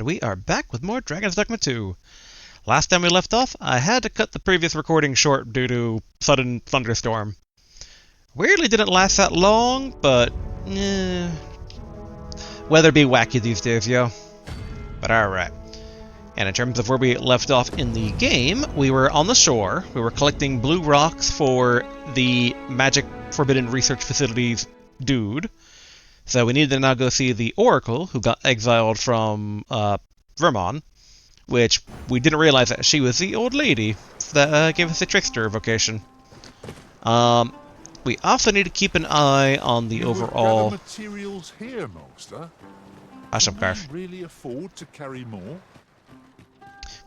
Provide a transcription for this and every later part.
we are back with more Dragon's Dogma 2. Last time we left off, I had to cut the previous recording short due to sudden thunderstorm. Weirdly didn't last that long, but weather be wacky these days, yo. But alright. And in terms of where we left off in the game, we were on the shore. We were collecting blue rocks for the Magick Forbidden Research Facility's dude. So we needed to now go see the Oracle, who got exiled from Vermont, which we didn't realize that she was the old lady that gave us the Trickster vocation. We also need to keep an eye on the overall materials here, Master. Can we really afford to carry more?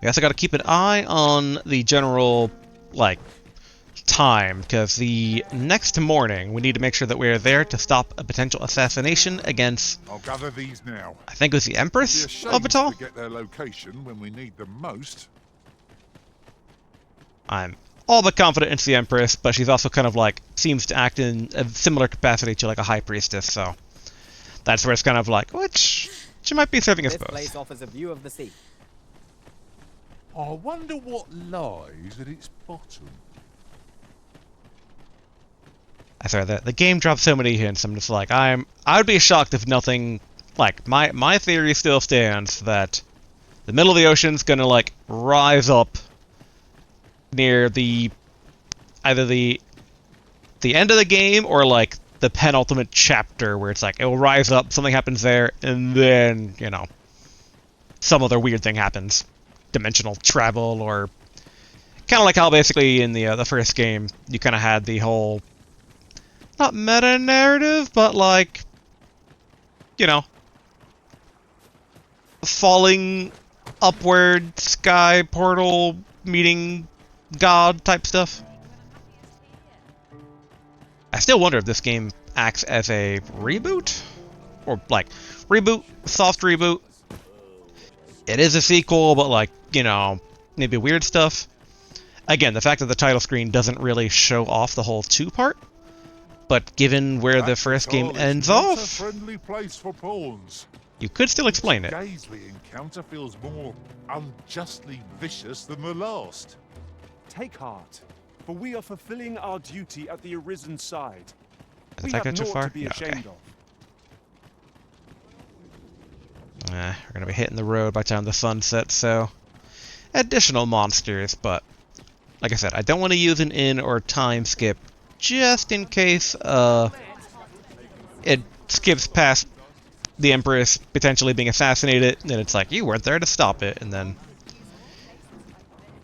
We also got to keep an eye on the general, time, because the next morning we need to make sure that we're there to stop a potential assassination against. I'll gather these now. I think it was the Empress of Battahl. To get their location when we need them most. I'm all but confident it's the Empress, but she's also kind of seems to act in a similar capacity to a high priestess, so that's where it's kind of which she might be serving us both. This place offers a view of the sea. I wonder what lies at its bottom. I swear the game drops so many hints. I'm just I would be shocked if nothing. My theory still stands that the middle of the ocean's gonna rise up near either the end of the game or the penultimate chapter, where it's it will rise up, something happens there, and then some other weird thing happens, dimensional travel, or kind of like how basically in the first game you kind of had the whole. Not meta-narrative, but falling upward sky portal meeting God type stuff. I still wonder if this game acts as a reboot? Or reboot, soft reboot. It is a sequel, but maybe weird stuff. Again, the fact that the title screen doesn't really show off the whole 2-part. But given where the first game ends off, a friendly place for pawns. You could still explain it. The gaze we encounter feels more unjustly vicious than the last. Take heart, for we are fulfilling our duty at the Arisen side. Did We that have go too naught far? to be Yeah, ashamed okay. of. We're gonna be hitting the road by the time the sun sets, so additional monsters, but like I said, I don't want to use an inn or time skip just in case it skips past the Empress potentially being assassinated, and it's you weren't there to stop it, and then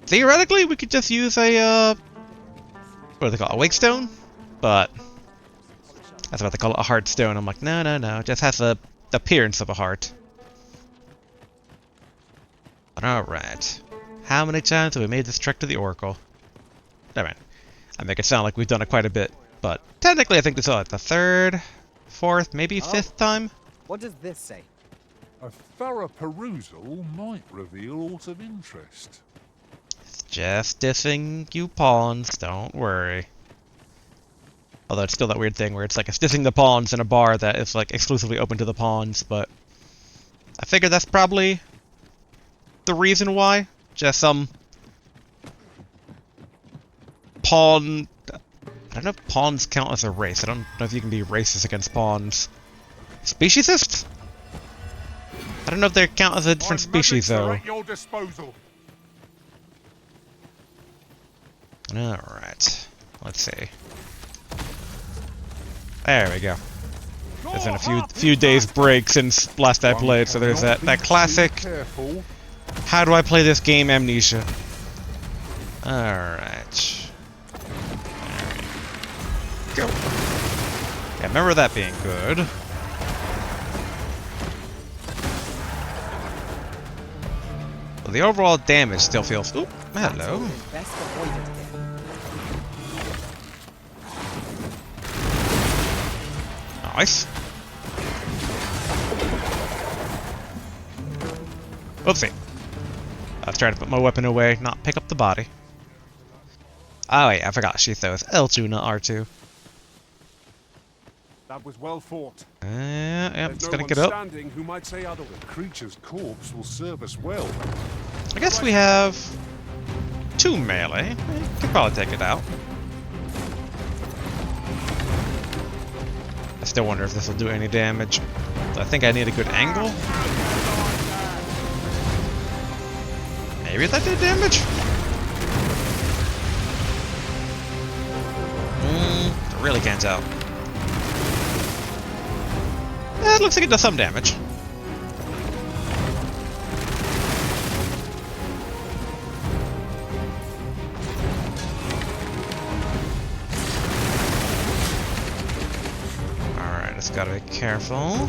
theoretically we could just use a what do they call it, a wake stone? But that's what they call it, a heart stone. I'm no, it just has the appearance of a heart. But alright. How many times have we made this trek to the Oracle? Alright. I make it sound like we've done it quite a bit, but technically I think this is the third, fourth, maybe fifth time? What does this say? A thorough perusal might reveal aught of interest. It's just dissing you pawns, don't worry. Although it's still that weird thing where it's it's dissing the pawns in a bar that is exclusively open to the pawns, but I figure that's probably the reason why. Just some pawn. I don't know if pawns count as a race. I don't know if you can be racist against pawns. Speciesist? I don't know if they count as a different species though. At your disposal. Alright. Let's see. There we go. There's been a few days break since last I played, so there's that classic how do I play this game amnesia. Alright. Go. Yeah, remember that being good. Well, the overall damage still feels. Oop, hello. Best avoided again. Nice. Oopsie. I was trying to put my weapon away, not pick up the body. Oh wait, I forgot she throws L2, not R2. That was well fought. Yeah, There's it's no gonna one get up. standing who might say otherwise. The creature's corpse will serve us well. I guess we have 2 melee. Could probably take it out. I still wonder if this will do any damage. I think I need a good angle. Maybe that did damage? I really can't tell. It looks like it does some damage. Alright, just gotta be careful.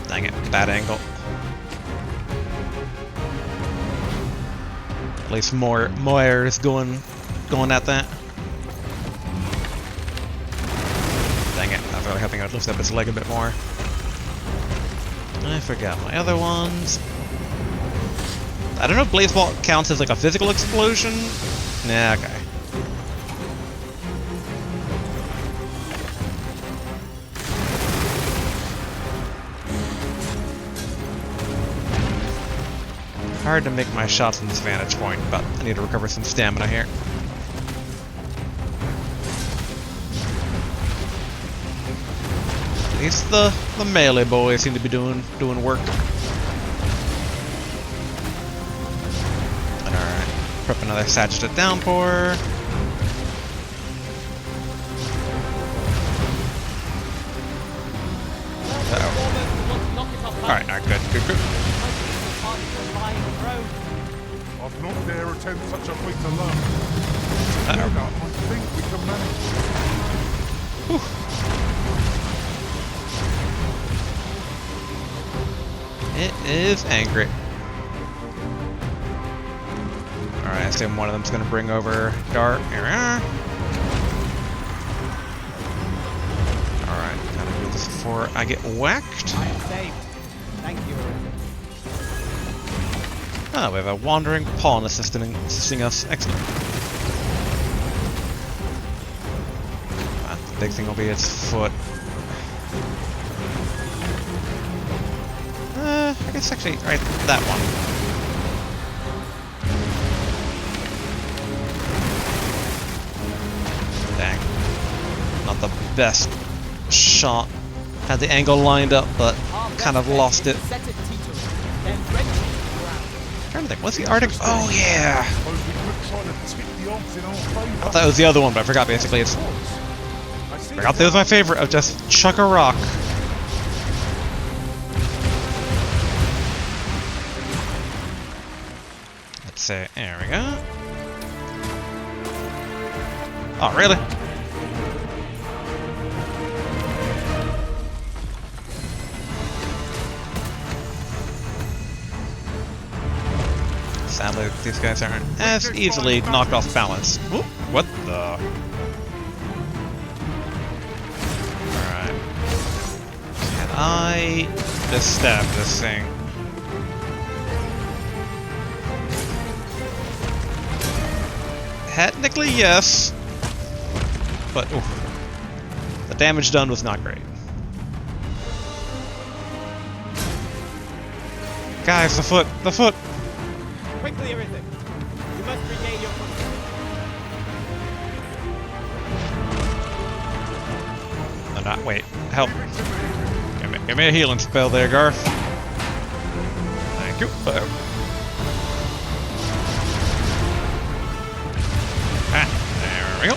Dang it, bad angle. At least Moyer is going at that. Dang it, I was really hoping I would lift up his leg a bit more. I forgot my other ones. I don't know if Blaze Ball counts as like a physical explosion. Nah, okay. Hard to make my shots from this vantage point, but I need to recover some stamina here. At least the melee boys seem to be doing work. Alright, prep another Sagittarius Downpour. Uh-oh. Alright, alright, good. I've not dare attempt such a feat alone. Uh-oh. I think we can manage. It is angry. Alright, I assume one of them's gonna bring over Dart. Alright, gotta do this before I get whacked. I am saved. Thank you. Oh, we have a wandering pawn assisting us. Excellent. The big thing will be its foot. I guess actually, right, that one. Dang. Not the best shot. Had the angle lined up, but kind of lost it. Trying to think, what's the Arctic? Oh yeah! I thought it was the other one, but I forgot basically. I forgot that was my favorite of just chuck a rock. Let's say, there we go. Oh, really? Sadly, these guys aren't as easily knocked off balance. Ooh, what the? Alright. Can I just stab this thing? Technically, yes. But, oof. The damage done was not great. Guys, the foot! The foot! Quickly, everything. You must regain your footing. No, not wait. Help. Give me a healing spell there, Garth. Thank you. Uh-oh. Ah, there we go.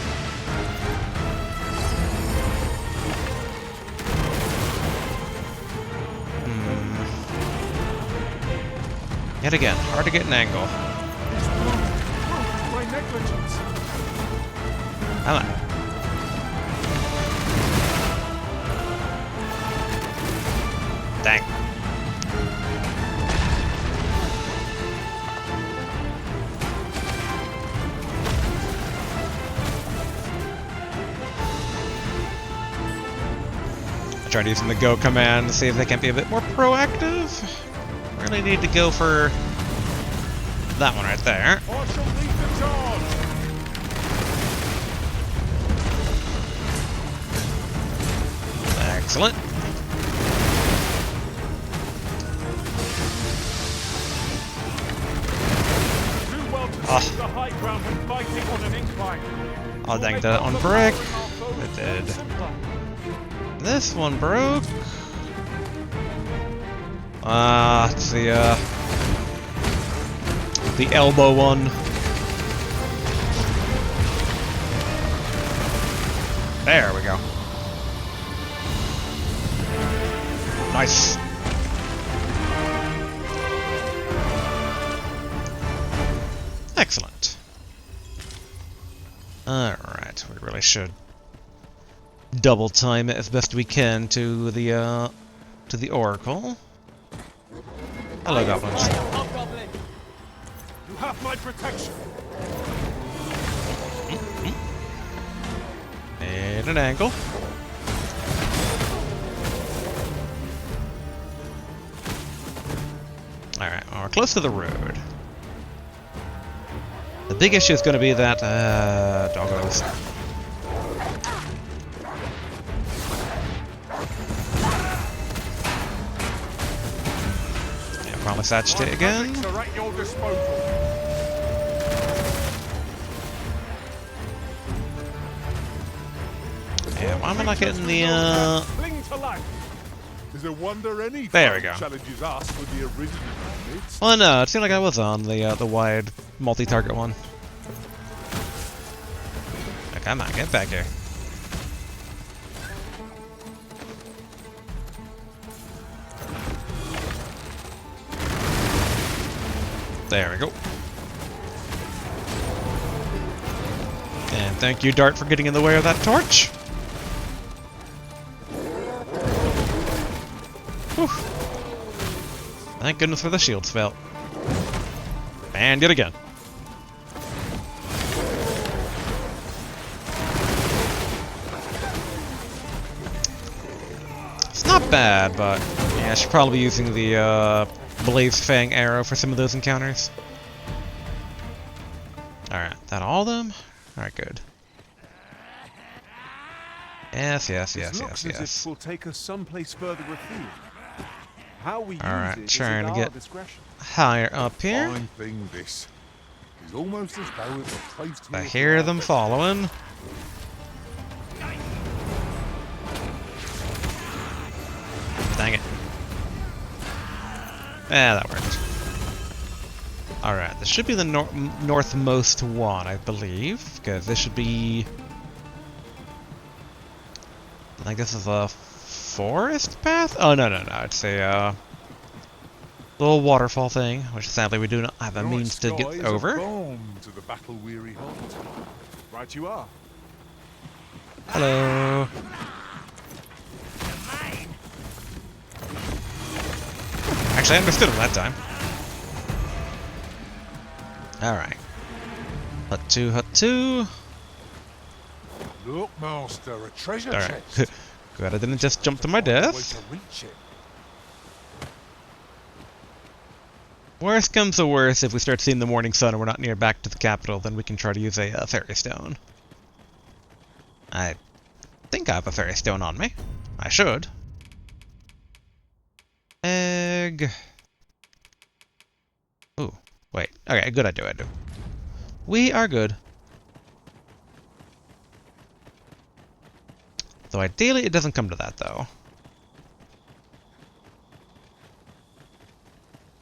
Yet again, hard to get an angle. My negligence. Come on. Dang. I tried using the go command to see if they can be a bit more proactive. Really need to go for that one right there. I shall lead the charge. Excellent. The high ground when fighting on an incline. Oh dang, that one broke. It did. This one broke. It's the elbow one. There we go. Nice. Excellent. Alright, we really should double time it as best we can to the Oracle. Hello, goblins. You have my protection. At an angle. Alright, well, we're close to the road. The big issue is going to be that, doggos. Yeah, promise agitate again. Are at your disposal. Yeah, why am I not getting the, Cling to life. Is a wonder any There we go. challenges us with the original methods. Well, no, it seemed like I was on the wide multi-target one. Oh, come on, get back here. There we go. And thank you, Dart, for getting in the way of that torch. Whew. Thank goodness for the shield spell. And yet again. It's not bad, but yeah, I should probably be using the Blaze Fang arrow for some of those encounters. Alright, that all of them? Alright, good. Yes, yes, yes, yes, Looks as yes. if will take us someplace further afield. How we Alright, use it trying is to at our get discretion. higher up here. Fine thing this. It's almost as though it was placed here. I hear them following. Dang it. Yeah, that worked. Alright, this should be the northmost one, I believe. Because this should be... I think this is a forest path? Oh, no, no, no. It's a little waterfall thing, which sadly we do not have a means to get over. To the battle-weary heart. Right you are. Hello. Actually, I understood him that time. Alright. Hut 2, hut 2. Look, master, a treasure Alright. chest. Glad I didn't just jump to my Find a way death. to reach it. Worst comes to worst, if we start seeing the morning sun and we're not near back to the capital, then we can try to use a fairy stone. I think I have a fairy stone on me. I should. Egg. Ooh, wait. Okay, good, I do. We are good. Though ideally it doesn't come to that, though.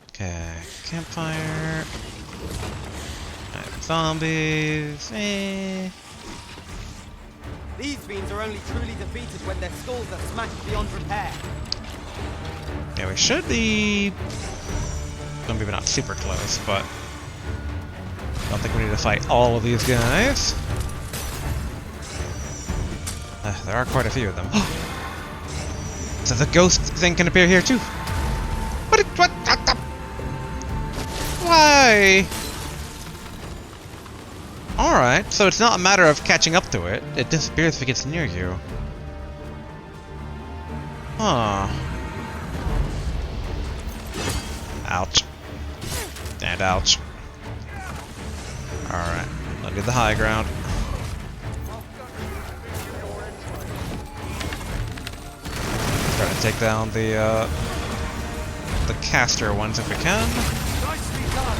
Okay, campfire. Zombies. These fiends are only truly defeated when their skulls are smashed beyond repair. Yeah, we should be... well, maybe not super close, but... I don't think we need to fight all of these guys. There are quite a few of them. So the ghost thing can appear here too. What? Why? Alright, so it's not a matter of catching up to it. It disappears if it gets near you. Huh. Ouch. And ouch. Alright, I'll get the high ground. Try to take down the caster ones if we can. Nicely done.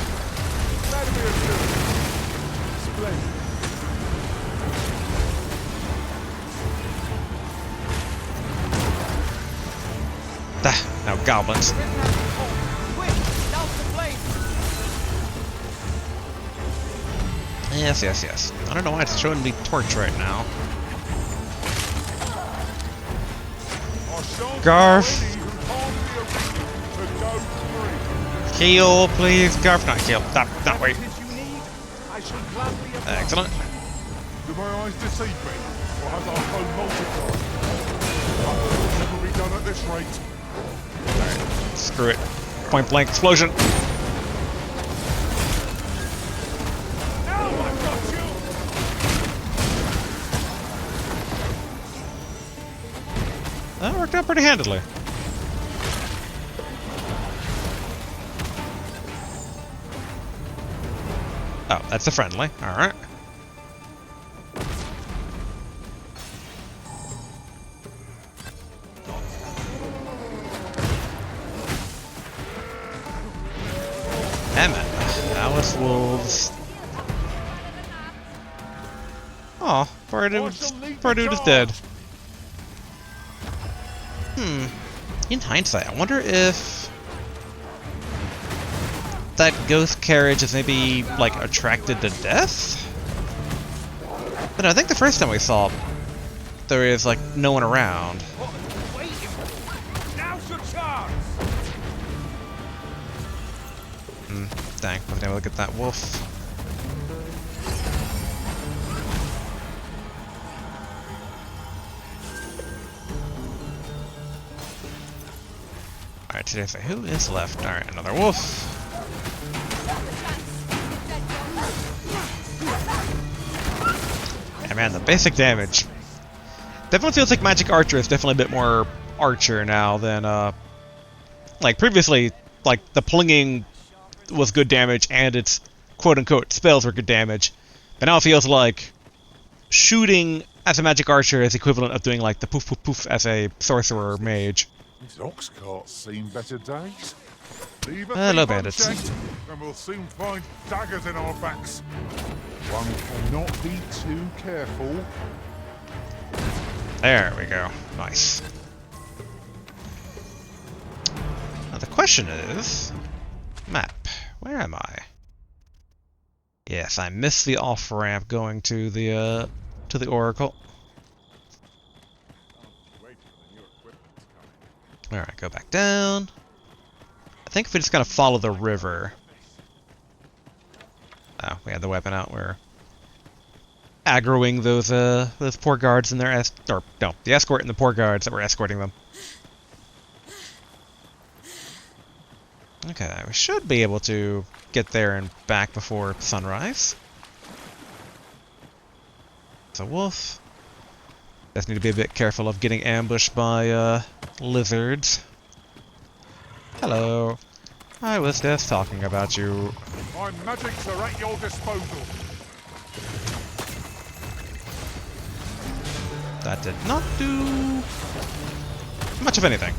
Vladimir, splendid. Now goblins. Quick, douse the flame! Yes, yes, yes. I don't know why it's showing me torch right now. Garf! Heal, please. Garf, not heal. That way. Excellent. Do my eyes deceive me, or has our foe multiplied? That will never be done at this rate. Alright, screw it. Point blank explosion. Now I've got you! That worked out pretty handily. Oh, that's a friendly. Alright. Emmett. Alice Wolves. Aw, poor dude is dead. In hindsight, I wonder if that ghost carriage is maybe, like, attracted to death? But I think the first time we saw it, there is, like, no one around. Now's your chance! Dang, wasn't able to get that wolf. Alright, today say who is left? Alright, another wolf. Yeah, man, the basic damage. Definitely feels like Magick Archer is definitely a bit more Archer now than, like, previously, like, the plinging was good damage and its quote-unquote spells were good damage. But now it feels like shooting as a Magick Archer is equivalent of doing, like, the poof poof poof as a sorcerer mage. These ox carts seen better days. Leave a Hello, thief bandits. unchecked, and we'll soon find daggers in our backs. One cannot be too careful. There we go. Nice. Now the question is... Map. Where am I? Yes, I missed the off-ramp going to the Oracle. Alright, go back down. I think if we just kind of follow the river... Oh, we had the weapon out. We're aggroing those poor guards and their the escort and the poor guards that were escorting them. Okay, we should be able to get there and back before sunrise. It's a wolf. Just need to be a bit careful of getting ambushed by lizards. Hello. I was just talking about you. My magics are at your disposal. That did not do much of anything.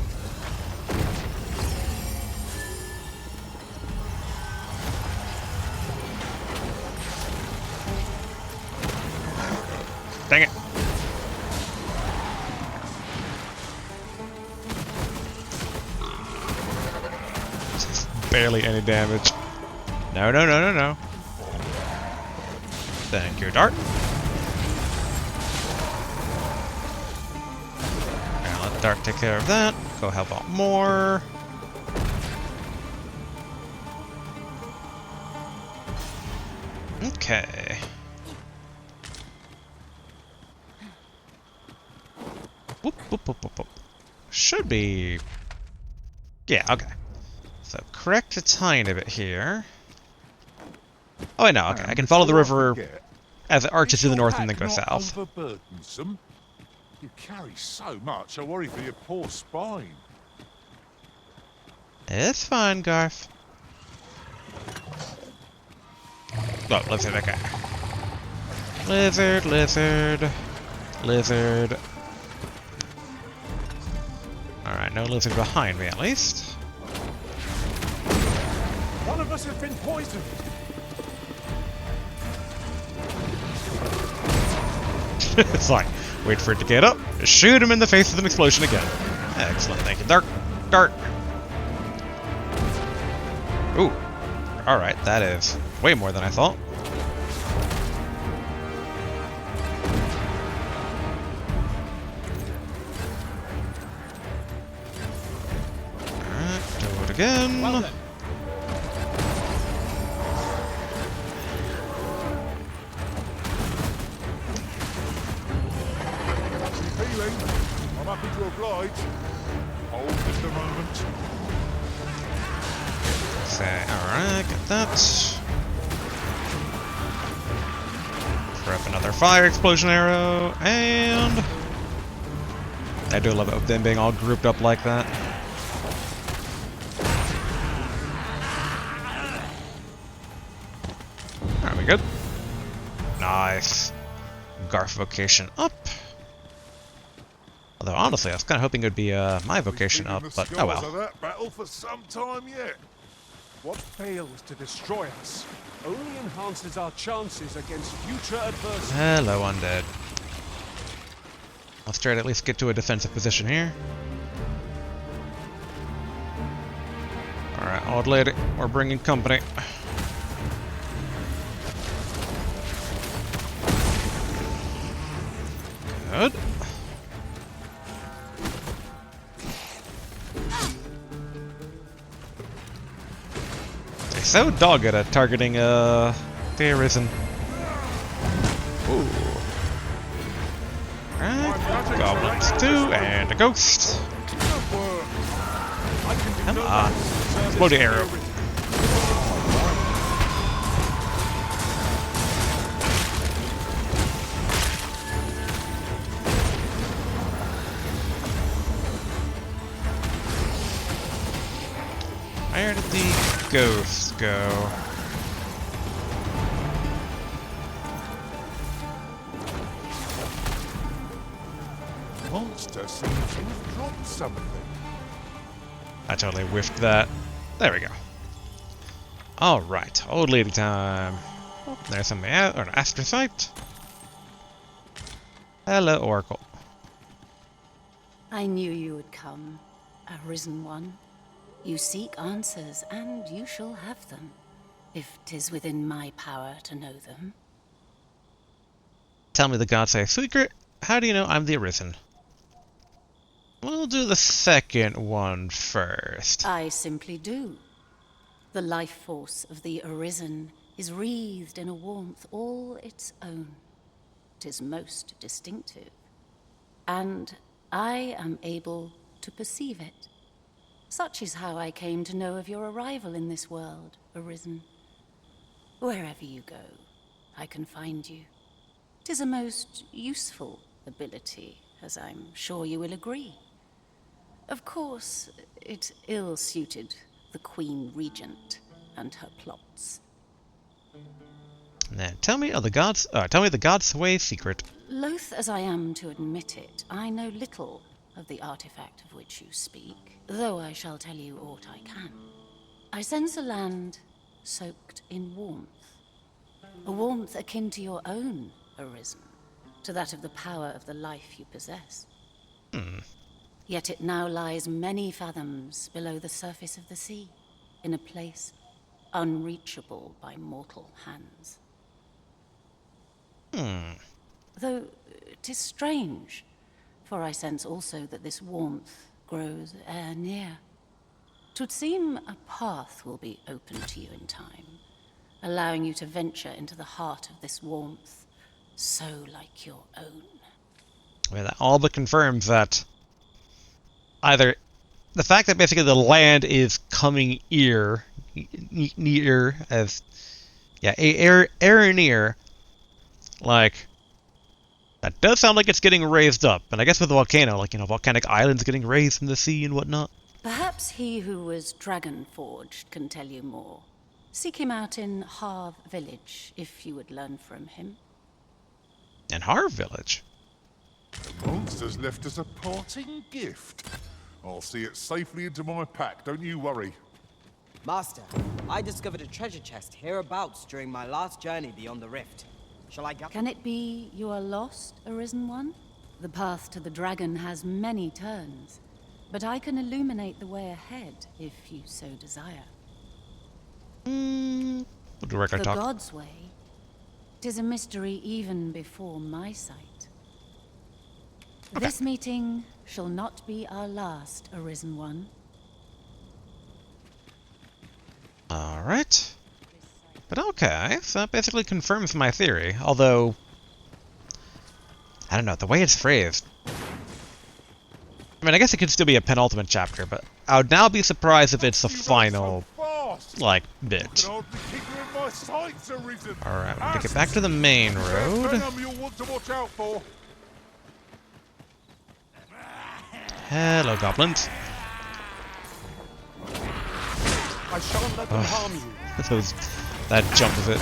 Dang it. Just barely any damage. No, no, no, no, no. Thank you, Dart. Now let Dart take care of that. Go help out more. Okay. Whoop, whoop, whoop, whoop, whoop. Should be... Yeah, okay. So, correct a tiny bit here. Oh, wait, no, okay. I can follow the river as it arches to the north and then go south. Overburdensome? You carry so much, I worry for your poor spine. It's fine, Garth. Oh, lizard, okay. Lizard, lizard, lizard. Alright, no lizard behind me at least. One of us has been poisoned. It's like, wait for it to get up, shoot him in the face with an explosion again. Excellent, thank you. Dart! Dart! Ooh. Alright, that is way more than I thought. Alright, do it again. Well then. Healing. I'm happy to oblige. Hold just a moment. Say, alright, get that. Prep another fire explosion arrow, and I do love it with them being all grouped up like that. Alright, we good? Nice. Garth vocation up. Although honestly, I was kind of hoping it would be my vocation up, but oh well. Of that battle for some time yet. What fails to destroy us only enhances our chances against future adversity. Hello, undead. Let's try to at least get to a defensive position here. Alright, old lady, we're bringing company. Good. They're so dogged at targeting the Arisen. Ooh. Alright, goblins too, and a ghost. Come on. Exploding arrow. Where did the ghosts go? Monster seems to have dropped something. I totally whiffed that. There we go. Alright, old lady time. Oh, there's something out, or an astrocyte. Hello, Oracle. I knew you would come, Arisen One. You seek answers, and you shall have them, if 'tis within my power to know them. Tell me the gods say secret. How do you know I'm the Arisen? We'll do the second one first. I simply do. The life force of the Arisen is wreathed in a warmth all its own. 'Tis most distinctive. And I am able to perceive it. Such is how I came to know of your arrival in this world, Arisen. Wherever you go, I can find you. 'Tis a most useful ability, as I'm sure you will agree. Of course, it ill-suited the Queen Regent and her plots. Then tell me the gods' way secret. Loath as I am to admit it, I know little of the artifact of which you speak, though I shall tell you aught I can. I sense a land soaked in warmth. A warmth akin to your own, Arisen, to that of the power of the life you possess. Yet it now lies many fathoms below the surface of the sea, in a place unreachable by mortal hands. Though 'tis strange, for I sense also that this warmth grows e'er near. 'Twould seem a path will be open to you in time, allowing you to venture into the heart of this warmth, so like your own. Well, that all but confirms that either the fact that basically the land is coming near as air near, like that does sound like it's getting raised up. And I guess with the volcano, like, volcanic islands getting raised from the sea and whatnot. Perhaps he who was dragon-forged can tell you more. Seek him out in Harv Village, if you would learn from him. And Harv Village? The monsters left us a parting gift. I'll see it safely into my pack, don't you worry. Master, I discovered a treasure chest hereabouts during my last journey beyond the rift. Shall I go? Can it be you are lost, Arisen One? The path to the dragon has many turns, but I can illuminate the way ahead if you so desire. We'll do regular The talk. God's way. 'Tis a mystery even before my sight. This meeting shall not be our last, Arisen One. Alright. But okay, so that basically confirms my theory, although... I don't know, the way it's phrased... I mean, I guess it could still be a penultimate chapter, but I would now be surprised if it's the final, like, bit. Alright, we're gonna get back to the main road. Hello, goblins. I shan't let them harm you. That jump of it.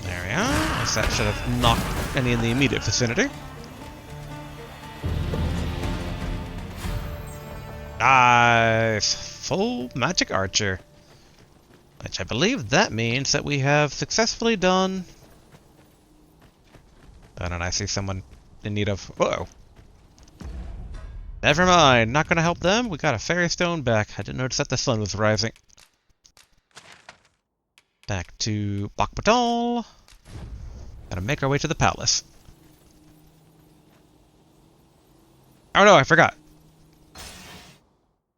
There we are. I guess that should have knocked any in the immediate vicinity. Nice! Full Magick Archer. Which I believe that means that we have successfully done... Oh, and I see someone in need of... Whoa! Never mind, not gonna help them. We got a fairy stone back. I didn't notice that the sun was rising. Back to Battahl. Gotta make our way to the palace. Oh no, I forgot.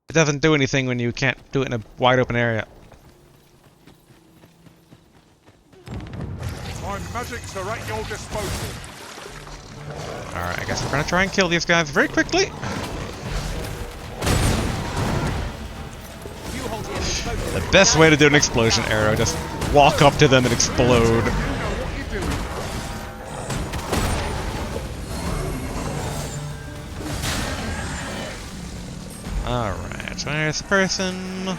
It doesn't do anything when you can't do it in a wide open area. My magics are at your disposal. Alright, I guess we're gonna try and kill these guys very quickly. The best way to do an explosion arrow, just walk up to them and explode. Alright, where's the person?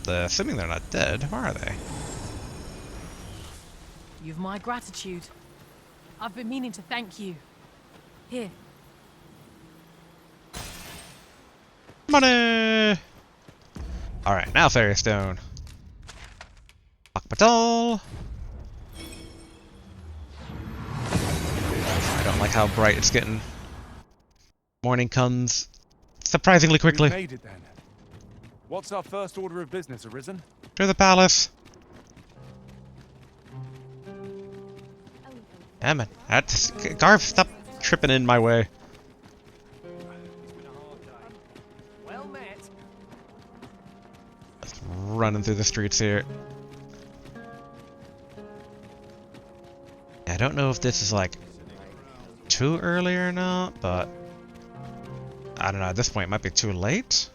Assuming they're not dead, where are they? You've my gratitude. I've been meaning to thank you. Here. Money! Alright, now Fairy Stone. Battahl. I don't like how bright it's getting. Morning comes surprisingly We quickly. made it then. What's our first order of business, Arisen? To the palace. Damn it. Garv, stop tripping in my way. Well met. Just running through the streets here. I don't know if this is like too early or not, but I don't know, at this point it might be too late.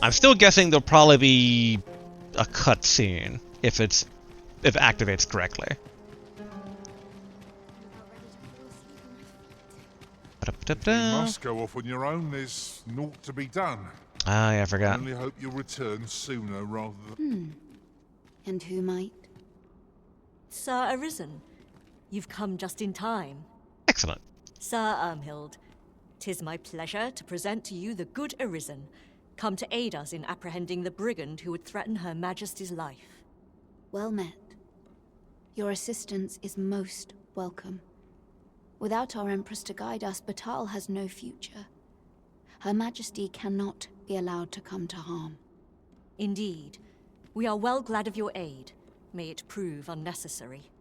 I'm still guessing there'll probably be a cutscene if it activates correctly. You must go off on your own. There's naught to be done. Ah, yeah, I I forgot. only hope you'll return sooner rather than... And who might? Sir Arisen, you've come just in time. Excellent. Sir Ermhild, 'tis my pleasure to present to you the good Arisen, come to aid us in apprehending the brigand who would threaten Her Majesty's life. Well met. Your assistance is most welcome. Without our Empress to guide us, Battahl has no future. Her Majesty cannot be allowed to come to harm. Indeed, we are well glad of your aid. May it prove unnecessary.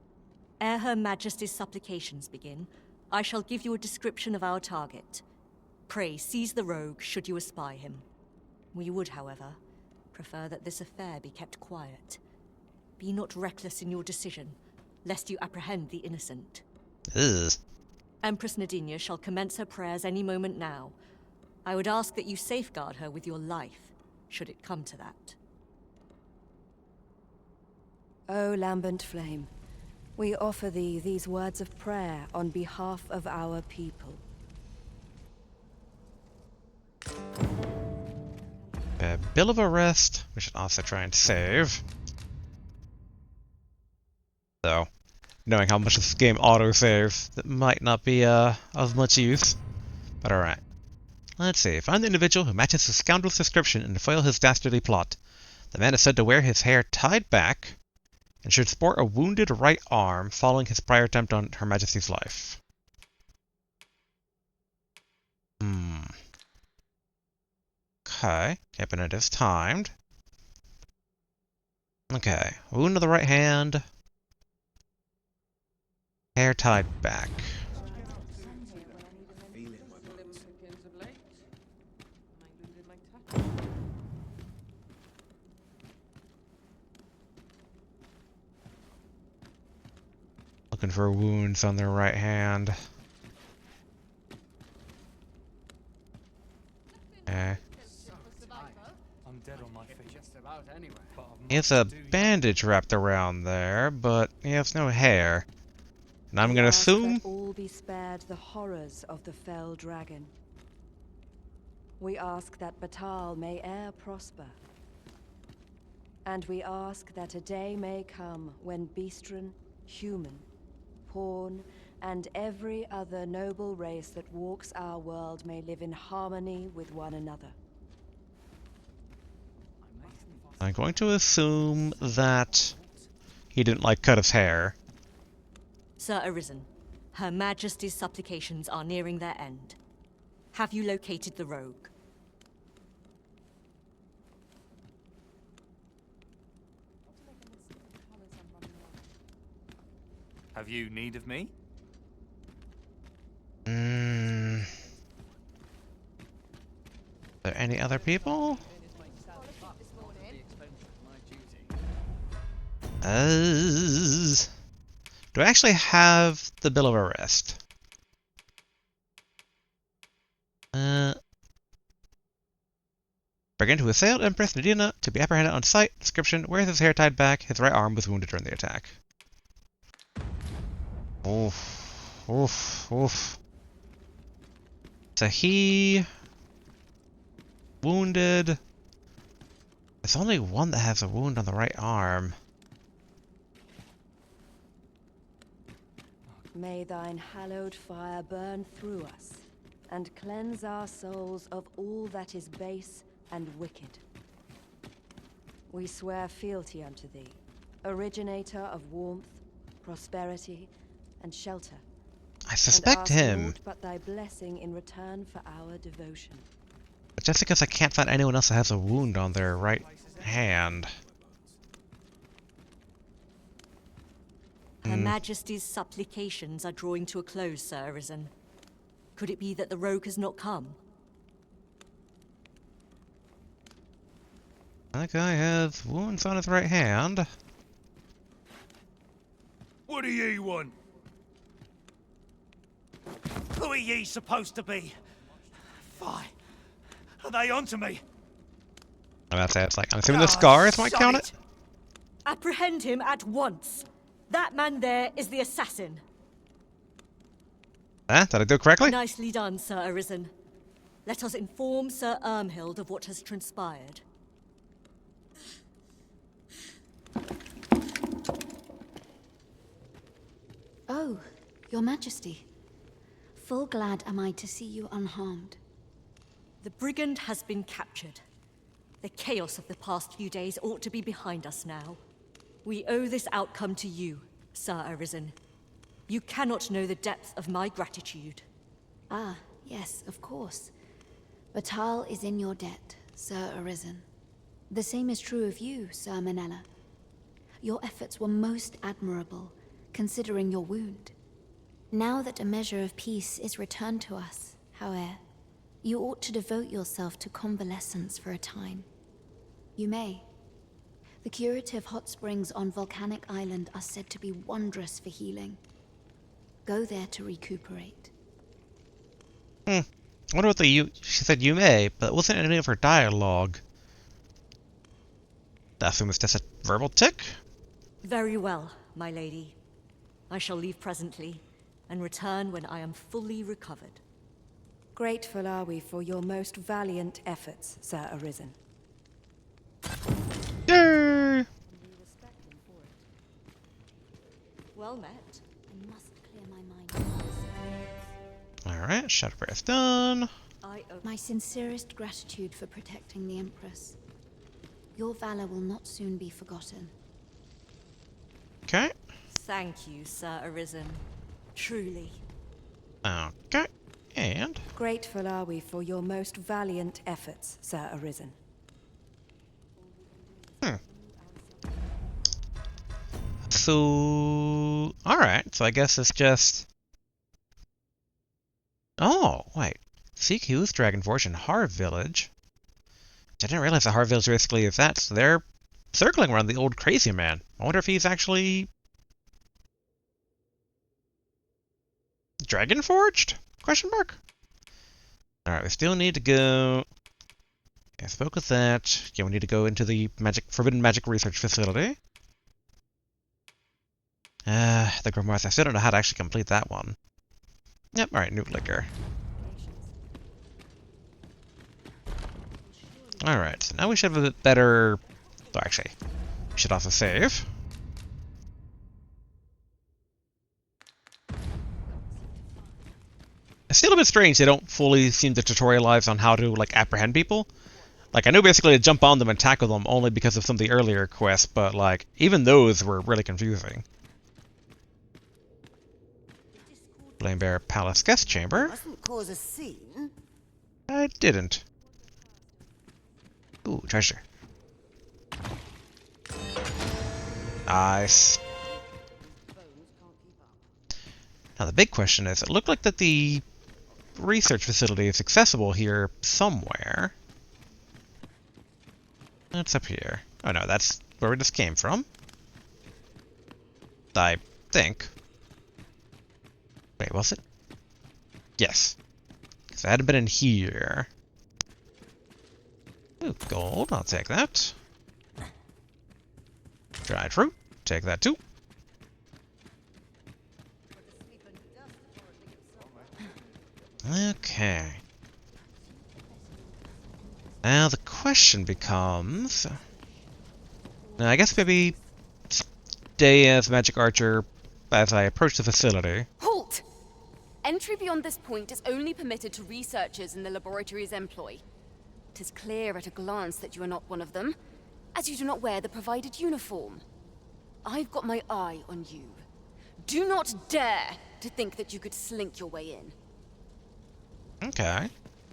Ere Her Majesty's supplications begin, I shall give you a description of our target. Pray seize the rogue should you espy him. We would, however, prefer that this affair be kept quiet. Be not reckless in your decision, lest you apprehend the innocent. Ugh. Empress Nadinia shall commence her prayers any moment now. I would ask that you safeguard her with your life, should it come to that. O lambent flame, we offer thee these words of prayer on behalf of our people. A bill of arrest. We should also try and save. So, knowing how much this game auto-saves, that might not be of much use. But alright. Let's see. Find the individual who matches the scoundrel's description and foil his dastardly plot. The man is said to wear his hair tied back and should sport a wounded right arm following his prior attempt on Her Majesty's life. Okay. Yep, and it is timed. Okay. Wound to the right hand. Hair tied back. Looking for wounds on their right hand. Okay. I'm dead on my feet. Just about anywhere. He has a bandage wrapped around there, but he has no hair. And I'm gonna assume... that all be spared the horrors of the fell dragon. We ask that Battahl may e'er prosper. And we ask that a day may come when Beastren, human, Pawn, and every other noble race that walks our world may live in harmony with one another. I'm going to assume that he didn't, like, cut his hair. Sir Arisen, Her Majesty's supplications are nearing their end. Have you located the rogue? Have you need of me? Are there any other people? Do I actually have the bill of arrest? Began to assail Empress Nadina to be apprehended on sight. Description: wears his hair tied back, his right arm was wounded during the attack. Oof. Oof. Oof. So he... wounded... There's only one that has a wound on the right arm. May thine hallowed fire burn through us, and cleanse our souls of all that is base and wicked. We swear fealty unto thee, originator of warmth, prosperity, and shelter. I suspect him. But thy blessing in return for our devotion. But just because I can't find anyone else that has a wound on their right hand. Her Majesty's supplications are drawing to a close, Sir Arisen. Could it be that the rogue has not come? That guy has wounds on his right hand. What do ye want? Who are ye supposed to be? Fie. Are they onto me? And that's it. It's like, I'm assuming the scars might count it? Apprehend him at once. That man there is the assassin. Did I do it correctly? Nicely done, Sir Arisen. Let us inform Sir Ermhild of what has transpired. Oh, Your Majesty. Full glad am I to see you unharmed. The brigand has been captured. The chaos of the past few days ought to be behind us now. We owe this outcome to you, Sir Arisen. You cannot know the depth of my gratitude. Ah, yes, of course. Battahl is in your debt, Sir Arisen. The same is true of you, Sir Manella. Your efforts were most admirable, considering your wound. Now that a measure of peace is returned to us, however, you ought to devote yourself to convalescence for a time. You may. The curative hot springs on Volcanic Island are said to be wondrous for healing. Go there to recuperate. I wonder what she said you may, but it wasn't any of her dialogue. I assume it's just a verbal tick? Very well, my lady. I shall leave presently, and return when I am fully recovered. Grateful are we for your most valiant efforts, Sir Arisen. Yay! well met. I must clear my mind. Alright, shadow breath done. My sincerest gratitude for protecting the Empress. Your valor will not soon be forgotten. Okay. Thank you, Sir Arisen. Truly. Okay. And Grateful are we for your most valiant efforts, Sir Arisen. so alright, so I guess it's just wait. Seek Hughes, Dragon Forge, and Harv Village. I didn't realize that Harv Village basically is that, so they're circling around the old crazy man. I wonder if he's actually Dragon Forged? Question mark? Alright, we still need to go. I spoke with that. Yeah, we need to go into the Forbidden Magick Research Facility. The Grimoires. I still don't know how to actually complete that one. Yep, alright, new liquor. Alright, so now we should have a bit better. Oh, actually, we should also save. It's still a bit strange they don't fully seem to tutorialize on how to, like, apprehend people. Like, I know basically to jump on them and tackle them only because of some of the earlier quests, but, like, even those were really confusing. Flame Bear Palace Guest Chamber. Mustn't cause a scene. I didn't. Ooh, treasure. Nice. Now the big question is, it looked like that the research facility is accessible here somewhere. What's up here? Oh no, that's where we just came from. I think. Wait, was it? Yes. Because I hadn't been in here. Ooh, gold, I'll take that. Dried fruit, take that too. Okay. Now the question becomes... Now I guess maybe stay as Magick Archer as I approach the facility. Halt! Entry beyond this point is only permitted to researchers in the laboratory's employ. 'Tis clear at a glance that you are not one of them, as you do not wear the provided uniform. I've got my eye on you. Do not dare to think that you could slink your way in. Okay.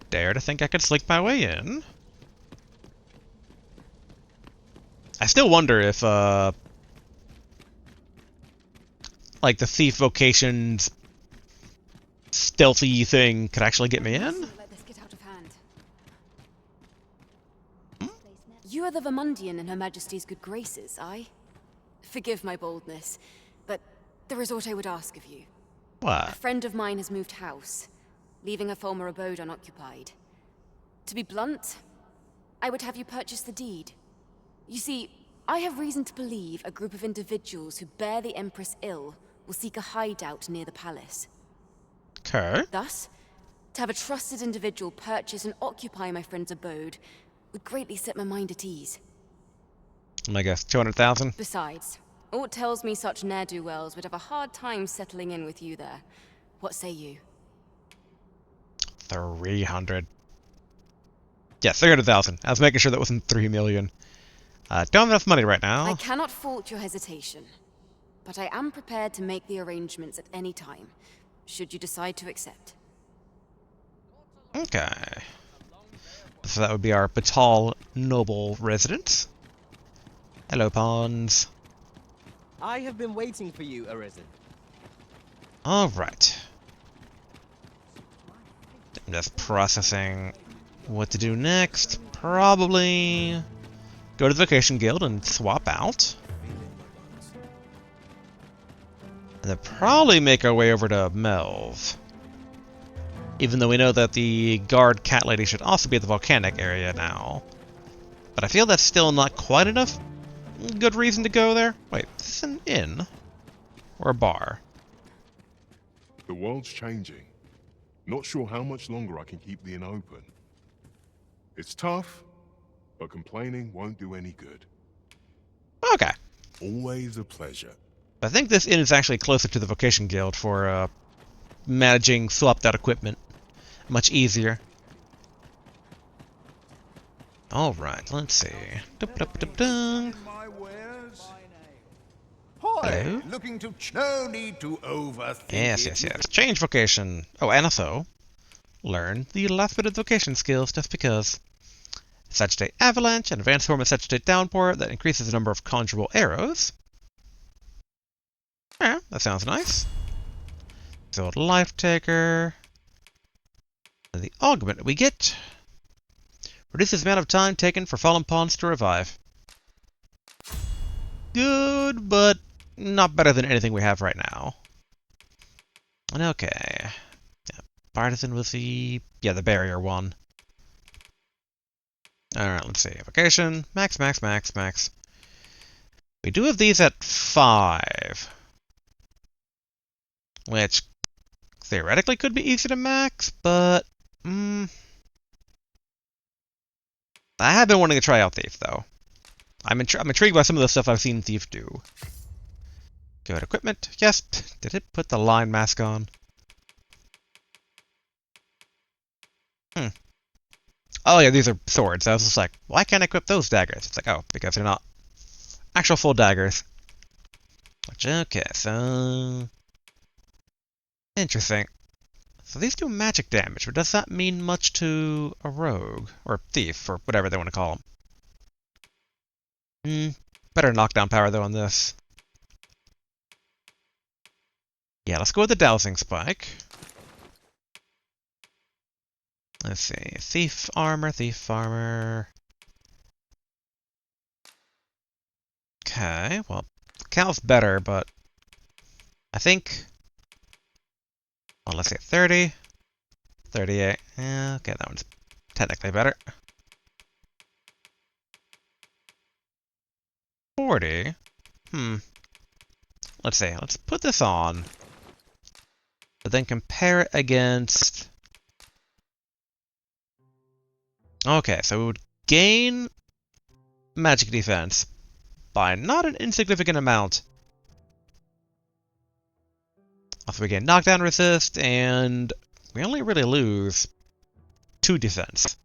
Dare to think I could slink my way in. I still wonder if, like, the thief vocation's stealthy thing could actually get me in? Let this get out of hand. You are the Vermundian in Her Majesty's good graces, aye? Forgive my boldness, but there is aught I would ask of you. What? A friend of mine has moved house, leaving her former abode unoccupied. To be blunt, I would have you purchase the deed. You see, I have reason to believe a group of individuals who bear the Empress ill will seek a hideout near the palace. Okay. Thus, to have a trusted individual purchase and occupy my friend's abode would greatly set my mind at ease. I guess 200,000? Besides, aught tells me such ne'er-do-wells would have a hard time settling in with you there. What say you? 300. Yeah, 300,000. I was making sure that wasn't 3 million. Don't have enough money right now. I cannot fault your hesitation, but I am prepared to make the arrangements at any time, should you decide to accept. Okay. So that would be our Battahl noble residence. Hello, pawns. I have been waiting for you, Arisen. Alright. I'm just processing what to do next. Probably go to the Vocation Guild and swap out. And then probably make our way over to Melv. Even though we know that the guard cat lady should also be at the volcanic area now. But I feel that's still not quite enough good reason to go there. Wait, is this an inn? Or a bar? The world's changing. Not sure how much longer I can keep the inn open. It's tough, but complaining won't do any good. Okay. Always a pleasure. I think this inn is actually closer to the Vocation Guild for managing swapped out equipment. Much easier. Alright, let's see. Hello? Looking to no need to overthink Yes. Change vocation. Oh, and also, learn the last bit of vocation skills just because. Sagitate Avalanche, an advanced form of Sagitate Downpour that increases the number of conjurable arrows. Yeah, that sounds nice. Build Life Taker. And the augment we get reduces the amount of time taken for fallen pawns to revive. Good, but not better than anything we have right now. Okay. Yeah, Partisan was the barrier one. Alright, let's see. Vocation. Max. We do have these at 5. Which theoretically could be easy to max, but I have been wanting to try out Thief, though. I'm intrigued by some of the stuff I've seen Thief do. Good equipment. Yes. Did it put the line mask on? Oh yeah, these are swords. I was just like, why can't I equip those daggers? It's like, oh, because they're not actual full daggers. Which, okay, so... Interesting. So these do magic damage, but does that mean much to a rogue? Or thief, or whatever they want to call them. Better knockdown power, though, on this. Yeah, let's go with the dowsing spike. Let's see. Thief armor. Okay, well, Cal's better, but I think... Well, let's say 30. 38. Yeah, okay, that one's technically better. 40. Let's see. Let's put this on. But then compare it against... Okay, so we would gain magic defense by not an insignificant amount. Also, we gain knockdown resist, and we only really lose 2 defense.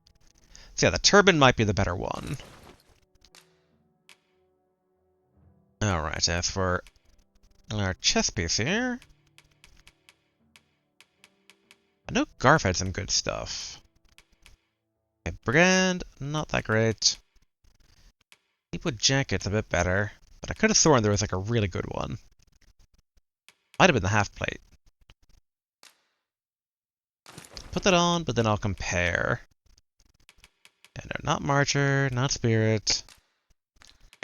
So yeah, the turban might be the better one. Alright, as for our chess piece here... I know Garf had some good stuff. Okay, Brigand, not that great. Deepwood Jacket's a bit better, but I could have sworn there was like a really good one. Might have been the half plate. Put that on, but then I'll compare. And no, not Marcher, not Spirit,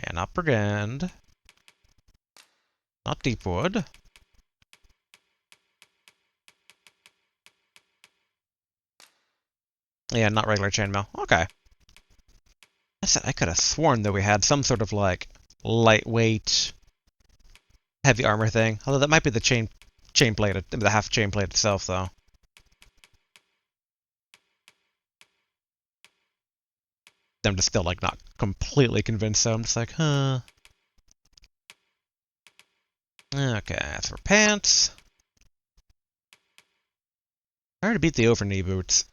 and not Brigand, not Deepwood. Yeah, not regular chainmail. Okay. I could have sworn that we had some sort of, like, lightweight, heavy armor thing. Although that might be the chain plate, the half chain plate itself, though. I'm just still, like, not completely convinced, so I'm just like, huh. Okay, as for pants. I already beat the over-knee boots.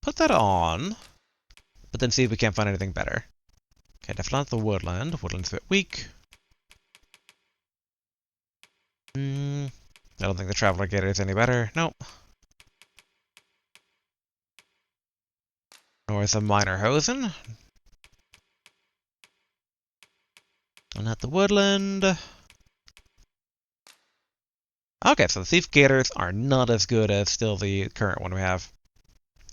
Put that on, but then see if we can't find anything better. Okay, definitely not the woodland. Woodland's a bit weak. I don't think the Traveler Gator is any better. Nope. Nor is the Minor Hosen. And not the woodland. Okay, so the Thief Gators are not as good as still the current one we have.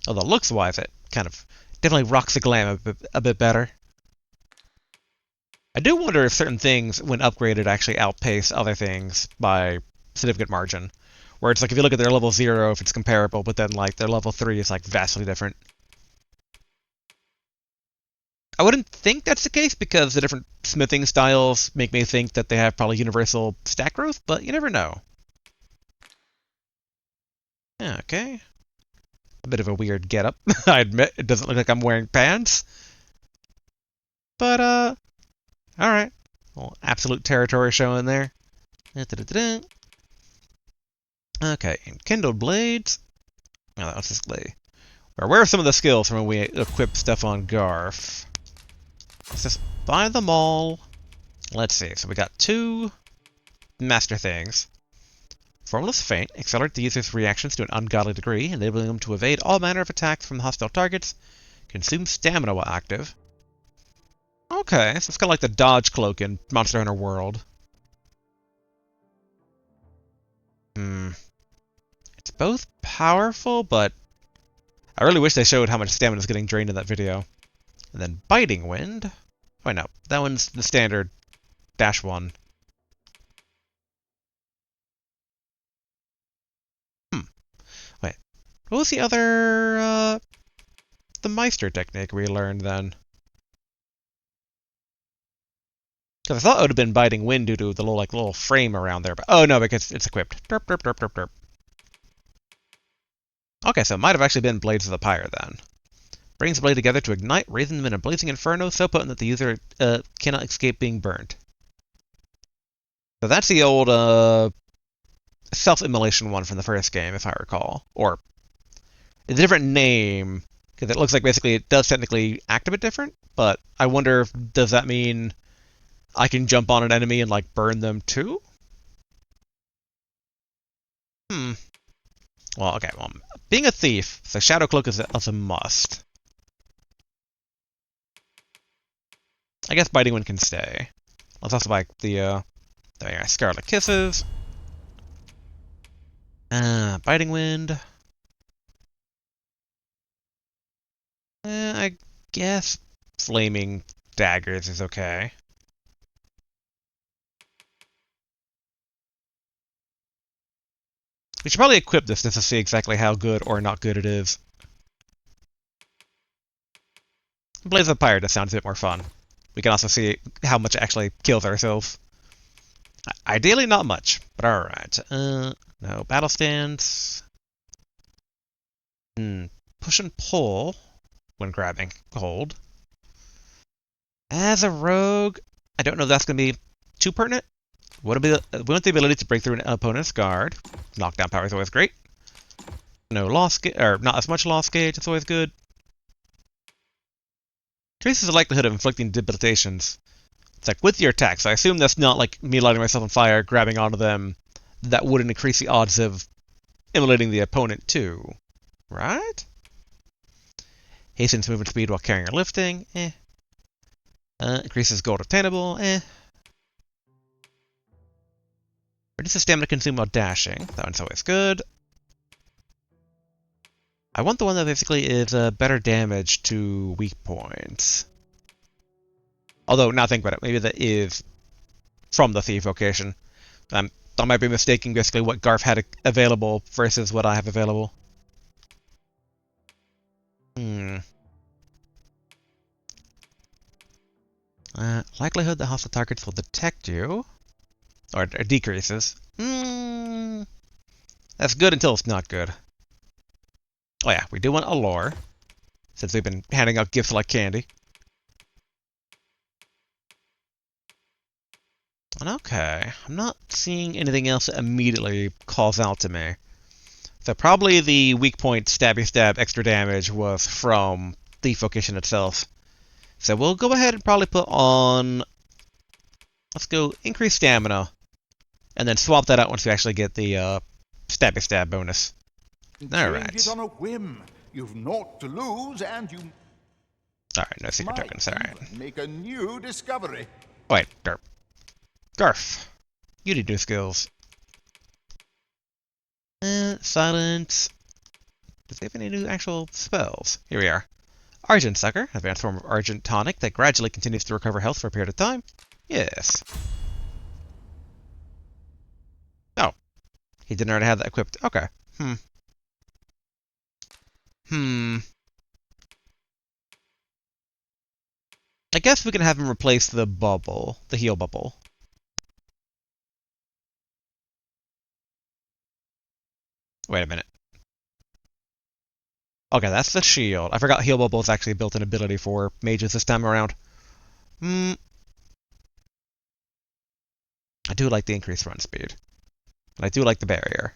Although looks-wise, it kind of definitely rocks the glam a bit better. I do wonder if certain things, when upgraded, actually outpace other things by significant margin. Where it's like, if you look at their level 0, if it's comparable, but then like their level 3 is like vastly different. I wouldn't think that's the case because the different smithing styles make me think that they have probably universal stat growth, but you never know. Okay. A bit of a weird getup. I admit, it doesn't look like I'm wearing pants. But, alright. Little absolute territory showing there. Okay, enkindled blades. Oh, that's just blade. Where are some of the skills from when we equip stuff on Garf? Let's just buy them all. Let's see. So we got 2 master things. Formless Feint. Accelerate the user's reactions to an ungodly degree, enabling them to evade all manner of attacks from hostile targets. Consume stamina while active. Okay, so it's kind of like the dodge cloak in Monster Hunter World. It's both powerful, but I really wish they showed how much stamina is getting drained in that video. And then Biting Wind. Oh, no. That one's the standard -1. Wait. What was the other, the Meister technique we learned then? Because I thought it would have been Biting Wind due to the little frame around there, but oh no, because it's equipped. Derp, derp, derp, derp, derp. Okay, so it might have actually been Blades of the Pyre then. Brings the blade together to ignite, raising them in a blazing inferno so potent that the user cannot escape being burnt. So that's the old self-immolation one from the first game, if I recall. Or a different name, because it looks like basically it does technically act a bit different, but I wonder if does that mean I can jump on an enemy and like burn them too? Well, okay, well, being a thief, so Shadow Cloak is a must. I guess Biting Wind can stay. Let's also buy the Scarlet Kisses. Biting Wind. I guess Flaming Daggers is okay. We should probably equip this just to see exactly how good or not good it is. Blaze of Pyre just sounds a bit more fun. We can also see how much it actually kills ourselves. Ideally not much, but alright. No, battle stance. Push and pull when grabbing hold. As a rogue, I don't know if that's going to be too pertinent. We want the ability to break through an opponent's guard. Knockdown power is always great. No loss, or not as much loss gauge. It's always good. Increases the likelihood of inflicting debilitations. It's like with your attacks. I assume that's not like me lighting myself on fire, grabbing onto them. That wouldn't increase the odds of immolating the opponent too, right? Hastens movement speed while carrying or lifting. Increases gold obtainable. Reduces stamina consumed while dashing. That one's always good. I want the one that basically is better damage to weak points. Although, now think about it, maybe that is from the Thief vocation. I might be mistaking basically what Garf had available versus what I have available. Likelihood that hostile targets will detect you. Or decreases. That's good until it's not good. Oh yeah, we do want Allure, since we've been handing out gifts like candy. And okay, I'm not seeing anything else that immediately calls out to me. So probably the weak point stabby stab extra damage was from the vocation itself. So we'll go ahead and probably put on... Let's go increase stamina. And then swap that out once we actually get the stabby stab bonus. Alright. Change it on a whim. You've naught to lose, and you Alright, no secret tokens, alright. make a new discovery. Wait, Garf. Garf. You need new skills. Silence. Does he have any new actual spells? Here we are. Argent Sucker, advanced form of Argent Tonic that gradually continues to recover health for a period of time. Yes. Oh. He didn't already have that equipped. Okay. I guess we can have him replace the bubble, the heal bubble. Wait a minute. Okay, that's the shield. I forgot heal bubble is actually a built-in ability for mages this time around. do like the increased run speed. And I do like the barrier.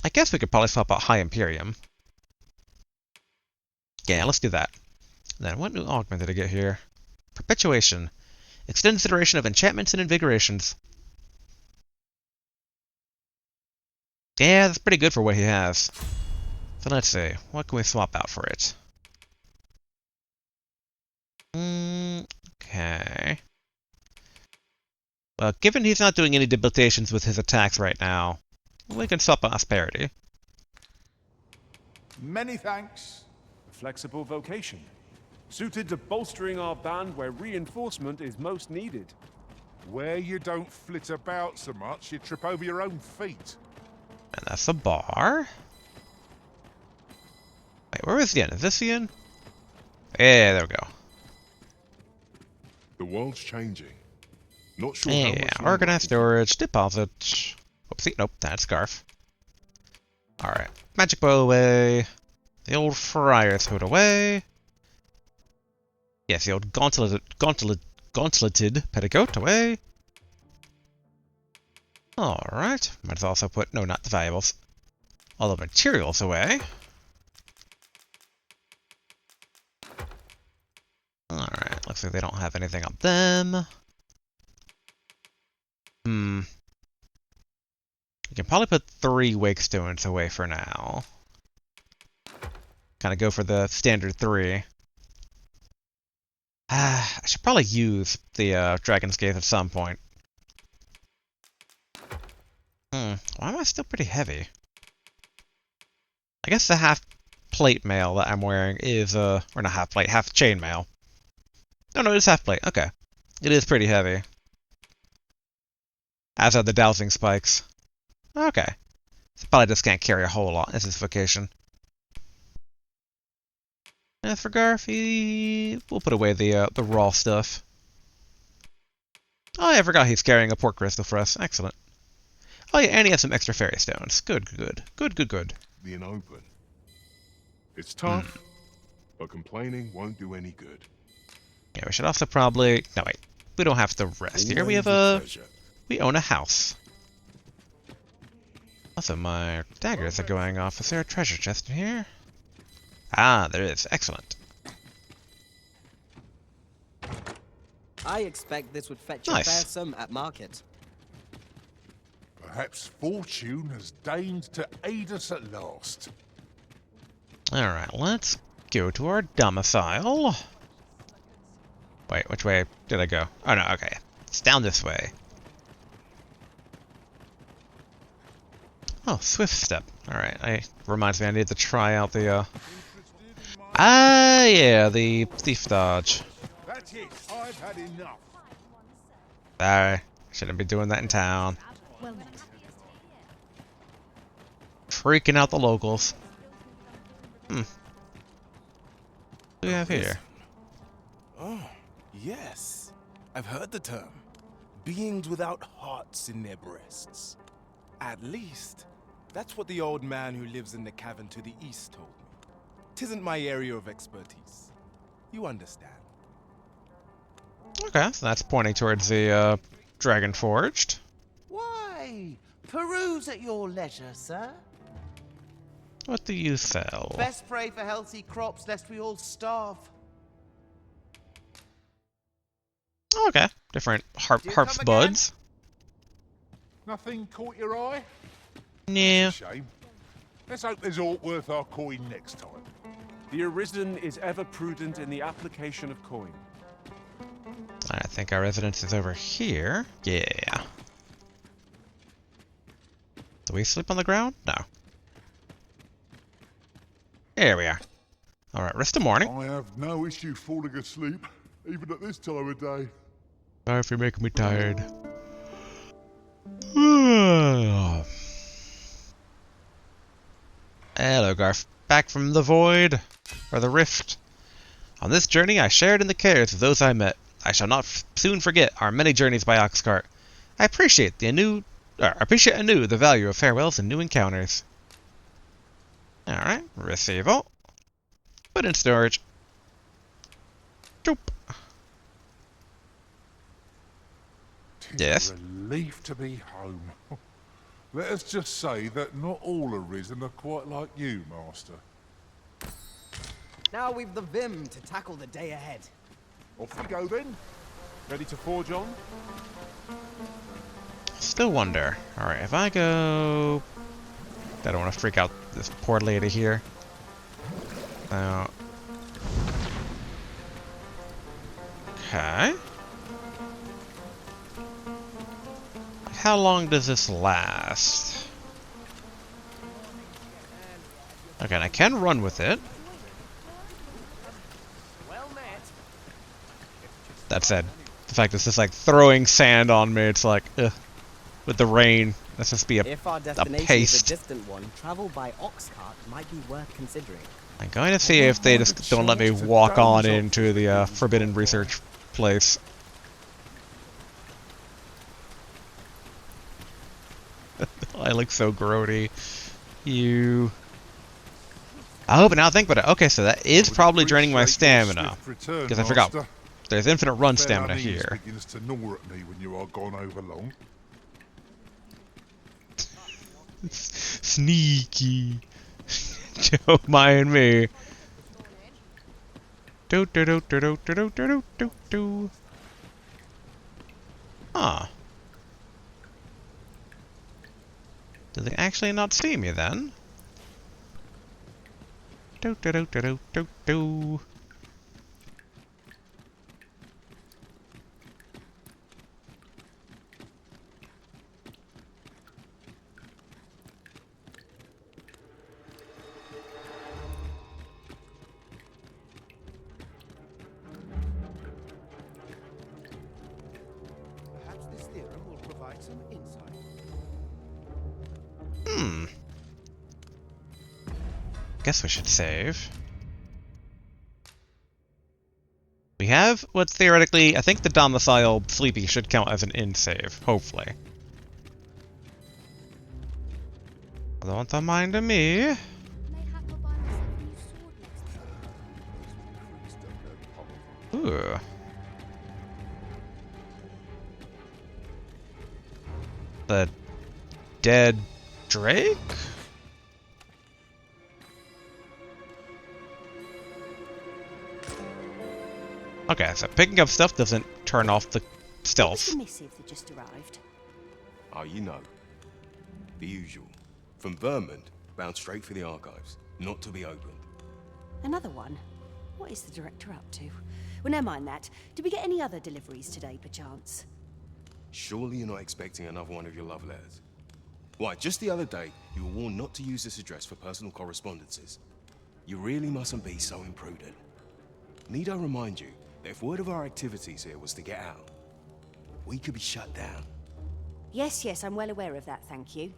I guess we could probably swap out High Imperium. Yeah, let's do that. Then what new augment did I get here? Perpetuation. Extends the duration of enchantments and invigorations. Yeah, that's pretty good for what he has. So let's see. What can we swap out for it? Okay. Well, given he's not doing any debilitations with his attacks right now, we can swap out Asperity. Many thanks. A flexible vocation, suited to bolstering our band where reinforcement is most needed. Where you don't flit about so much, you trip over your own feet. And that's the bar. Wait, where is the inn? Is this the inn? Yeah, there we go. The world's changing. Not sure how much Yeah, longer organized I can storage, deposit. Oopsie, nope, that's scarf. Alright, magic bow away. The old friar's hood away. Yes, the old gauntleted petticoat away. Alright, might as well also put, no, not the valuables. All the materials away. Alright, looks like they don't have anything on them. We can probably put 3 wake stones away for now. Kind of go for the standard 3. I should probably use the Dragon's Gaze at some point. Why am I still pretty heavy? I guess the half plate mail that I'm wearing is, or not half plate, half chain mail. No, it is half plate. Okay. It is pretty heavy. As are the dowsing spikes. Okay. So probably just can't carry a whole lot. This is vocation. And for Garfy, we'll put away the raw stuff. Oh, yeah, I forgot he's carrying a port crystal for us. Excellent. Oh yeah, and he has some extra fairy stones. Good. being open. It's tough, but complaining won't do any good. Yeah, we should also probably... No, wait. We don't have to rest here. We have a... We own a house. Also, my daggers are going off. Is there a treasure chest in here? Ah, there is. Excellent. I expect this would fetch Nice. a fair sum at market. Perhaps fortune has deigned to aid us at last. Alright, let's go to our domicile. Wait, which way did I go? Oh no, okay. It's down this way. Oh, swift step. Alright, reminds me I need to try out the, yeah, the thief dodge. That's it. I've had enough. Sorry, shouldn't be doing that in town. Well met. Freaking out the locals. What do we have here? Oh, yes. I've heard the term. Beings without hearts in their breasts. At least, that's what the old man who lives in the cavern to the east told me. 'Tisn't my area of expertise. You understand. Okay, so that's pointing towards the, Dragon Forged. Why, peruse at your leisure, sir. What do you sell? Best pray for healthy crops, lest we all starve. Okay, different harps buds. Nothing caught your eye? Yeah. Shame. Let's hope there's aught worth our coin next time. The Arisen is ever prudent in the application of coin. I think our residence is over here. Yeah. Do we sleep on the ground? No. Here we are. Alright, rest of morning. I have no issue falling asleep, even at this time of day. Sorry if you're making me tired. Hello, Garf. Back from the void, or the rift. On this journey, I shared in the cares of those I met. I shall not soon forget our many journeys by ox cart. I appreciate anew the value of farewells and new encounters. Alright, receive all. Put in storage. Choop. Yes. A relief to be home. Let us just say that not all Arisen are quite like you, Master. Now we've the vim to tackle the day ahead. Off we go then. Ready to forge on? Still wonder. Alright, if I go... I don't want to freak out this poor lady here. Now... Okay. How long does this last? Okay, and I can run with it. That said, the fact that it's just like throwing sand on me, it's like, ugh. With the rain, let's just be a If our paste. destination is a distant one, travel by ox cart might be worth considering. I'm going to see if they just don't let me walk on into the Forbidden Research place. I look so grody. You... I hope now think about it. Okay, so that is probably draining my stamina. Because I forgot. There's infinite run stamina here. Begins to gnaw at me when you are gone over long. Sneaky. Don't mind me. Do do do do do do do do do. Huh. Do they actually not see me then? Do do do do do do do. Perhaps this theorem will provide some insight. Guess we should save. We have what theoretically, I think the domicile sleepy should count as an in save, hopefully. Don't mind me. Ooh. The dead Drake? Okay, so picking up stuff doesn't turn off the stealth. The missive that just arrived. Oh, you know. The usual. From Vermont, bound straight for the archives. Not to be opened. Another one? What is the director up to? Well, never mind that. Did we get any other deliveries today, perchance? Surely you're not expecting another one of your love letters. Why, just the other day, you were warned not to use this address for personal correspondences. You really mustn't be so imprudent. Need I remind you that if word of our activities here was to get out, we could be shut down. Yes, yes, I'm well aware of that, thank you.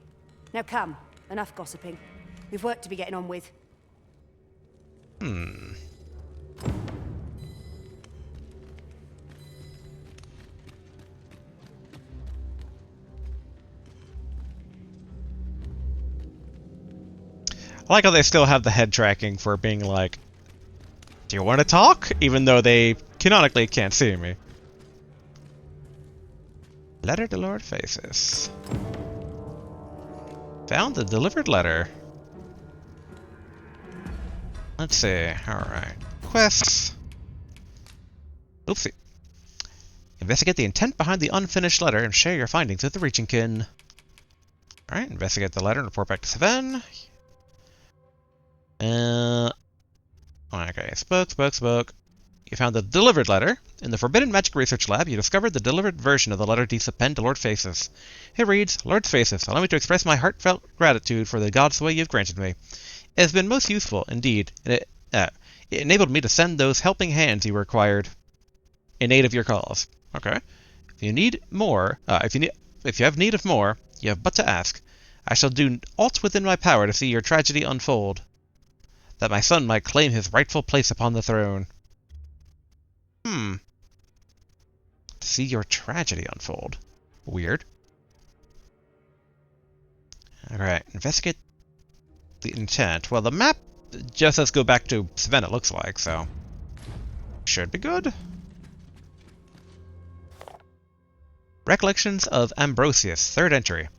Now come, enough gossiping. We've work to be getting on with. I like how they still have the head tracking for being like, do you want to talk? Even though they canonically can't see me. Letter to Lord Faces. Found the delivered letter. Let's see. Alright. Quests. Oopsie. Investigate the intent behind the unfinished letter and share your findings with the reaching kin. Alright, investigate the letter and report back to Sven. Okay, spoke. You found the delivered letter. In the Forbidden Magick Research Lab, you discovered the delivered version of the letter Disa penned to Lord Faces. It reads, Lord Faces, allow me to express my heartfelt gratitude for the god's way you've granted me. It has been most useful, indeed, and it enabled me to send those helping hands you required in aid of your cause. Okay. If you need more, if you have need of more, you have but to ask. I shall do aught within my power to see your tragedy unfold, that my son might claim his rightful place upon the throne. To see your tragedy unfold. Weird. Alright, investigate the intent. Well, the map just says go back to Sven, it looks like, so should be good. Recollections of Ambrosius, 3rd entry.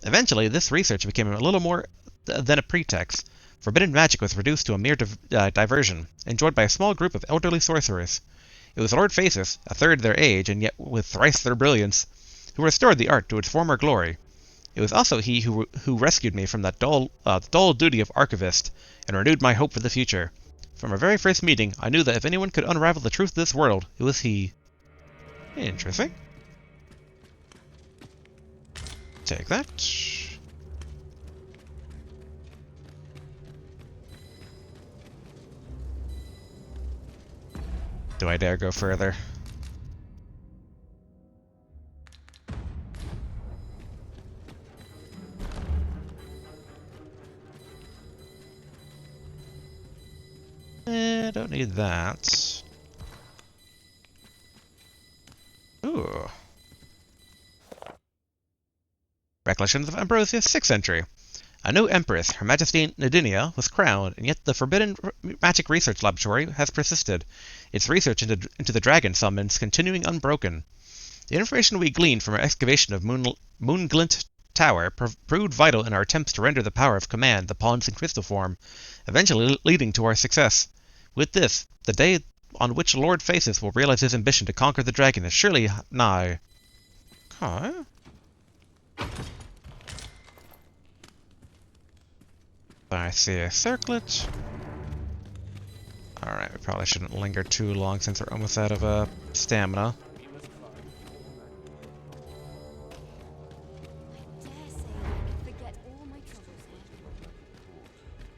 Eventually, this research became a little more than a pretext. Forbidden magic was reduced to a mere diversion, enjoyed by a small group of elderly sorcerers. It was Lord Phasis, a third their age and yet with thrice their brilliance, who restored the art to its former glory. It was also he who rescued me from that dull duty of archivist, and renewed my hope for the future. From our very first meeting, I knew that if anyone could unravel the truth of this world, it was he. Interesting. Take that. Do I dare go further? Don't need that. Ooh. Recollections of Ambrosius, 6th century. A new empress, Her Majesty Nadinia, was crowned, and yet the Forbidden Magick Research Laboratory has persisted, its research into the dragon summons continuing unbroken. The information we gleaned from our excavation of Moonglint Tower proved vital in our attempts to render the power of command the pawns in crystal form, eventually leading to our success. With this, the day on which Lord Phasis will realize his ambition to conquer the dragon is surely nigh. Okay. I see a circlet. Alright, we probably shouldn't linger too long since we're almost out of stamina.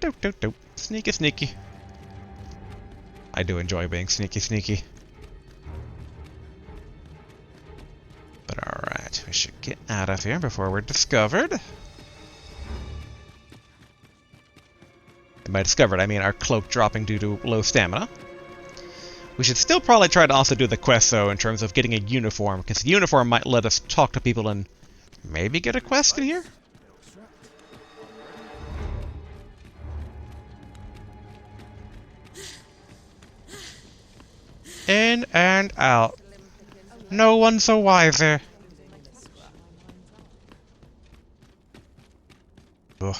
Dope, dope, dope. Sneaky, sneaky. I do enjoy being sneaky, sneaky. But alright, we should get out of here before we're discovered. And by discovered, I mean our cloak dropping due to low stamina. We should still probably try to also do the quest, though, in terms of getting a uniform, because the uniform might let us talk to people and maybe get a quest in here? In and out. No one's the wiser. Ugh.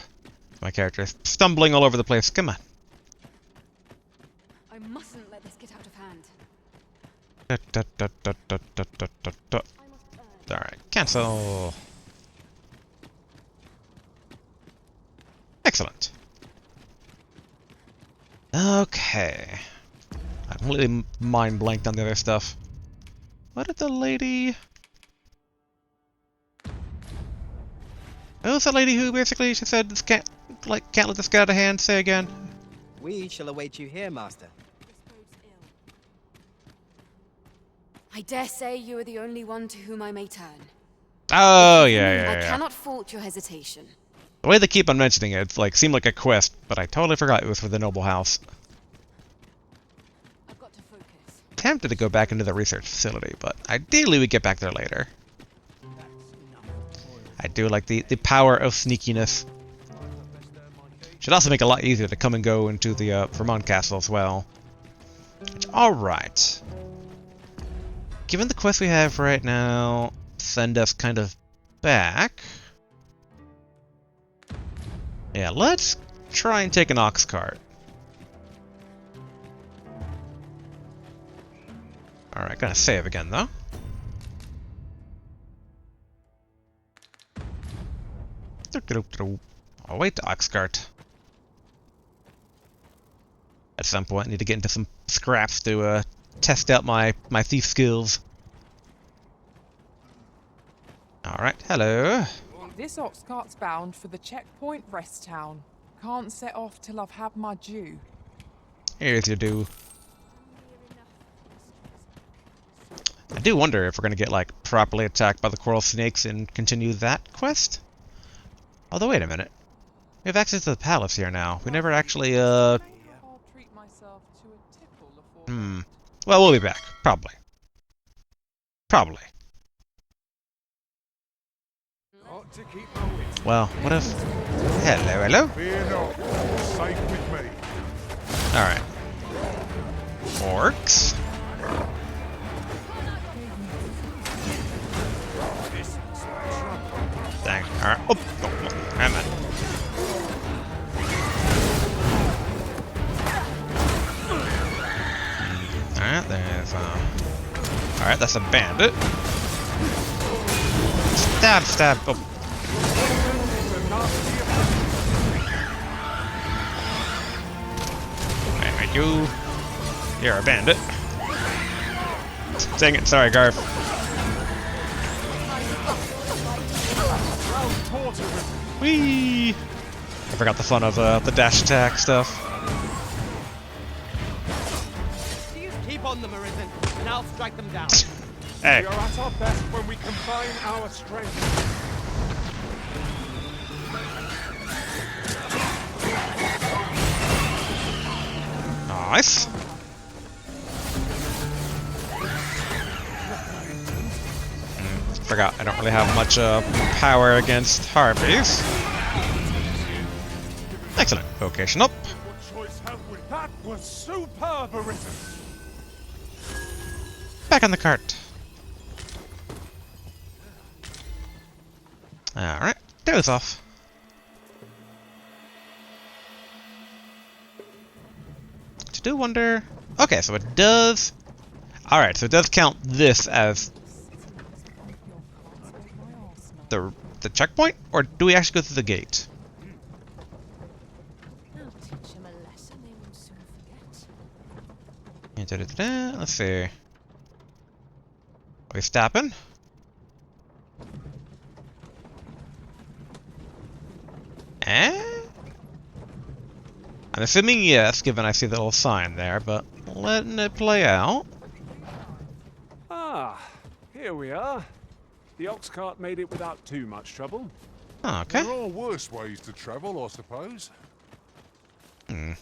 My character is stumbling all over the place. Come on. I mustn't let this get out of hand. Alright, cancel. Excellent. Okay. I completely mind blanked on the other stuff. What did the lady... What was the lady who basically she said this can't let this get out of hand? Say again. We shall await you here, Master. I dare say you are the only one to whom I may turn. Oh yeah. I cannot fault your hesitation. The way they keep on mentioning it, it's like seemed like a quest, but I totally forgot it was for the noble house. I've got to focus. Tempted to go back into the research facility, but ideally we get back there later. I do like the power of sneakiness. Should also make it a lot easier to come and go into the Vermont Castle as well. Alright. Given the quest we have right now, send us kind of back. Yeah, let's try and take an ox cart. Alright, gonna save again though. I'll wait the ox cart. At some point, I need to get into some scraps to test out my thief skills. Alright, hello. This ox cart's bound for the checkpoint rest town. Can't set off till I've had my due. Here's your due. I do wonder if we're gonna get like properly attacked by the coral snakes and continue that quest. Although wait a minute, we have access to the palace here now. We never actually Well, we'll be back. Probably. Well, what if... Hello? Fear not. Safe with me. Alright. Orcs. Alright, that's a bandit. Stab, stab. Oh. Alright, you're a bandit. Dang it, sorry, Garf. Whee! I forgot the fun of the dash attack stuff. Keep on them, Arisen, and I'll strike them down. Hey. We are at our best when we combine our strength. Nice. Forgot, I don't really have much power against harpies. Excellent. Vocation up. That was superb, Arisen. Back on the cart. Alright, doze off. I do wonder... Okay, so it does... Alright, so it does count this as... the checkpoint? Or do we actually go through the gate? Let's see. Are we stopping? Eh? I'm assuming yes, given I see the little sign there, but letting it play out. Ah, here we are. The ox cart made it without too much trouble. Oh, okay. There are worse ways to travel, I suppose. Alright,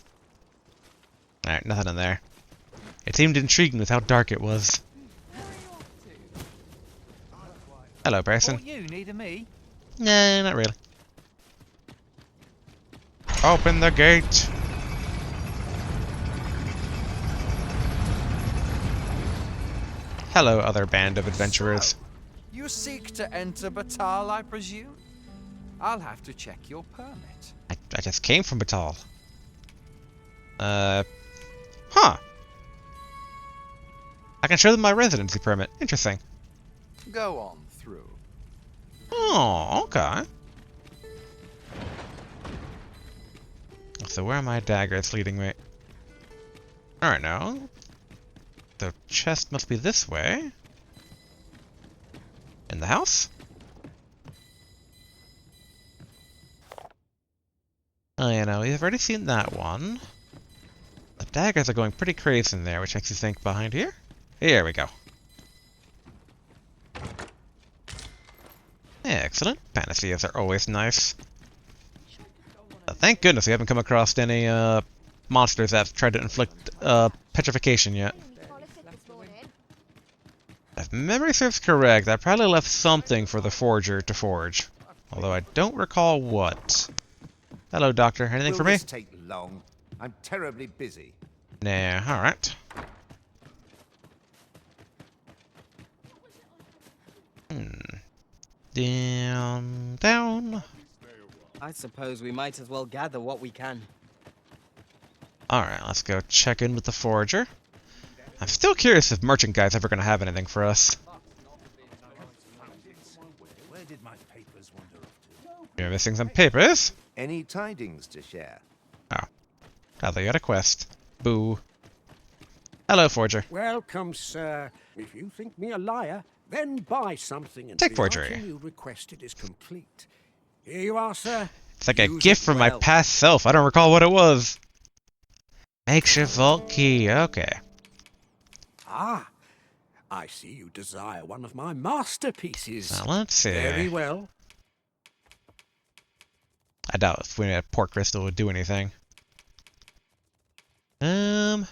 nothing in there. It seemed intriguing with how dark it was. Hello, person. What you need of me? Nah, not really. Open the gate. Hello, other band of adventurers. So, you seek to enter Battahl, I presume? I'll have to check your permit. I just came from Battahl. Huh. I can show them my residency permit. Interesting. Go on through. Oh, okay. So where are my daggers leading me? Alright, now. The chest must be this way. In the house? Oh, you know, we've already seen that one. The daggers are going pretty crazy in there, which makes you think behind here? Here we go. Excellent. Panaceas are always nice. Thank goodness we haven't come across any monsters that have tried to inflict petrification yet. If memory serves correct, I probably left something for the forger to forge. Although I don't recall what. Hello, Doctor. Anything for me? Will this take long? I'm terribly busy. Nah, alright. Down, down. I suppose we might as well gather what we can. Alright, let's go check in with the forger. I'm still curious if Merchant Guy's ever going to have anything for us. Where did my papers wander off You're missing some papers? to? Any tidings to share? Oh. Oh, they got a quest. Boo. Hello, forger. Welcome, sir. If you think me a liar, then buy something and Take the forgery. item you requested is complete. Here you are, sir. It's like a Use gift it from my well. past self. I don't recall what it was. Makeshift vault key. Okay. Ah, I see you desire one of my masterpieces. Now, let's see. Very well. I doubt if we had a port crystal would do anything. Oh,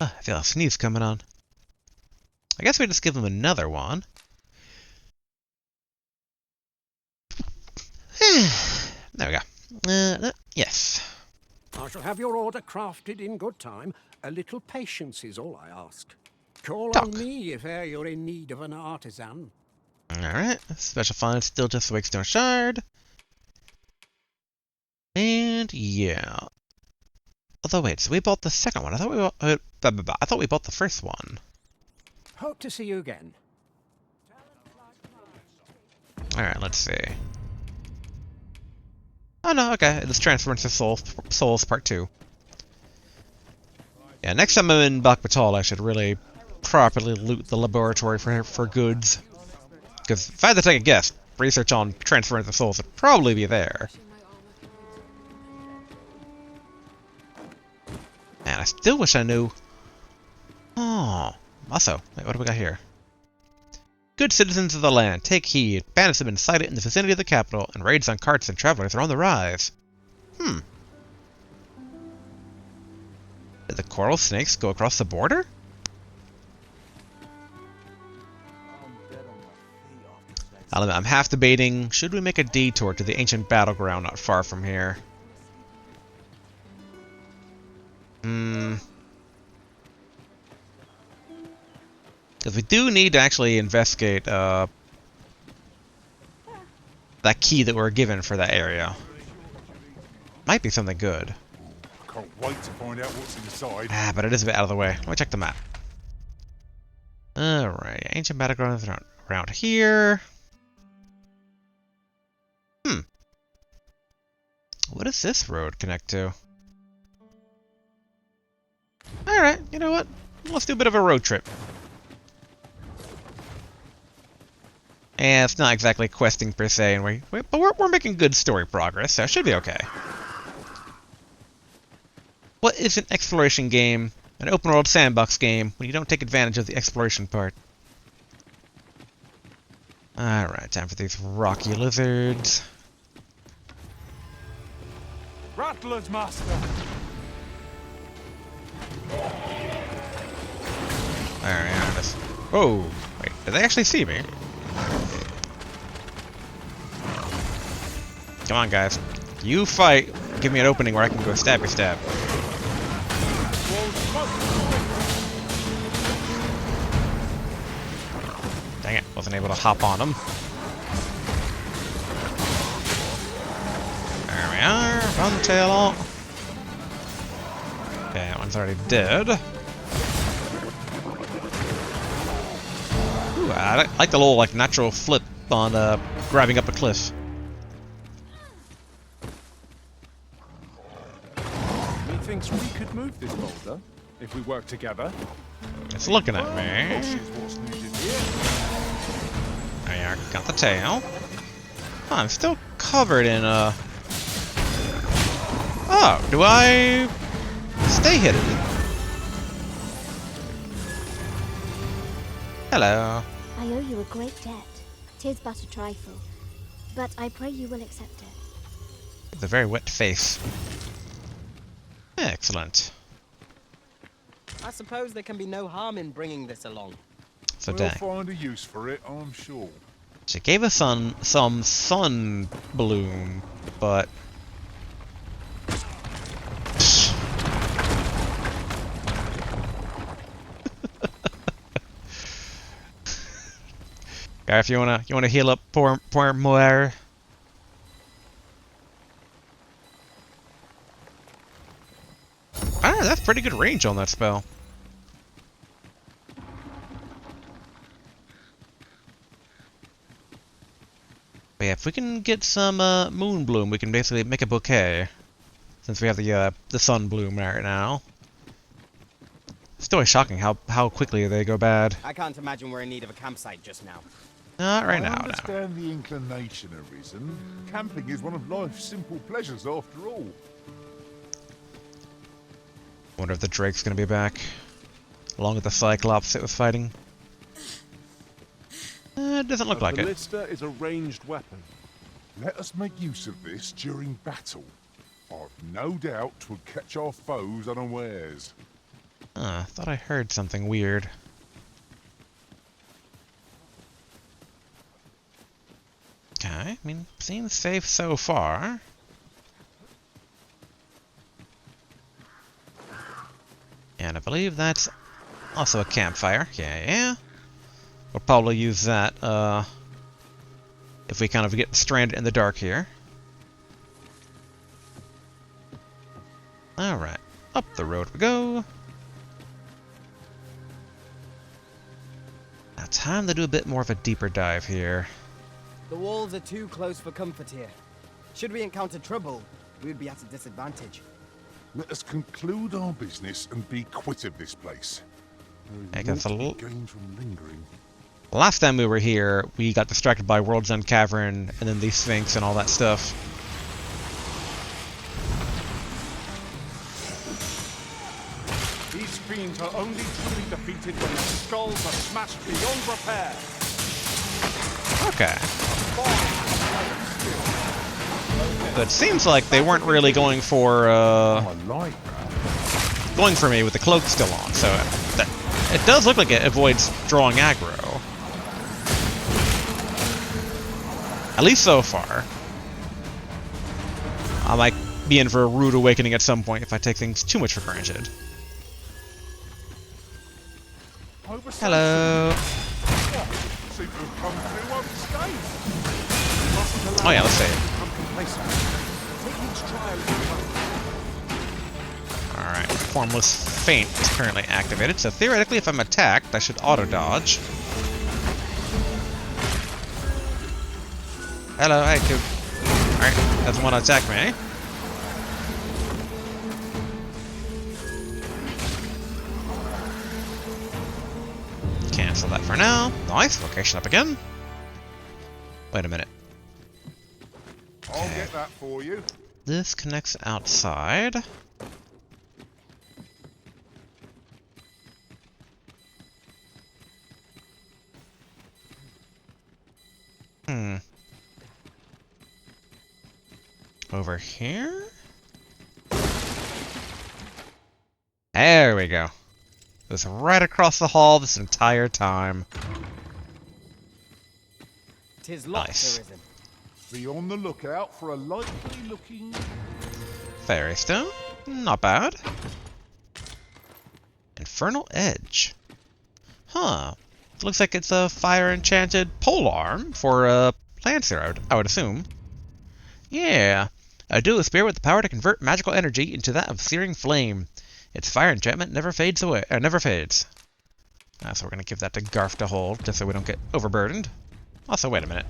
I feel a sneeze coming on. I guess we just give him another one. There we go. Yes. I shall have your order crafted in good time. A little patience is all I ask. Call Talk. on me if e'er you're in need of an artisan. Alright. Special find still just a Wakestone shard. And yeah. Although wait, so we bought the second one. I thought we bought, I thought we bought the first one. Hope to see you again. Alright, let's see. Oh no, okay. It's Transference of Souls Part 2. Yeah, next time I'm in Battahl, I should really properly loot the laboratory for goods. Because if I had to take a guess, research on Transference of Souls would probably be there. Man, I still wish I knew. Oh, also, wait, what do we got here? Good citizens of the land, take heed. Bandits have been sighted in the vicinity of the capital, and raids on carts and travelers are on the rise. Did the coral snakes go across the border? I'll admit, I'm half debating, should we make a detour to the ancient battleground not far from here? Because we do need to actually investigate that key that we're given for that area. Might be something good. Can't wait to find out what's inside. Ah, but it is a bit out of the way. Let me check the map. Alright, ancient battlegrounds around here. What does this road connect to? Alright, you know what? Let's do a bit of a road trip. And it's not exactly questing per se, but we're making good story progress, so it should be okay. What is an exploration game, an open world sandbox game, when you don't take advantage of the exploration part? Alright, time for these rocky lizards. Rattlers, master! Alright, this. Whoa! Wait, did they actually see me? Come on, guys. You fight. Give me an opening where I can go stabby stab. Dang it, wasn't able to hop on them. There we are. Run the tail on. Okay, that one's already dead. Ooh, I like the little natural flip on grabbing up a cliff. Methinks we could move this boulder if we work together. It's looking at me. There you are, got the tail. Oh, I'm still covered in Oh, do I stay hidden? Hello. I owe you a great debt. 'Tis but a trifle, but I pray you will accept it. With a very wet face. Excellent. I suppose there can be no harm in bringing this along. So we'll dang. find a use for it, I'm sure. She gave us some sun bloom, but yeah, if you wanna heal up poor Moir. Ah, that's pretty good range on that spell. But yeah, if we can get some moon bloom, we can basically make a bouquet. Since we have the sun bloom right now. Still shocking how quickly they go bad. I can't imagine we're in need of a campsite just now. Not right I now, no. understand the inclination arisen. Camping is one of life's simple pleasures after all. Wonder if the Drake's gonna be back. Along with the Cyclops it was fighting. It doesn't look like the it. ballista is a ranged weapon. Let us make use of this during battle. I've no doubt 'twould catch our foes unawares. I thought I heard something weird. Okay, I mean, seems safe so far. And I believe that's also a campfire. Yeah. We'll probably use that if we kind of get stranded in the dark here. Alright. Up the road we go. Now time to do a bit more of a deeper dive here. The walls are too close for comfort here. Should we encounter trouble, we would be at a disadvantage. Let us conclude our business and be quit of this place. I guess a little gained from lingering. Last time we were here, we got distracted by World's End Cavern and then the Sphinx and all that stuff. These fiends are only truly defeated when their skulls are smashed beyond repair. Okay. But it seems like they weren't really going for going for me with the cloak still on, so it does look like it avoids drawing aggro. At least so far. I might be in for a rude awakening at some point if I take things too much for granted. Hello. Oh yeah, let's save. Alright, Formless Feint is currently activated, so theoretically if I'm attacked, I should auto-dodge. Hello, hey, dude. Alright, doesn't want to attack me. Cancel that for now. Nice, vocation up again. Wait a minute. I'll get that for you. This connects outside. Over here? There we go. It was right across the hall this entire time. 'Tis locked, Nice. Arisen. Be on the lookout for a likely looking... Fairy Stone? Not bad. Infernal Edge. Huh. Looks like it's a fire-enchanted polearm for a Lancer, I would assume. Yeah. A dual spear with the power to convert magical energy into that of searing flame. Its fire enchantment never fades away. Never fades. So we're gonna give that to Garf to hold, just so we don't get overburdened. Also, wait a minute.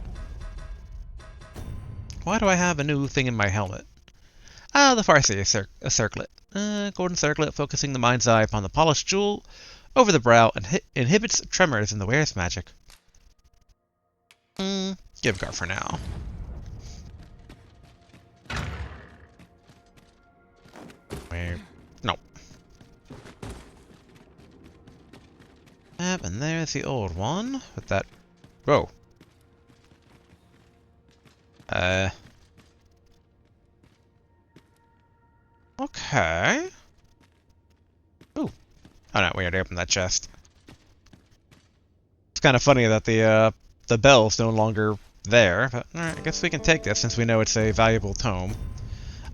Why do I have a new thing in my helmet? Ah, the Farsi circlet. Golden circlet focusing the mind's eye upon the polished jewel over the brow and inhibits tremors in the wearer's magic. Give Garf for now. No. Yep, and there's the old one with that. Whoa. Okay. Ooh. Oh no, we already opened that chest. It's kind of funny that the bell's no longer there, but alright, I guess we can take this since we know it's a valuable tome.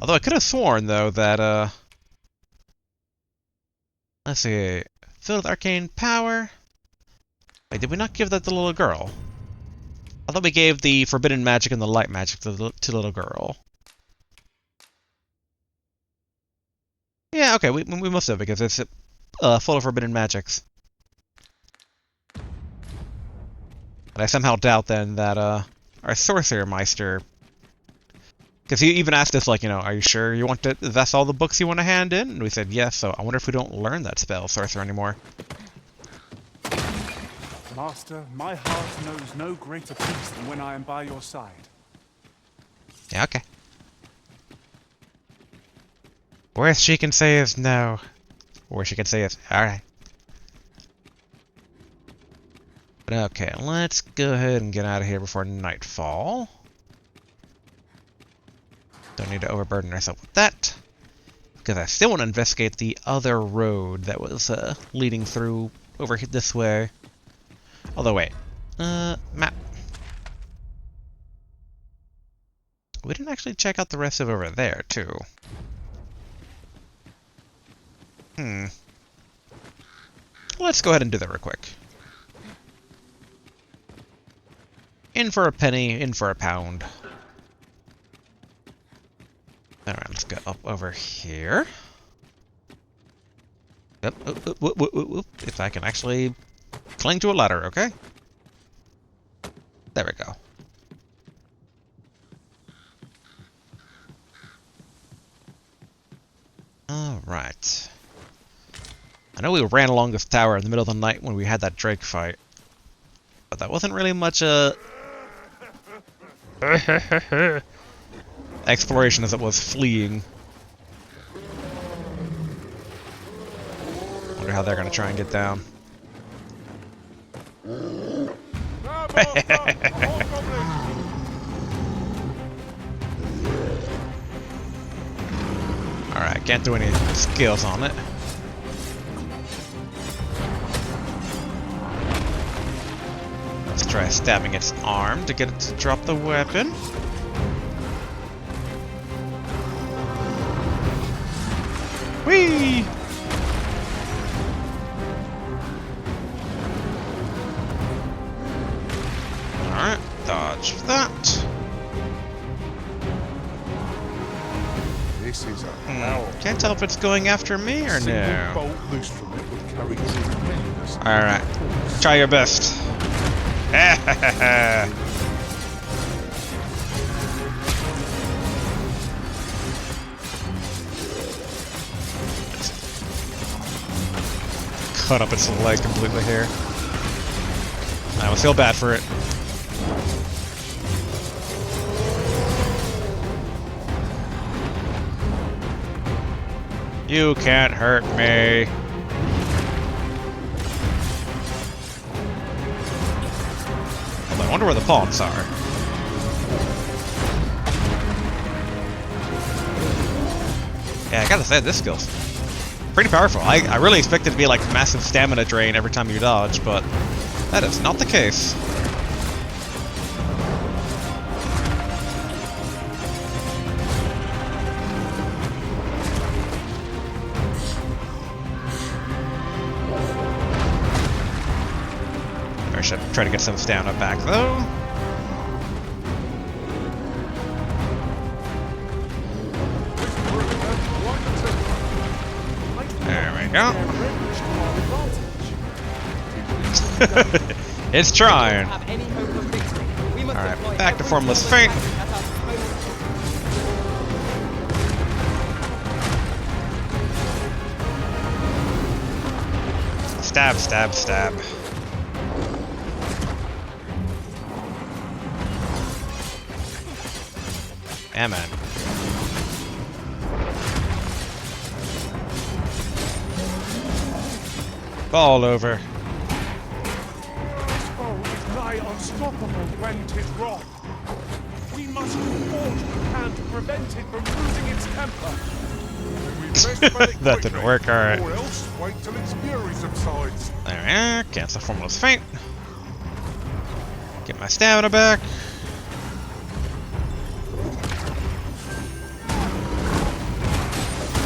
Although I could have sworn, though, that, let's see, filled with arcane power. Wait, did we not give that to the little girl? I thought we gave the forbidden magic and the light magic to the little girl. Yeah, okay, we must have, because it's full of forbidden magics. But I somehow doubt, then, that, our Sorcerer Meister... Because he even asked us, like, you know, are you sure you want to... That's all the books you want to hand in? And we said yes, so I wonder if we don't learn that spell, Sorcerer, anymore. Master, my heart knows no greater peace than when I am by your side. Yeah, okay. Worst she can say is no. Worst she can say is, alright. But okay, let's go ahead and get out of here before nightfall. Don't need to overburden ourselves with that. Because I still want to investigate the other road that was leading through over this way. Although, wait. Map. We didn't actually check out the rest of over there, too. Let's go ahead and do that real quick. In for a penny, in for a pound. Alright, let's go up over here. If I can actually cling to a ladder, okay? There we go. Alright. I know we ran along this tower in the middle of the night when we had that Drake fight. But that wasn't really much exploration as it was fleeing. Wonder how they're gonna try and get down. Alright, can't do any skills on it. Let's try stabbing its arm to get it to drop the weapon. Whee! Alright, dodge that. This is a Can't tell if it's going after me or no. bolt loose from it would carry tremendous. Alright, try your best. Cut up its leg completely here. I almost feel bad for it. You can't hurt me. I wonder where the pawns are. Yeah, I gotta say, this skill's pretty powerful. I really expected it to be like massive stamina drain every time you dodge, but that is not the case. I should try to get some stamina back, though. There we go. It's trying. Alright, back to Formless Feint. Stab, stab, stab. Yeah, man. Ball over. This foe is nigh unstoppable when 'tis wrong. We must do all we can to prevent it from losing its temper. That didn't work, alright. Or else wait till its fury subsides. There, cancel Formless Feint. Get my stamina back.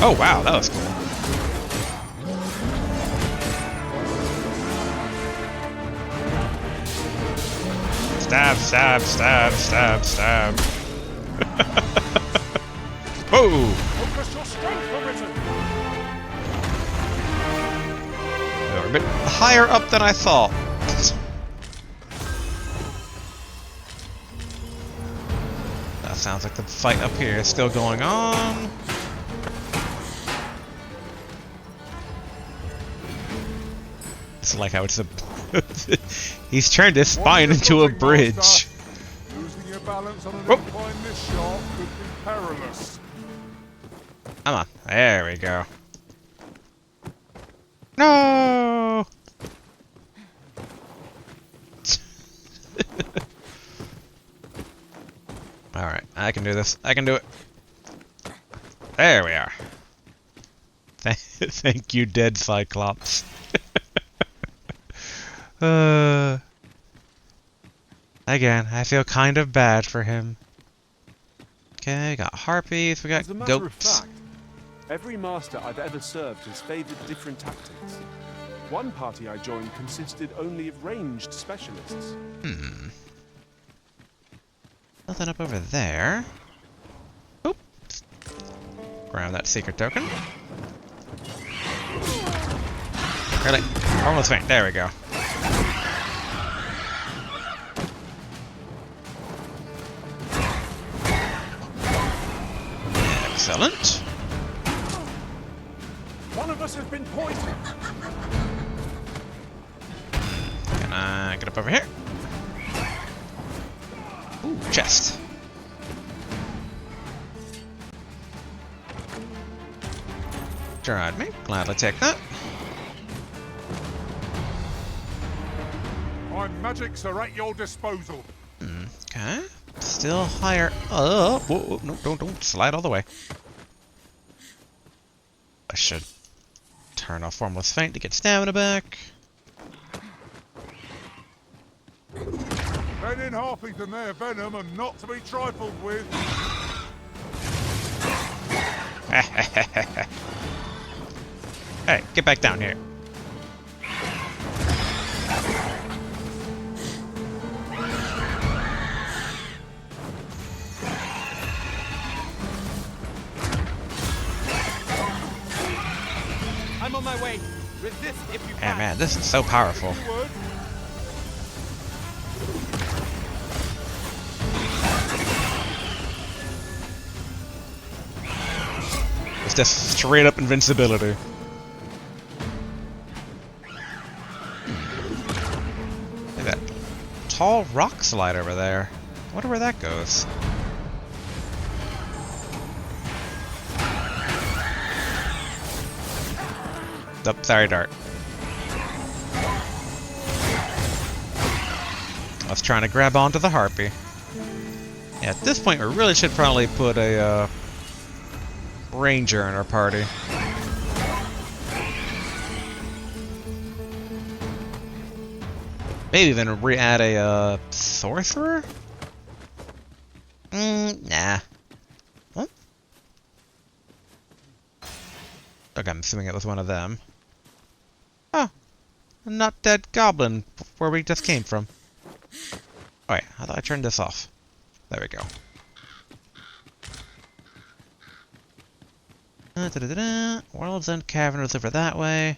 Oh wow, that was cool. Stab, stab, stab, stab, stab. Whoa! Focus your strength, Arisen. They were a bit higher up than I thought. That sounds like the fight up here is still going on. It's like how it's a... He's turned his spine into a bridge. Losing your balance on an incline this sharp could be perilous. Come on. There we go. No! Alright, I can do this. I can do it. There we are. Thank you, dead Cyclops. Again, I feel kind of bad for him. Okay, we got harpies, we got As a matter of goats. fact, every master I've ever served has favored different tactics. One party I joined consisted only of ranged specialists. Nothing up over there. Oop. Grab that secret token. Really? Almost faint. There we go. Excellent. One of us has been poisoned. Can I get up over here? Ooh, chest. Tried me. Gladly take that. My magics are at your disposal. Okay. Still higher. Oh, whoa, no, don't slide all the way. I should turn off Formless Feint to get stamina back. Venom harpies and their venom are not to be trifled with. Hey, get back down here. I'm on my way. Resist if you can. Man, this is so powerful. It's just straight up invincibility. Look at that tall rock slide over there. I wonder where that goes. Oh, sorry, Dart. I was trying to grab onto the harpy. Yeah, at this point, we really should probably put a ranger in our party. Maybe even re-add a sorcerer? Nah. What? Okay, I'm assuming it was one of them. Oh, a not dead goblin where we just came from. Oh wait, I thought I turned this off. There we go. World's End Cavern was over that way.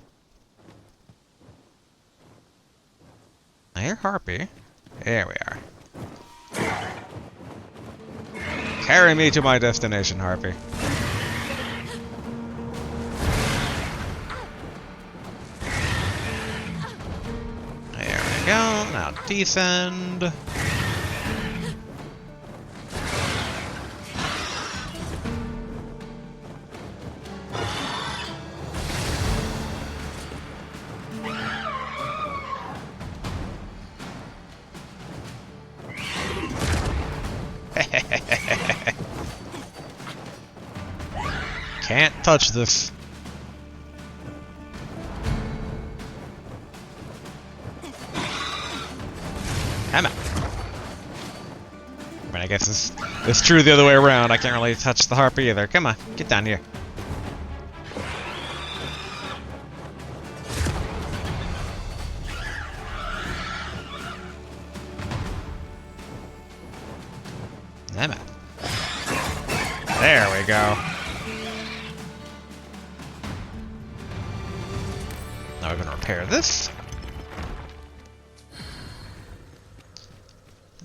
I hear Harpy. There we are. Carry me to my destination, Harpy. There we go. Now descend. Can't touch this. Come on. I mean, I guess it's true the other way around. I can't really touch the harpy either. Come on, get down here. Come on. There we go. Now we're going to repair this.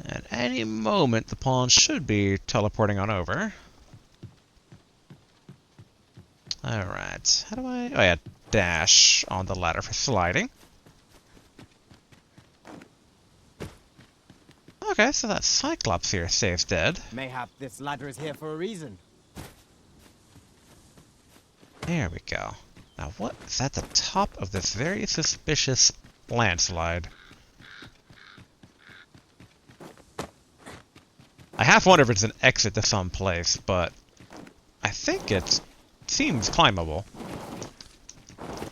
At any moment, the pawn should be teleporting on over. Alright, how do I... Oh yeah, dash on the ladder for sliding. Okay, so that Cyclops here stays dead. Mayhap this ladder is here for a reason. There we go. Now what is at the top of this very suspicious landslide? I half wonder if it's an exit to some place, but I think it seems climbable.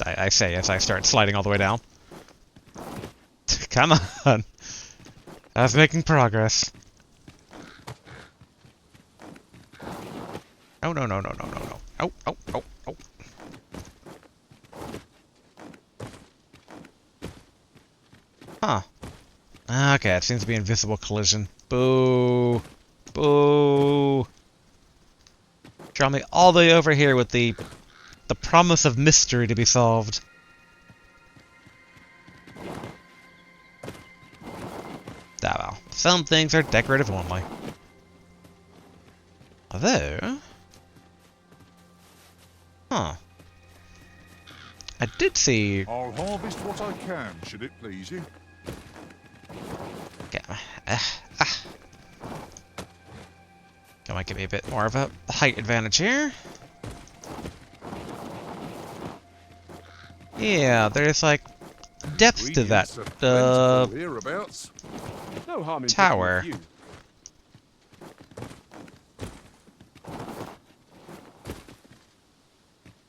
I say as I start sliding all the way down. Come on. I was making progress. Oh, no, no, no, no, no, no. Oh, oh, oh, oh. Huh. Okay, it seems to be invisible collision. Boo. Boo. Draw me all the way over here with the promise of mystery to be solved. Some things are decorative only. Although... Huh. I did see... I'll harvest what I can, should it please you. Might give me a bit more of a height advantage here. Yeah, there's like depth to that No harm in tower. picking a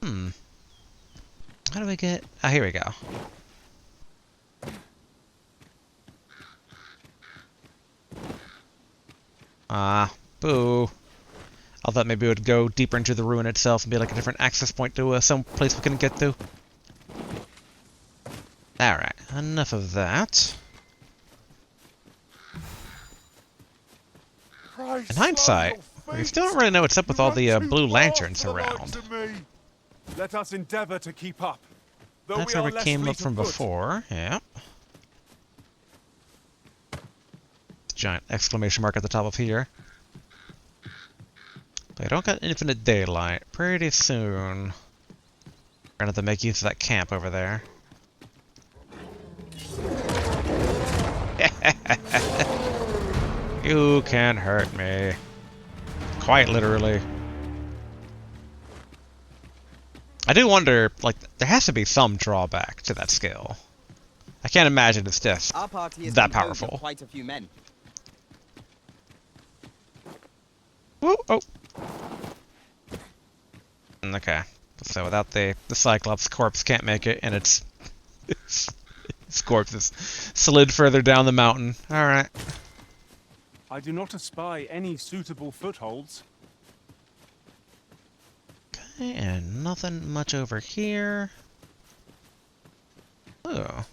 few. How do we get... Ah, here we go. Ah, boo. I thought maybe it would go deeper into the ruin itself and be like a different access point to some place we couldn't get to. Alright, enough of that. In hindsight, we still don't really know what's up with all the blue lanterns around. Let us endeavor to keep up. That's where we came up from before, yeah. Giant exclamation mark at the top of here. But I don't got infinite daylight. Pretty soon, we're gonna have to make use of that camp over there. You can't hurt me. Quite literally. I do wonder, like, there has to be some drawback to that skill. I can't imagine it's just that powerful. Quite a few men. Woo! Oh. Okay. So without the Cyclops corpse can't make it, and its corpse is slid further down the mountain. All right. I do not espy any suitable footholds. Okay, and nothing much over here. Oh.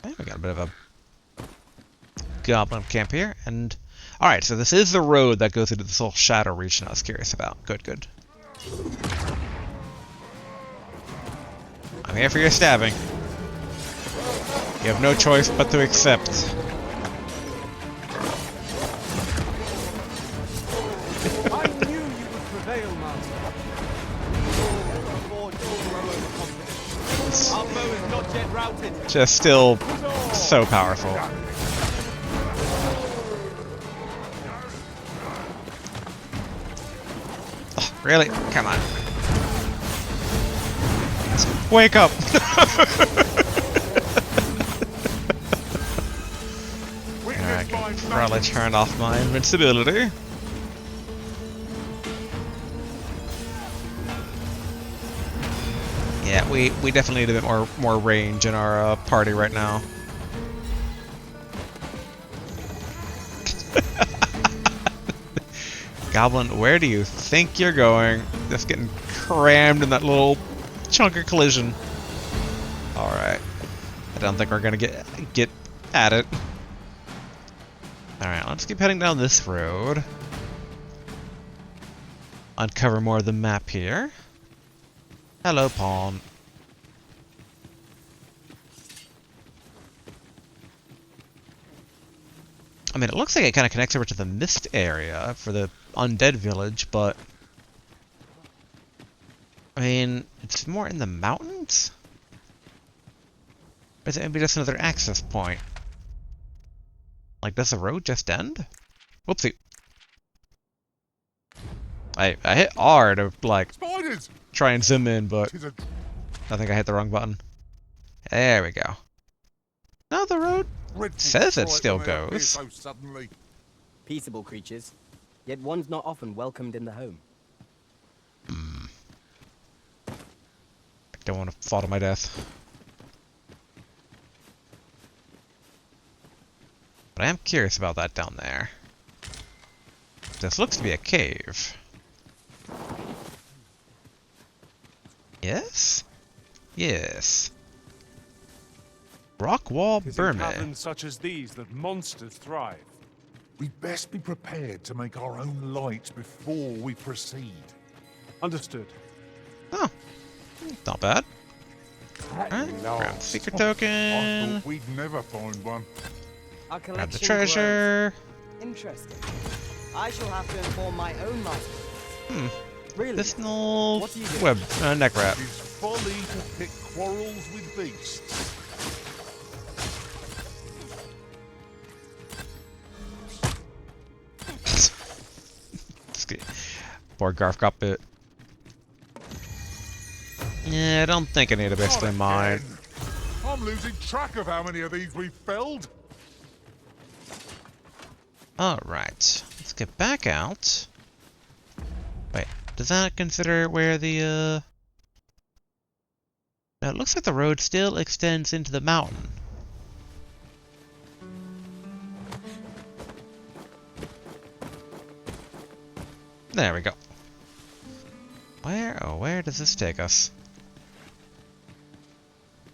Okay, we got a bit of a goblin camp here, and alright, so this is the road that goes into this whole shadow region I was curious about. Good, good. I'm here for your stabbing. You have no choice but to accept. I knew you would prevail, Master. Our foe is not yet routed. Just still so powerful. Oh, really? Come on. Wake up! I can probably turn off my invincibility. Yeah, we definitely need a bit more range in our party right now. Goblin, where do you think you're going? Just getting crammed in that little chunk of collision. Alright. I don't think we're gonna get at it. Alright, let's keep heading down this road. Uncover more of the map here. Hello, Pawn. I mean, it looks like it kind of connects over to the mist area for the undead village, but I mean, it's more in the mountains? Or is it maybe just another access point? Like, does the road just end? Whoopsie. I hit R to, like, try and zoom in, but I think I hit the wrong button. There we go. No, the road says it still goes. Peaceable creatures, yet one's not often welcomed in the home. I don't want to fall to my death. But I am curious about that down there. This looks to be a cave. Yes? Yes. Rock wall Burma. Caverns such as these that monsters thrive. We'd best be prepared to make our own light before we proceed. Understood. Oh, not bad. Alright, grab secret token. I thought we'd never find one. Our Grab collection the treasure. grows. Interesting. I shall have to inform my own master. Really? Medicinal What do you do? web neck wrap. It's folly to pick quarrels with beasts. Poor Garf got bit. Yeah, I don't think I need to basically mine. I'm losing track of how many of these we've felled. Alright, let's get back out. Wait, does that consider where the, Now, it looks like the road still extends into the mountain. There we go. Where does this take us?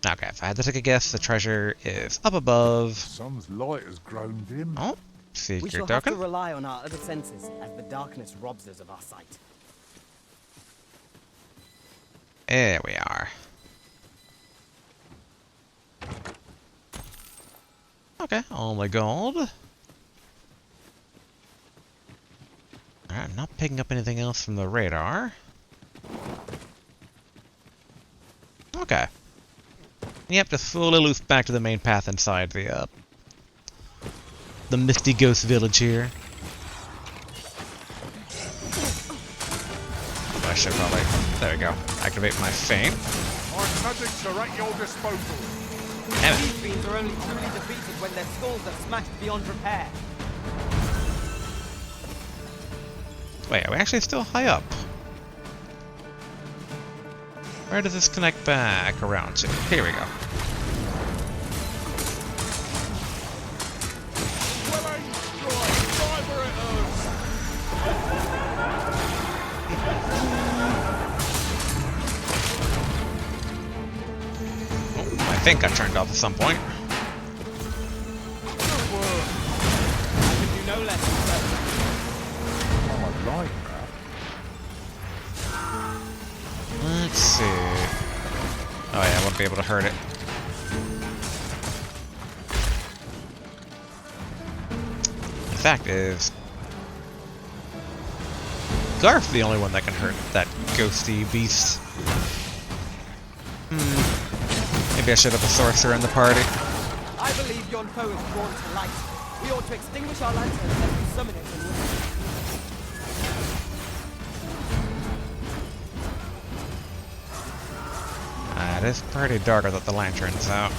Okay, if I had to take a guess, the treasure is up above. Sun's light has grown dim. Oh, We secret shall have to token. rely on our other senses, as the darkness robs us of our sight. There we are. Okay, only gold. Alright, I'm not picking up anything else from the radar. Okay. Yep, just fully loose back to the main path inside the Misty Ghost Village here. I should probably, there we go, activate my feint. My magics are at your disposal. Damn it. These fiends are only truly defeated when their skulls are smashed beyond repair. Wait, are we actually still high up? Where does this connect back around to? Here we go. I think I turned off at some point. I can do no less than that. Oh, I like that. Let's see. Oh yeah, I won't be able to hurt it. The fact is, Garf's the only one that can hurt that ghosty beast. Maybe I should have a sorcerer in the party. I believe yon foe is drawn to light. We ought to extinguish our lanterns and summon it in It is pretty dark without the lanterns out.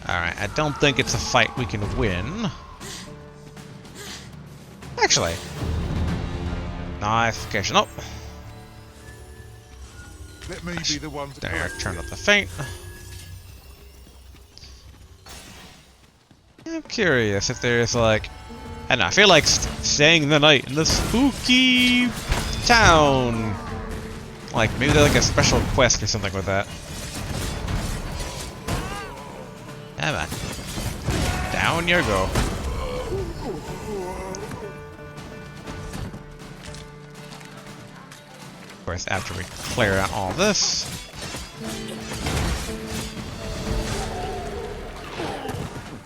Alright, I don't think it's a fight we can win. Actually. Nice vocation. Oh! Let me be the one to There, turn up the feint. I'm curious if there's like... I don't know, I feel like staying the night in this spooky town. Like, maybe there's like a special quest or something with that. Come on. Down you go. Of course, after we clear out all this.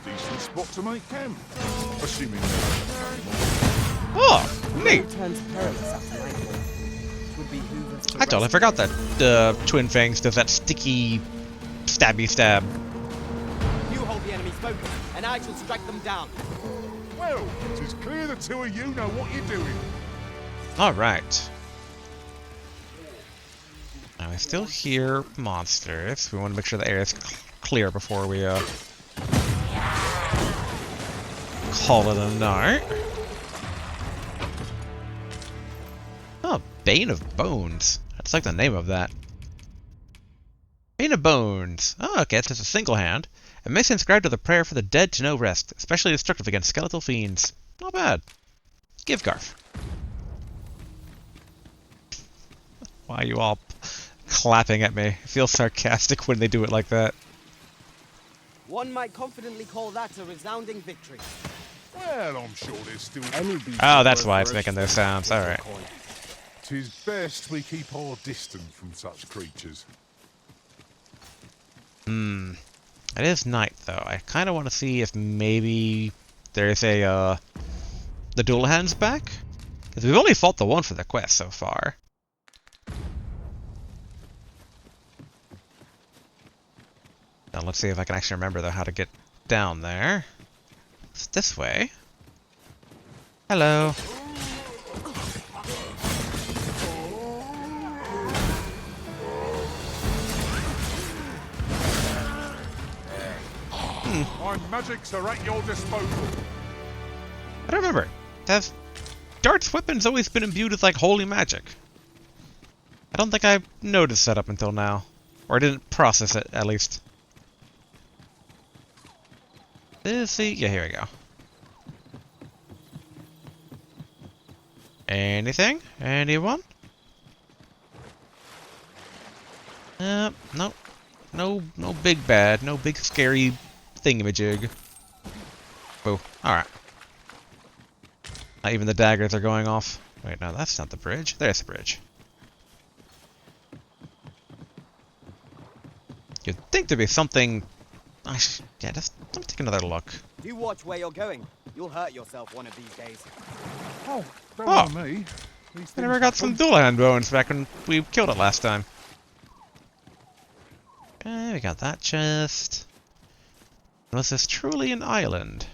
Decent spot to make camp. Assuming Oh, neat. turns perilous after nightfall. Would behoove us to I totally rest. forgot that Twin Fangs does that sticky stabby stab. You hold the enemy's focus, and I shall strike them down. Well, it's clear the two of you know what you're doing. Alright. Now I still hear monsters. We want to make sure the air is clear before we call it a night. Oh, Bane of Bones. That's like the name of that. Bane of Bones. Oh, okay, it's just a single hand. It may be inscribed to the prayer for the dead to know rest, especially destructive against skeletal fiends. Not bad. Give Garf. Why are you all clapping at me? I feel sarcastic when they do it like that. One might confidently call that a resounding victory. Well, I'm sure there's still... Oh, that's why it's making those sounds. Alright. 'Tis best we keep our distance from such creatures. It is night, though. I kind of want to see if maybe there's a, the dual hands back? Because we've only fought the one for the quest so far. Now let's see if I can actually remember, though, how to get down there. It's this way. Hello. My magics are at your disposal. I don't remember. Have Dart's weapons always been imbued with, like, holy magic? I don't think I noticed that up until now. Or I didn't process it, at least. Is he? Yeah, here we go. Anything? Anyone? No. No big bad. No big scary thingamajig. Oh, alright. Not even the daggers are going off. Wait, no, that's not the bridge. There's the bridge. You'd think there'd be something... yeah, just let me take another look. Do watch where you're going. You'll hurt yourself one of these days. Oh, don't mind me. I never got some dual hand bones back when we killed it last time. Okay, we got that chest. Was this truly an island?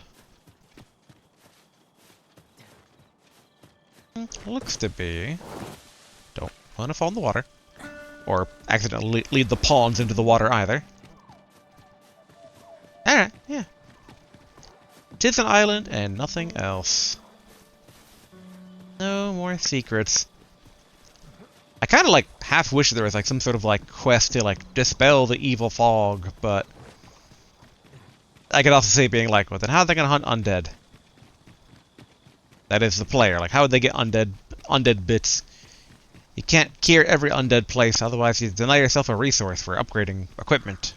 Looks to be. Don't want to fall in the water. Or accidentally lead the pawns into the water either. Alright, yeah. Tis an island and nothing else. No more secrets. I kind of like half wish there was like some sort of like quest to like dispel the evil fog, but I could also see it being like, well then how are they gonna hunt undead? That is the player. Like how would they get undead bits? You can't cure every undead place, otherwise you deny yourself a resource for upgrading equipment.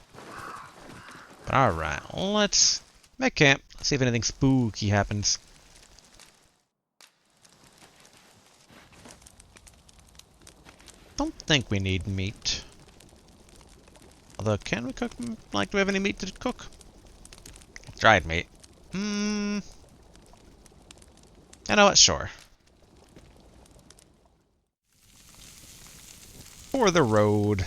But alright, let's make camp. Let's see if anything spooky happens. Don't think we need meat. Although, can we cook? Like, do we have any meat to cook? Dried meat. You know what? Sure. For the road.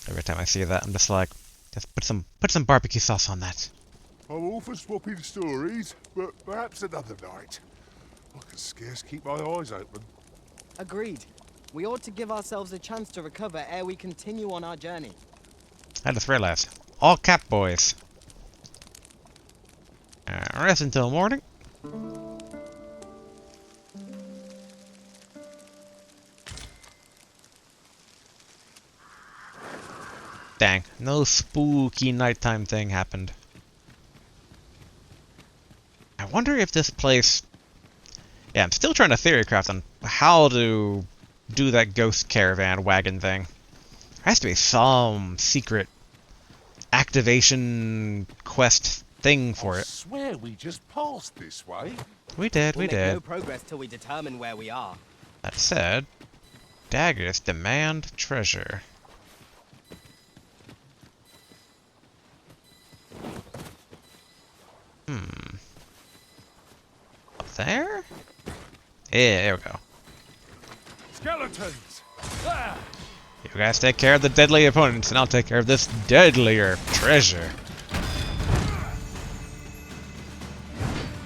Every time I see that, I'm just like, just put some barbecue sauce on that. I'm all for swapping stories, but perhaps another night. I can scarce keep my eyes open. Agreed. We ought to give ourselves a chance to recover ere we continue on our journey. I just realized. All cap boys. Rest until morning. Dang, no spooky nighttime thing happened. I wonder if this place... Yeah, I'm still trying to theorycraft on how to do that ghost caravan wagon thing. There has to be some secret activation quest thing for it. I swear we just passed this way. We did. We'll make no progress till we determine where we are. That said, daggers demand treasure. Up there? Yeah, there we go. Skeletons! You guys take care of the deadly opponents, and I'll take care of this deadlier treasure.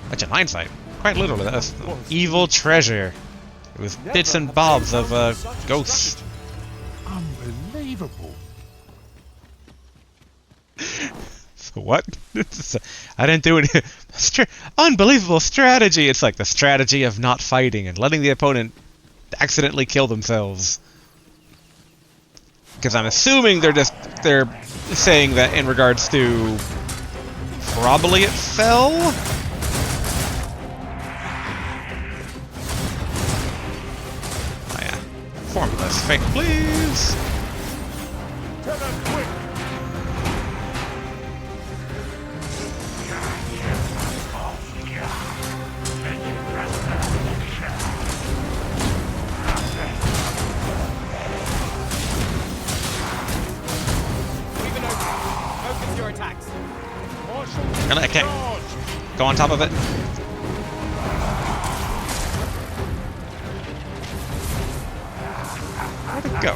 Which in hindsight, quite literally, that's evil treasure. It was bits and bobs of ghosts. Unbelievable. What? I didn't do any... Unbelievable strategy! It's like the strategy of not fighting and letting the opponent accidentally kill themselves. Because I'm assuming they're saying that in regards to... Probably it fell? Oh yeah. Formless fake, please! Really? I can't go on top of it? Where'd it go?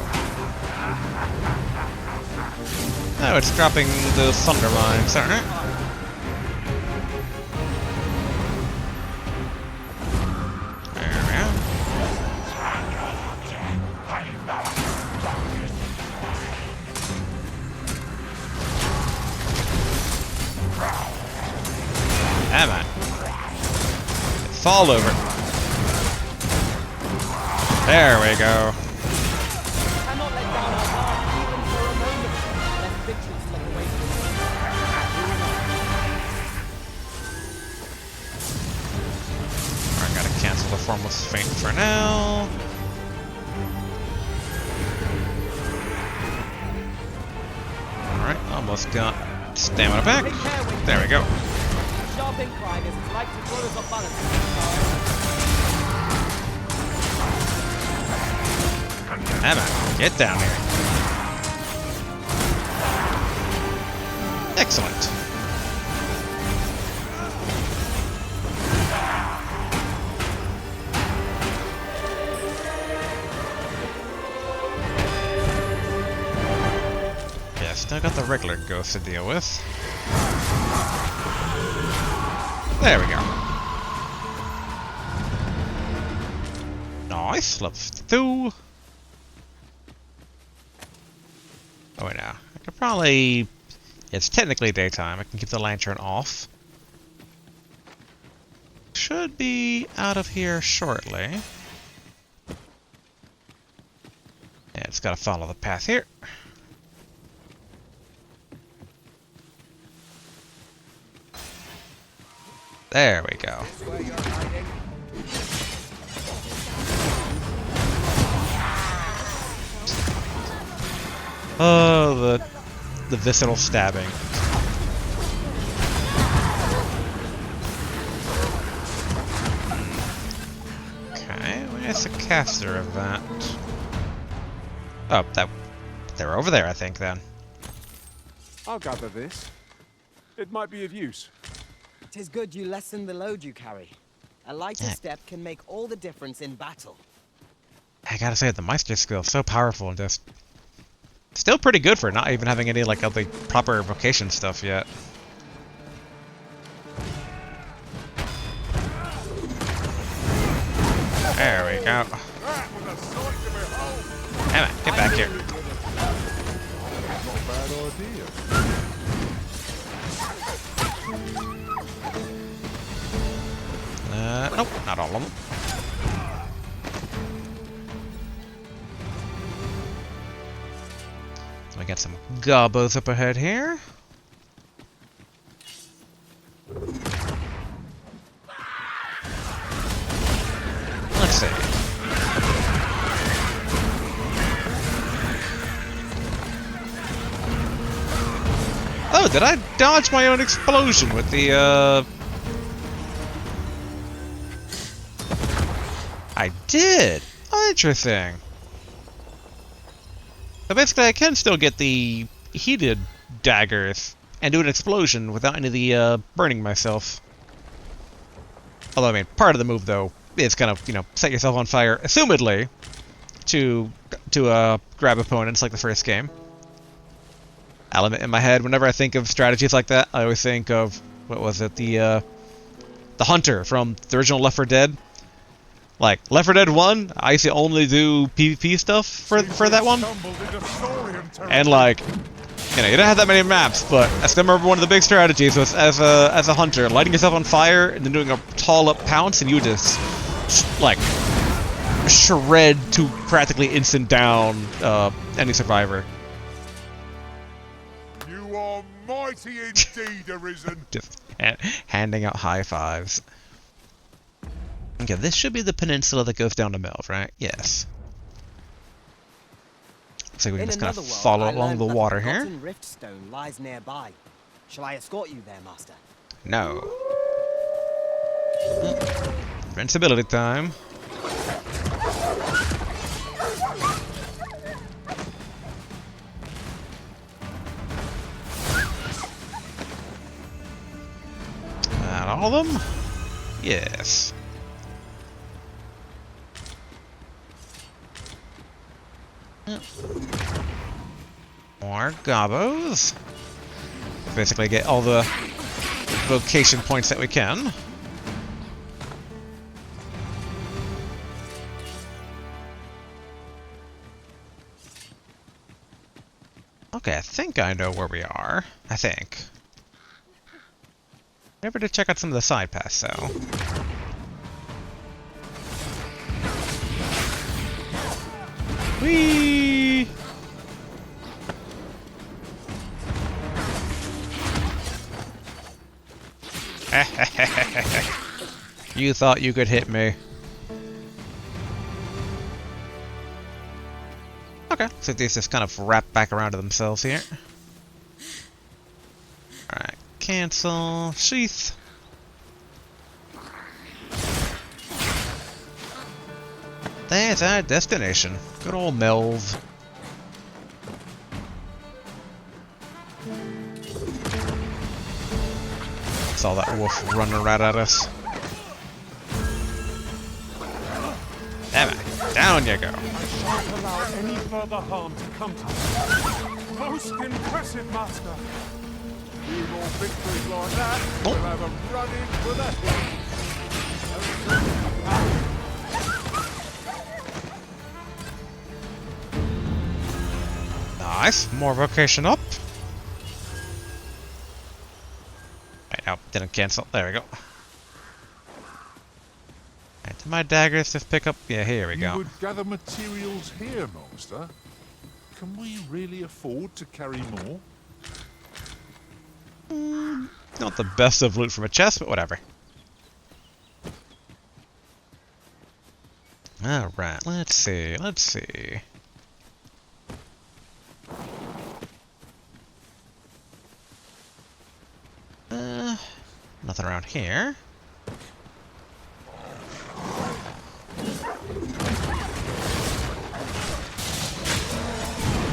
Oh, it's dropping the thunder mines, alright. There we go. Come on. Fall over. There we go. Cannot let down our guard even for a moment, lest victory slip away from I gotta cancel the Formless Feint for now. Alright, almost got stamina back. There we go. sharp incline is as like to throw us off balance. Emma, get down here. Excellent. Yeah, still got the regular ghost to deal with. There we go. Nice, level 2. Oh wait, now I could probably. It's technically daytime. I can keep the lantern off. Should be out of here shortly. Yeah, it's got to follow the path here. There we go. Oh, the visceral stabbing. Okay, where's the caster of that? Oh, they're over there, I think, then. I'll gather this. It might be of use. 'Tis good you lessen the load you carry. A lighter step can make all the difference in battle. I gotta say, the Meister skill is so powerful and just still pretty good for not even having any like of the proper vocation stuff yet. There we go. Come on, get back here. Nope, not all of them. We got some gobos up ahead here. Let's see. Oh, did I dodge my own explosion with the, I did! Oh, interesting. So basically I can still get the heated daggers and do an explosion without any of the, burning myself. Although, I mean, part of the move, though, is kind of, you know, set yourself on fire, assumedly, to grab opponents like the first game. Element in my head, whenever I think of strategies like that, I always think of, what was it, the Hunter from the original Left 4 Dead. Like, Left 4 Dead 1, I used to only do PvP stuff for that one. And like, you know, you don't have that many maps, but I still remember one of the big strategies was as a hunter, lighting yourself on fire and then doing a tall up pounce, and you just like shred to practically instant down any survivor. You are mighty indeed, Arisen. Just handing out high fives. Okay, this should be the peninsula that goes down to Melv, right? Yes. Looks like we can just kind of follow along the water here. Rift stone lies nearby. Shall I escort you there, Master? No. Invincibility time. all of them? Yes. Yep. More gobos. Basically get all the vocation points that we can. Okay, I think I know where we are. I think. Maybe to check out some of the side paths, though. Whee! You thought you could hit me. Okay, so these just kind of wrap back around to themselves here. Alright, cancel, sheath. There's our destination. Good old Melv. Saw that wolf running right at us. Damn it. Down you go. I shan't allow any further harm to come to you. Most impressive, Master. Few more victories like that, we'll have a run-in for the hill. Nice. More vocation up. Right, no, didn't cancel. There we go. Right, do my daggers just pick up? Yeah, here we go. You would gather materials here, Master. Can we really afford to carry more? Not the best of loot from a chest, but whatever. Alright, let's see, let's see. Nothing around here.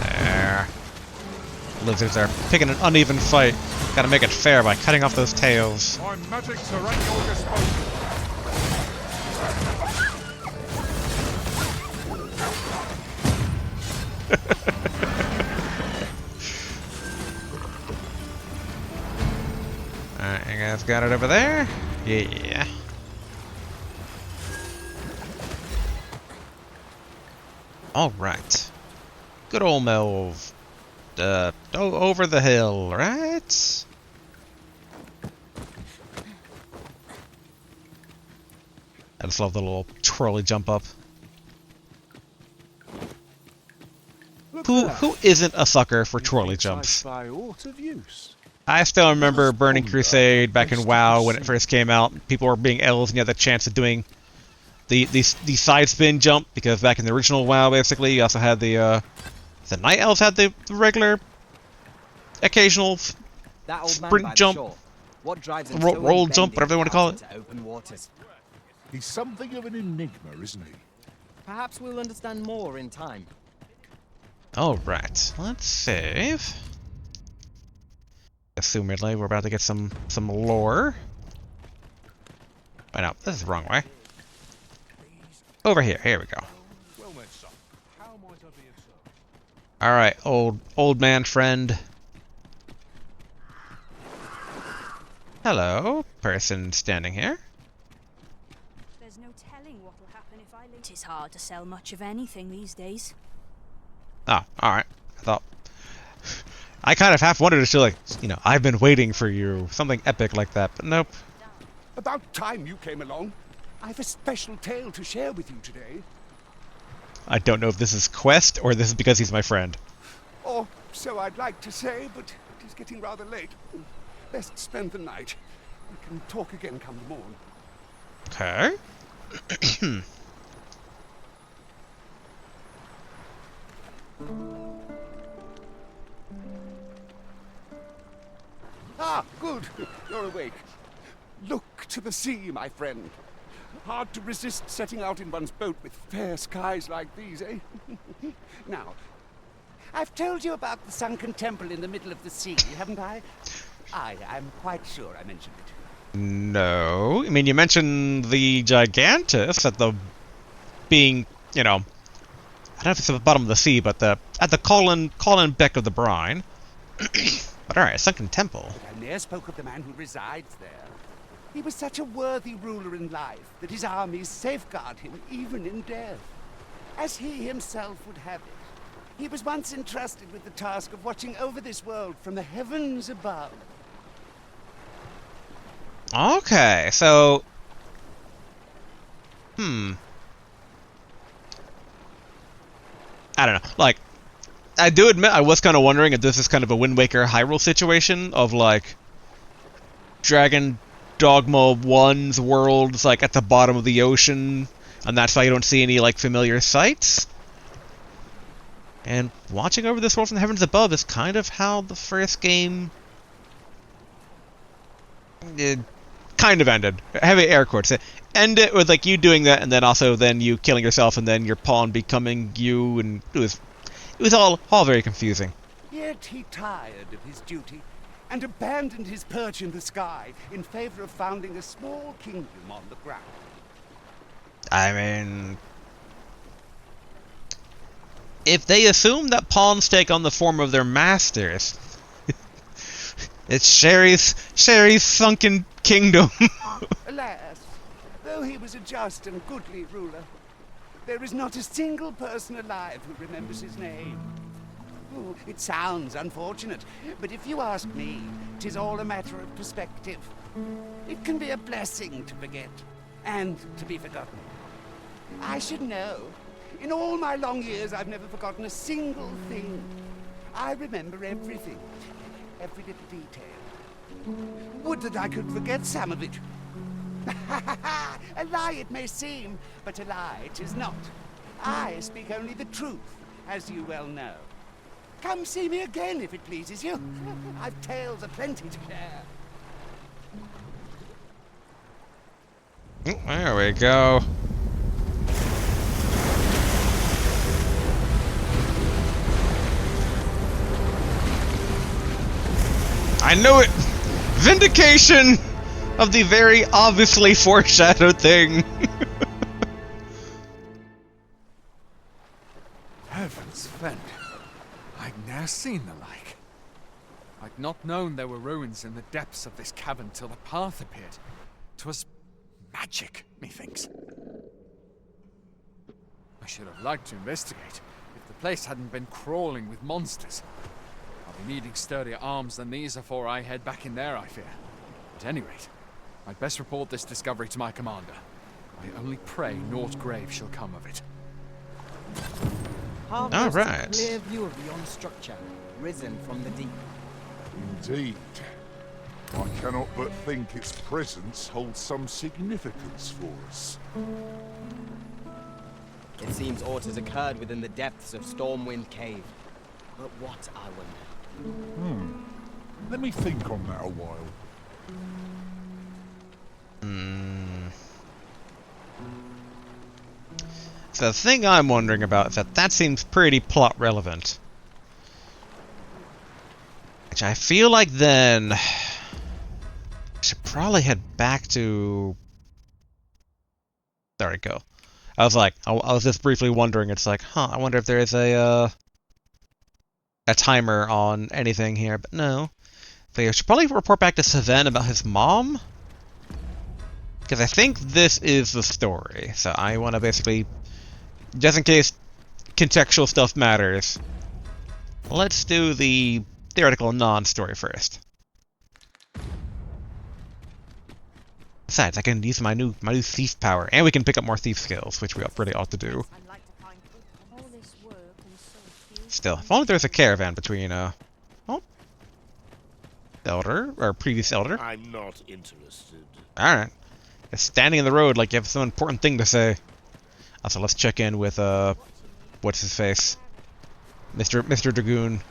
There. Lizards are picking an uneven fight. Gotta make it fair by cutting off those tails. My magics are at your disposal. Alright, you guys got it over there? Yeah. Alright. Good old Melv. Over the hill, right? I just love the little trolley jump up. Who isn't a sucker for trolley jumps? I still remember Burning Crusade back in WoW when it first came out. People were being elves and you had the chance of doing the side spin jump, because back in the original WoW, basically, you also had the Night Elves had the regular, occasional sprint jump, roll jump, whatever they want to call it. He's something of an enigma, isn't he? Perhaps we'll understand more in time. Alright, let's save. Assumedly, we're about to get some lore. Oh no, this is the wrong way. Over here, here we go. Alright, old man friend. Hello, person standing here. There's no telling what will happen if I leave. It is hard to sell much of anything these days. Oh, alright. I kind of half wanted to show, like, you know, I've been waiting for you. Something epic like that, but nope. About time you came along. I have a special tale to share with you today. I don't know if this is quest or this is because he's my friend. Or so I'd like to say, but it is getting rather late. Best spend the night. We can talk again come the morn. Okay. Ah, good. You're awake. Look to the sea, my friend. Hard to resist setting out in one's boat with fair skies like these, eh? Now, I've told you about the sunken temple in the middle of the sea, haven't I? I'm quite sure I mentioned it. No. I mean, you mentioned the Gigantus at the being, you know, I don't know if it's at the bottom of the sea, but at the colon beck of the brine. But alright, Sunken Temple. I ne'er spoke of the man who resides there. He was such a worthy ruler in life that his armies safeguard him even in death. As he himself would have it, he was once entrusted with the task of watching over this world from the heavens above. Okay, so... I don't know. Like, I do admit I was kind of wondering if this is kind of a Wind Waker Hyrule situation of, like, Dragon Dogma 1's world's, like, at the bottom of the ocean, and that's why you don't see any, like, familiar sights. And watching over this world from the heavens above is kind of how the first game... It kind of ended. Heavy air quotes. End it with, like, you doing that, and then also then you killing yourself, and then your pawn becoming you, and it was all very confusing. Yet he tired of his duty and abandoned his perch in the sky in favor of founding a small kingdom on the ground. I mean... If they assume that pawns take on the form of their masters, it's Sherry's sunken kingdom. Alas, though he was a just and goodly ruler, there is not a single person alive who remembers his name. Oh, it sounds unfortunate, but if you ask me, 'tis all a matter of perspective. It can be a blessing to forget, and to be forgotten. I should know. In all my long years, I've never forgotten a single thing. I remember everything, every little detail. Would that I could forget some of it. A lie it may seem, but a lie it is not. I speak only the truth, as you well know. Come see me again if it pleases you. I've tales aplenty to share. There we go. I knew it! Vindication of the very obviously foreshadowed thing. Heavens fend. I'd ne'er seen the like. I'd not known there were ruins in the depths of this cavern till the path appeared. 'Twas magic, methinks. I should have liked to investigate if the place hadn't been crawling with monsters. I'll be needing sturdier arms than these afore I head back in there, I fear. At any rate, I'd best report this discovery to my commander. I only pray naught grave shall come of it. All right. Clear view of the yon structure, risen from the deep. Indeed. I cannot but think its presence holds some significance for us. It seems aught has occurred within the depths of Stormwind Cave. But what, I wonder? Let me think on that a while. So the thing I'm wondering about is that seems pretty plot relevant. Which I feel like then... I should probably head back to... There we go. I was like, I was just briefly wondering, it's like, I wonder if there is a timer on anything here, but no. So I should probably report back to Saven about his mom? Because I think this is the story, so I want to basically, just in case contextual stuff matters, let's do the theoretical non-story first. Besides, I can use my new thief power, and we can pick up more thief skills, which we really ought to do. Still, if only there's a caravan between, Elder, or previous Elder. I'm not interested. Alright. Just standing in the road like you have some important thing to say. Also, let's check in with, what's his face? Mr. Dragoon.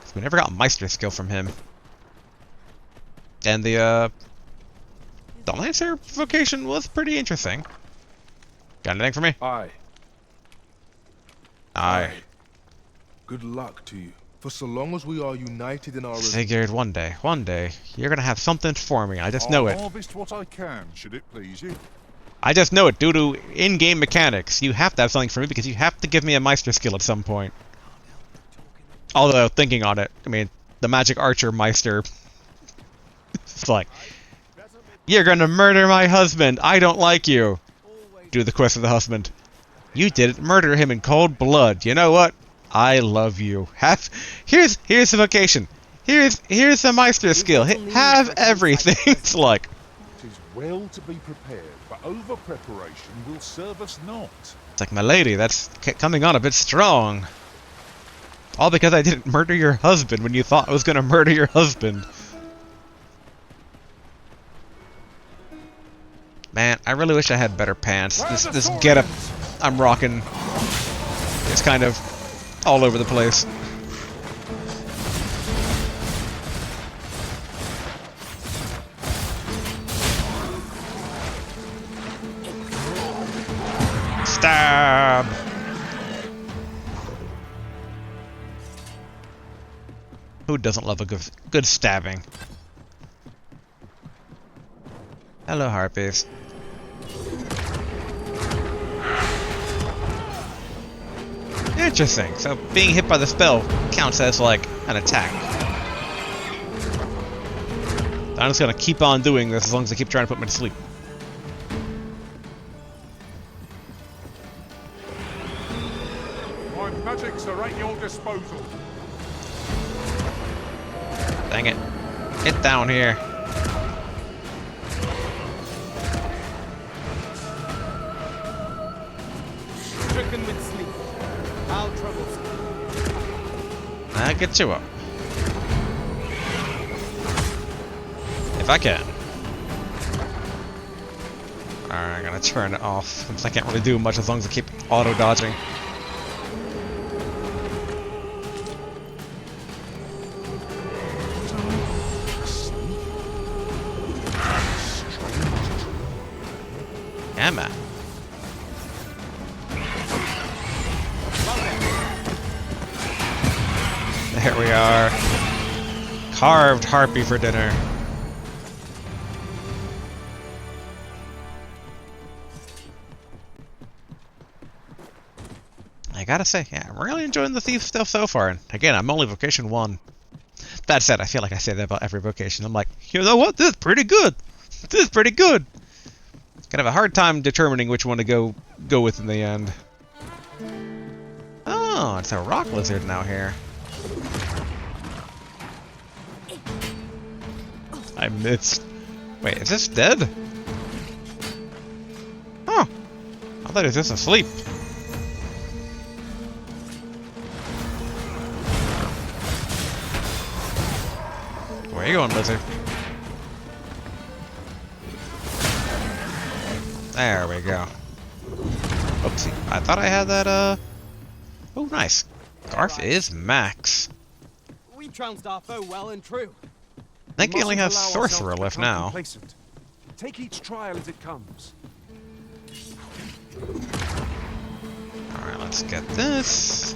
'Cause we never got a Meister skill from him. And the Lancer vocation was pretty interesting. Got anything for me? Aye. Aye. Good luck to you. For so long as we are united in our... Figured one day, you're gonna have something for me. I just know it. I'll harvest what I can, should it please you. I just know it due to in-game mechanics. You have to have something for me because you have to give me a Meister skill at some point. Although, thinking on it, I mean, the Magick Archer Meister... It's like, you're gonna murder my husband. I don't like you. Do the quest of the husband. You didn't murder him in cold blood. You know what? I love you. Here's the vocation. Here's the Meister skill. Have everything. It's like... It is well to be prepared, but over-preparation will serve us not. It's like, my lady, that's coming on a bit strong. All because I didn't murder your husband when you thought I was gonna murder your husband. Man, I really wish I had better pants. This getup I'm rocking is kind of all over the place. Stab! Who doesn't love a good stabbing? Hello, harpies. Interesting. So being hit by the spell counts as like an attack. I'm just gonna keep on doing this as long as they keep trying to put me to sleep. My magics are at your disposal. Dang it. Get down here. Stricken with sleep. How troublesome. I'll get you up. If I can. Alright, I'm gonna turn it off, since I can't really do much as long as I keep auto-dodging. Emma. There we are. Carved harpy for dinner. I gotta say, yeah, I'm really enjoying the thief stuff so far. And again, I'm only vocation 1. That said, I feel like I say that about every vocation. I'm like, you know what? This is pretty good. This is pretty good. Kind of a hard time determining which one to go with in the end. Oh, it's a rock lizard now here. I missed. Wait, is this dead? Oh, I thought it was just asleep. Where are you going, lizard? There we go. Oopsie. I thought I had that, Oh, nice. Garf is max. We trounced our foe well and true. I think he only has Sorcerer left now. Take each trial as it comes. Alright, let's get this.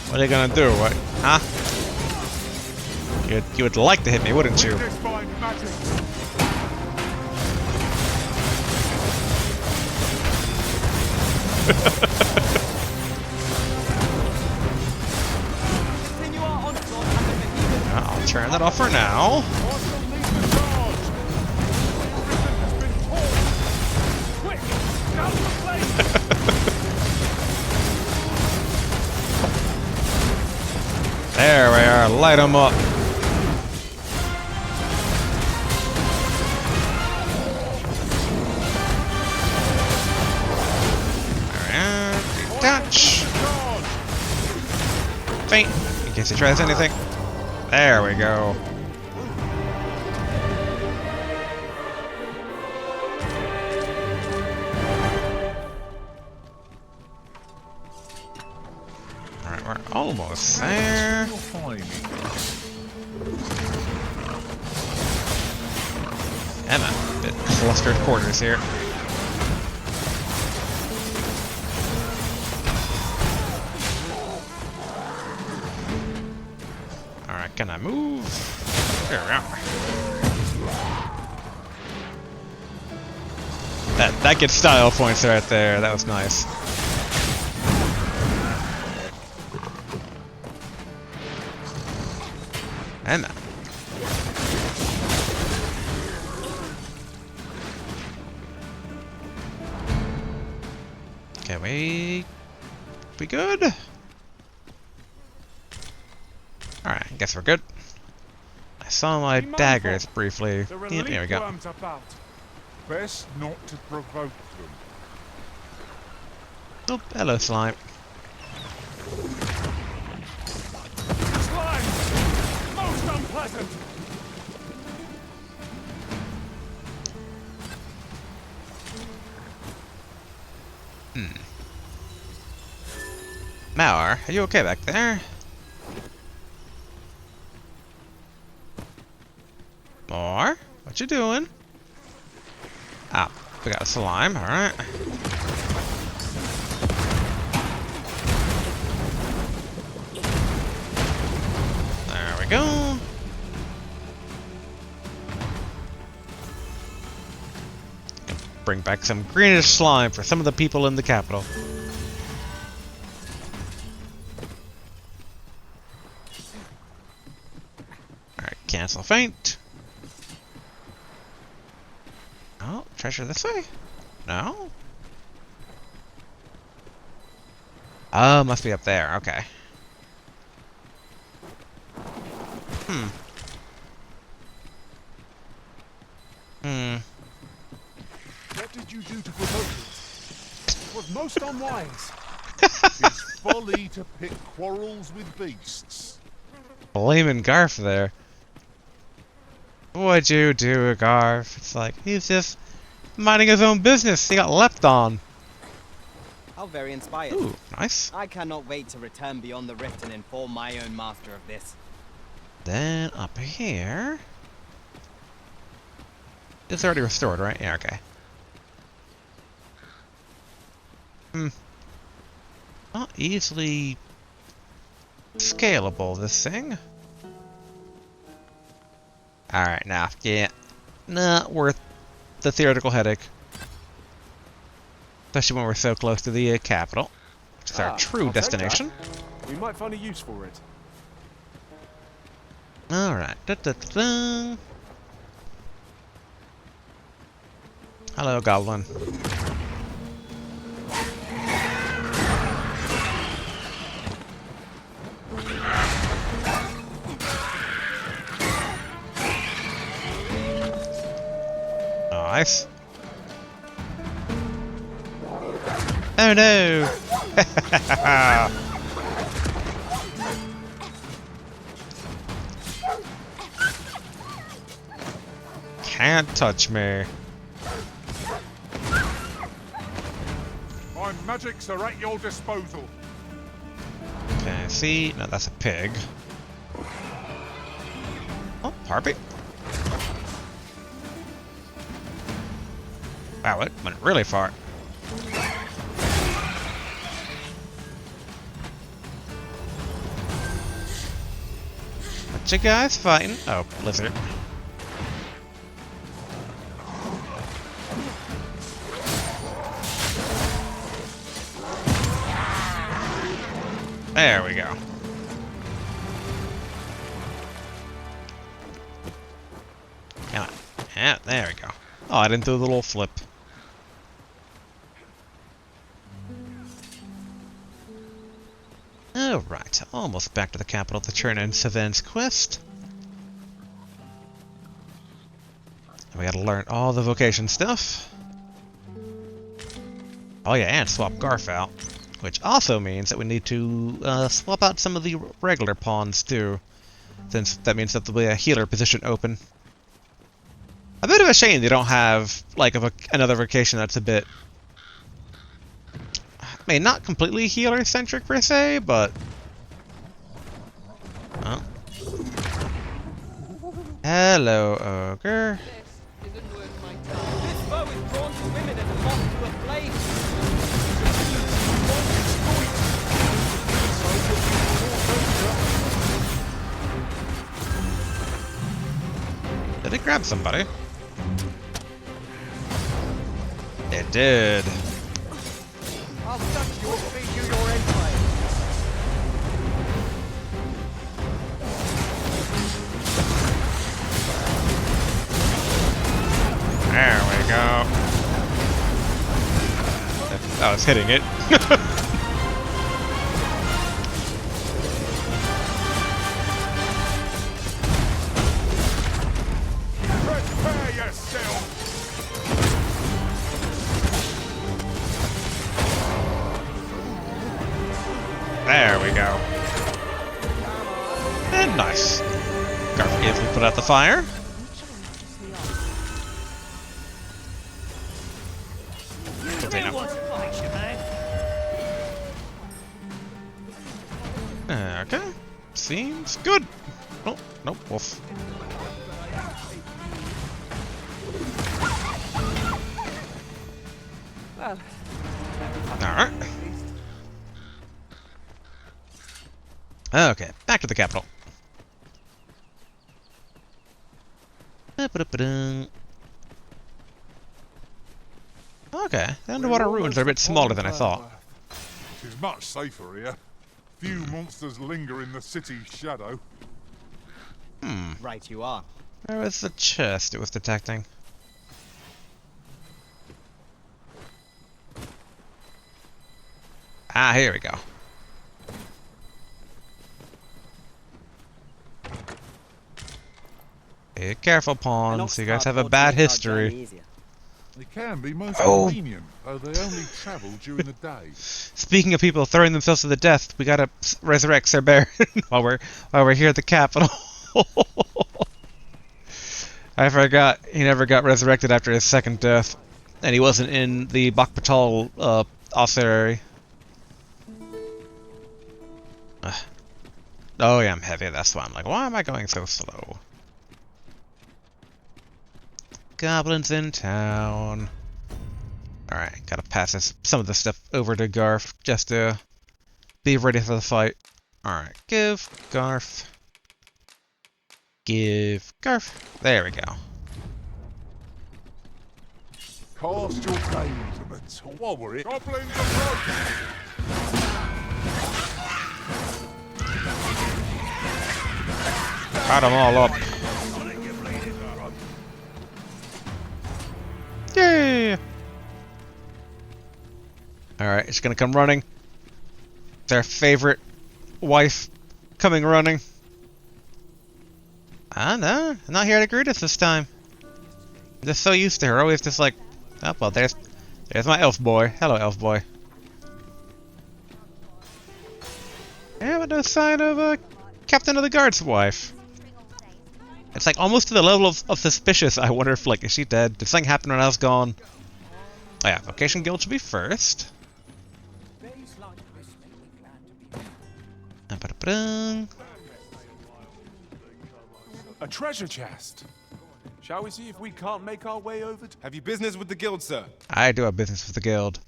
What are you gonna do? What? Huh? You would like to hit me, wouldn't you? I'll turn that off for now. There we are, light them up. Touch. Faint, in case he tries anything. There we go. Alright, we're almost there. Emma. Bit clustered quarters here. Alright, can I move? There we are. That gets style points right there. That was nice. And that. Okay, we good? Alright, I guess we're good. I saw my daggers briefly. Yeah, there we go. Best not to provoke them. Oh, hello, slime. Slime! Most unpleasant! Mauer, are you okay back there? More? What you doing? Ah, we got a slime, alright. There we go. Bring back some greenish slime for some of the people in the capital. Alright, cancel feint. Oh, treasure this way? No? Oh, must be up there, okay. What did you do to provoke it? It was most unwise. It's folly to pick quarrels with beasts. Blaming Garf there. What'd you do, Garf? It's like, he's just minding his own business. He got leapt on. How very inspired. Ooh, nice. I cannot wait to return beyond the rift and inform my own master of this. Then up here... It's already restored, right? Yeah, okay. Not easily scalable, this thing. Alright, now, yeah. Not worth the theoretical headache. Especially when we're so close to the capital, which is our true destination. We might find a use for it. Alright. Da-da-da-da. Hello, Goblin. Nice. Oh no! Can't touch me. My magics are at your disposal. Okay, see? No, that's a pig. Oh, Harpy. Wow, it went really far. What you guys fighting? Oh, lizard. There we go. Come on. Yeah, there we go. Oh, I didn't do the little flip. Alright, almost back to the capital to turn in Savan's quest. And we gotta learn all the vocation stuff. Oh yeah, and swap Garf out. Which also means that we need to swap out some of the regular pawns too. Since that means that there'll be a healer position open. A bit of a shame they don't have like another vocation that's a bit... I mean, not completely healer-centric per se, but... Oh. Hello, Ogre. Did it grab somebody? It did. I'll touch you and feed you your entrails. There we go. I was hitting it. Prepare yourself! There we go. And nice. Garf easily put out the fire. Okay. Seems good. Oh, nope, wolf. Well, Alright. Okay, back to the capital. Okay, the underwater ruins are a bit smaller than I thought. It is much safer here. Few monsters linger in the city's shadow. right you are. Where was the chest it was detecting? Ah, here we go. Be careful, pawns. You guys have a bad history. They can be most Oh. convenient, though they only travel during the day. Speaking of people throwing themselves to the death, we gotta resurrect Sir Baron while we're here at the capital. I forgot he never got resurrected after his second death, and he wasn't in the Battahl ossuary. Oh yeah, I'm heavy. That's why I'm like, why am I going so slow? Goblins in town. Alright, gotta pass some of this stuff over to Garf just to be ready for the fight. Alright, give Garf. Give Garf. There we go. Cast your gaze, what were it? Goblins approach! Got them all up. Yay! Alright, it's gonna come running. Their favorite wife coming running. Ah, no, I'm not here to greet us this time. I'm just so used to her, always just like, oh, well, there's my elf boy. Hello, elf boy. Yeah, but no sign of Captain of the Guard's wife. It's like almost to the level of suspicious. I wonder if, like, is she dead? Did something happen when I was gone? Oh yeah, Vocation Guild should be first. A treasure chest. Shall we see if we can't make our way over to... Have you business with the guild, sir? I do have business with the guild.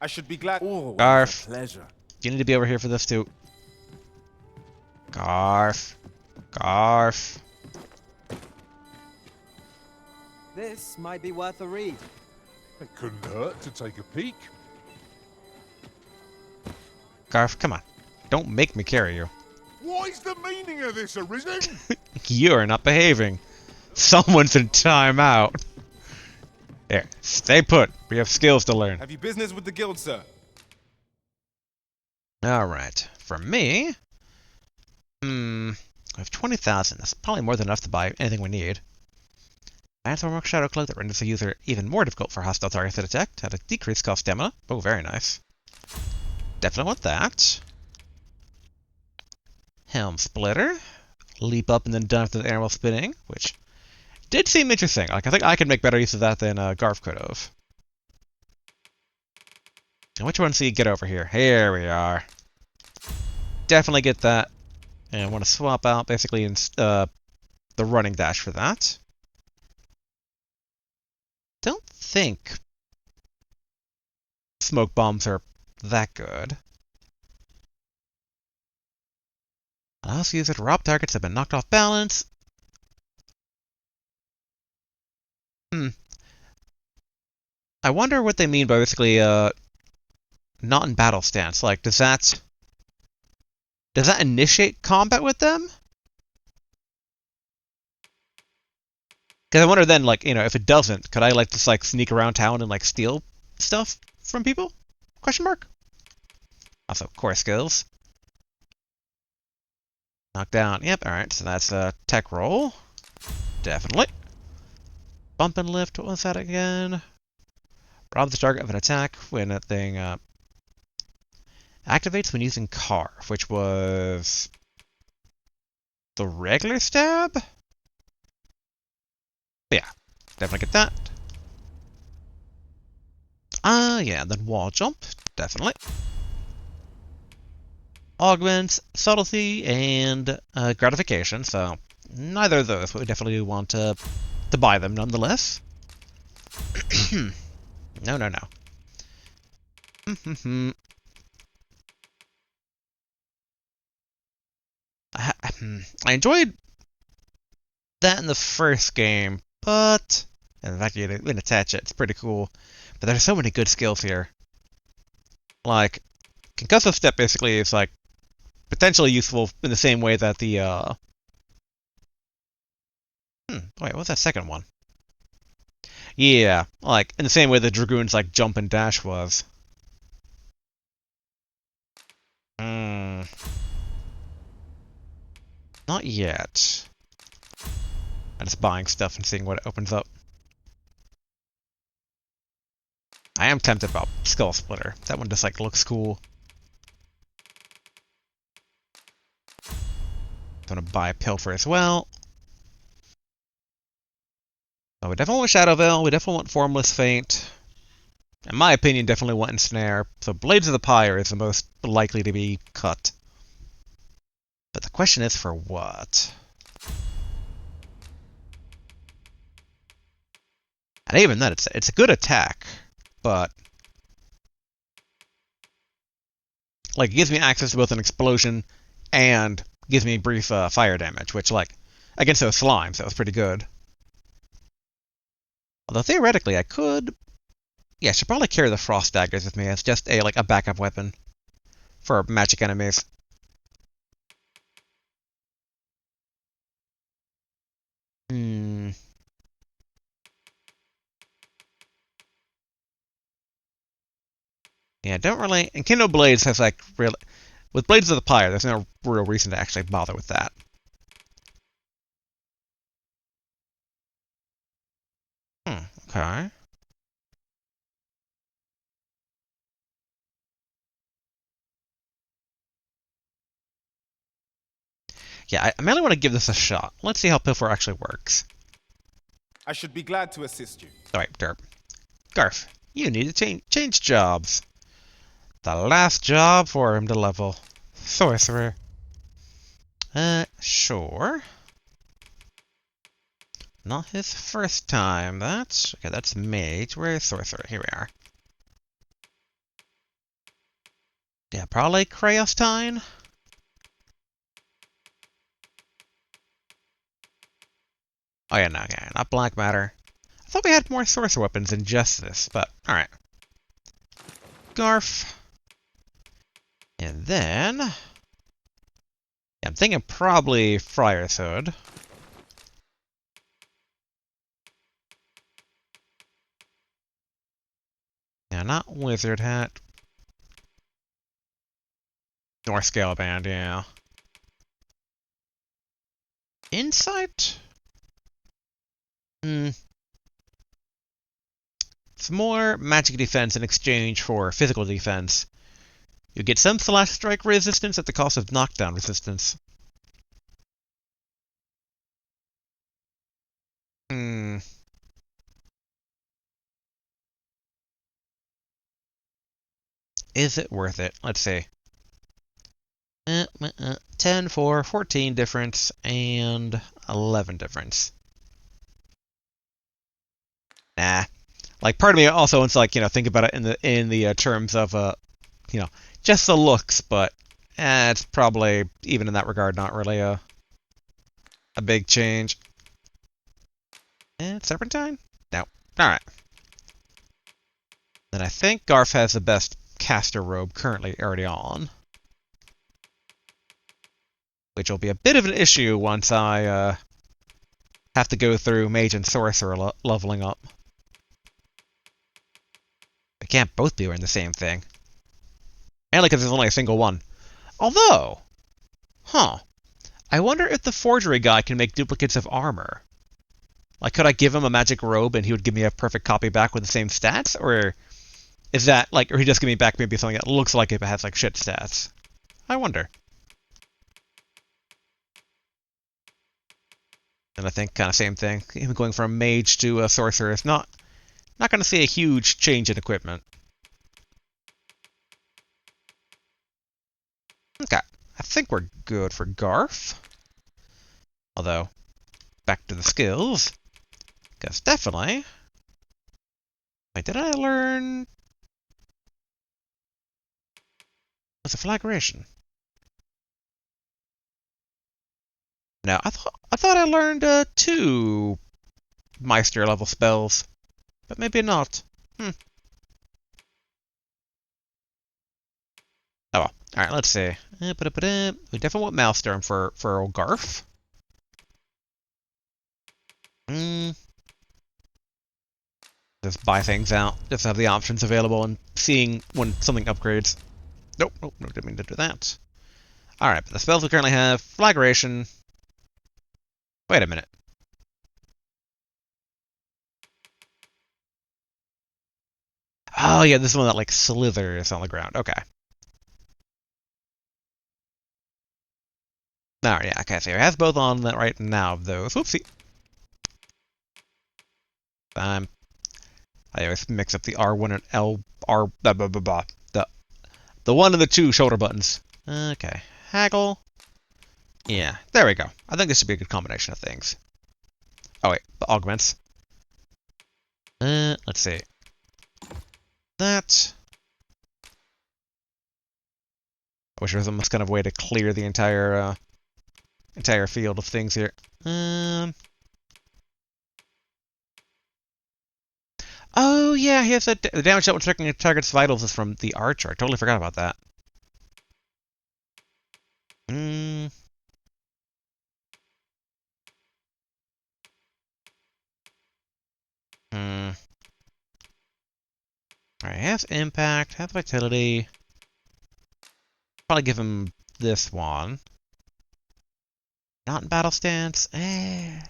I should be glad... Oh, Garf. pleasure. You need to be over here for this too. Garf. Garf. This might be worth a read. It couldn't hurt to take a peek. Garf, come on. Don't make me carry you. What is the meaning of this, Arisen? You're not behaving. Someone's in timeout. There, stay put. We have skills to learn. Have you business with the guild, sir? Alright. For me... I have 20,000. That's probably more than enough to buy anything we need. Anthropomorphic Shadow Cloak that renders the user even more difficult for hostile targets to detect. At a decreased cost stamina. Oh, very nice. Definitely want that. Helm Splitter. Leap up and then done after the animal spinning, which did seem interesting. Like, I think I could make better use of that than Garf could have. And which one do you get over here? Here we are. Definitely get that. And I want to swap out basically the running dash for that. Don't think smoke bombs are that good. Allows user to rob targets that have been knocked off balance. I wonder what they mean by basically, not in battle stance. Like, does that initiate combat with them? Because I wonder then, like, you know, if it doesn't, could I, like, just, like, sneak around town and, like, steal stuff from people? Question mark? Also, core skills. Knockdown. Yep, alright, so that's a tech roll. Definitely. Bump and lift, what was that again? Rob the target of an attack when that thing, activates when using carve, which was the regular stab? Yeah, definitely get that. Yeah, then wall jump, definitely. Augments, subtlety, and gratification, so neither of those, but we definitely do want to buy them nonetheless. No, no, no. I enjoyed that in the first game, but and the fact you can attach it, it's pretty cool. But there's so many good skills here. Like, concussive step basically is like potentially useful in the same way that the wait, what was that second one? Yeah, like in the same way the dragoon's like jump and dash was. Not yet. I'm just buying stuff and seeing what it opens up. I am tempted about Skull Splitter. That one just like looks cool. I'm gonna buy Pilfer as well. So we definitely want Shadow Veil, we definitely want Formless Feint. In my opinion, definitely want Ensnare. So Blades of the Pyre is the most likely to be cut. But the question is for what? And even then, it's a good attack, but like it gives me access to both an explosion and gives me brief fire damage, which like against those slimes, that was pretty good. Although theoretically, I could, yeah, I should probably carry the frost daggers with me as just a like a backup weapon for magic enemies. Yeah, don't really. And Kindle Blades has like real. With Blades of the Pyre, there's no real reason to actually bother with that. Okay. Yeah, I mainly want to give this a shot. Let's see how Pilfer actually works. I should be glad to assist you. Alright, Derp. Garf, you need to change jobs. The last job for him to level. Sorcerer. Sure. Not his first time, that's... Okay, that's Mage. Where's Sorcerer? Here we are. Yeah, probably Craostine? Oh yeah, no, yeah, not Black Matter. I thought we had more Sorcerer weapons than just this, but alright. Garf. And then... Yeah, I'm thinking probably Friar's Hood. Yeah, not Wizard Hat. North Scale Band, yeah. Insight? It's more magic defense in exchange for physical defense. You get some slash strike resistance at the cost of knockdown resistance. Is it worth it? Let's see. 10 for 14 difference and 11 difference. Nah. Like, part of me also wants to, like, you know, think about it in the terms of, you know, just the looks, but it's probably, even in that regard, not really a big change. Serpentine? No. Alright. Then I think Garf has the best caster robe currently already on. Which will be a bit of an issue once I have to go through Mage and Sorcerer leveling up. They can't both be wearing the same thing. Mainly because there's only a single one. Although, I wonder if the forgery guy can make duplicates of armor. Like, could I give him a magic robe and he would give me a perfect copy back with the same stats? Or is that, like, or he just give me back maybe something that looks like it but has, like, shit stats? I wonder. And I think kind of same thing. Even going from mage to a sorcerer is not going to see a huge change in equipment. Okay, I think we're good for Garf. Although, back to the skills. Because definitely... Wait, did I learn... What's a flagration? No, I thought I learned 2 Meister level spells, but maybe not. Oh well. Alright, let's see. We definitely want Maelstrom for old Garf. Just buy things out, just have the options available and seeing when something upgrades. Nope, didn't mean to do that. Alright, but the spells we currently have, flagration. Wait a minute. Oh yeah, this is one that like slithers on the ground. Okay. Alright, yeah, okay, so it has both on right now of those. Whoopsie. I always mix up the R1 and the 1 and the 2 shoulder buttons. Okay. Haggle. Yeah, there we go. I think this should be a good combination of things. Oh wait, the augments. Let's see. That. I wish there was some kind of way to clear the entire field of things here. Oh yeah, he has the damage that when checking a target's vitals is from the Archer. I totally forgot about that. Alright, has impact, has vitality. Probably give him this one. Not in battle stance. I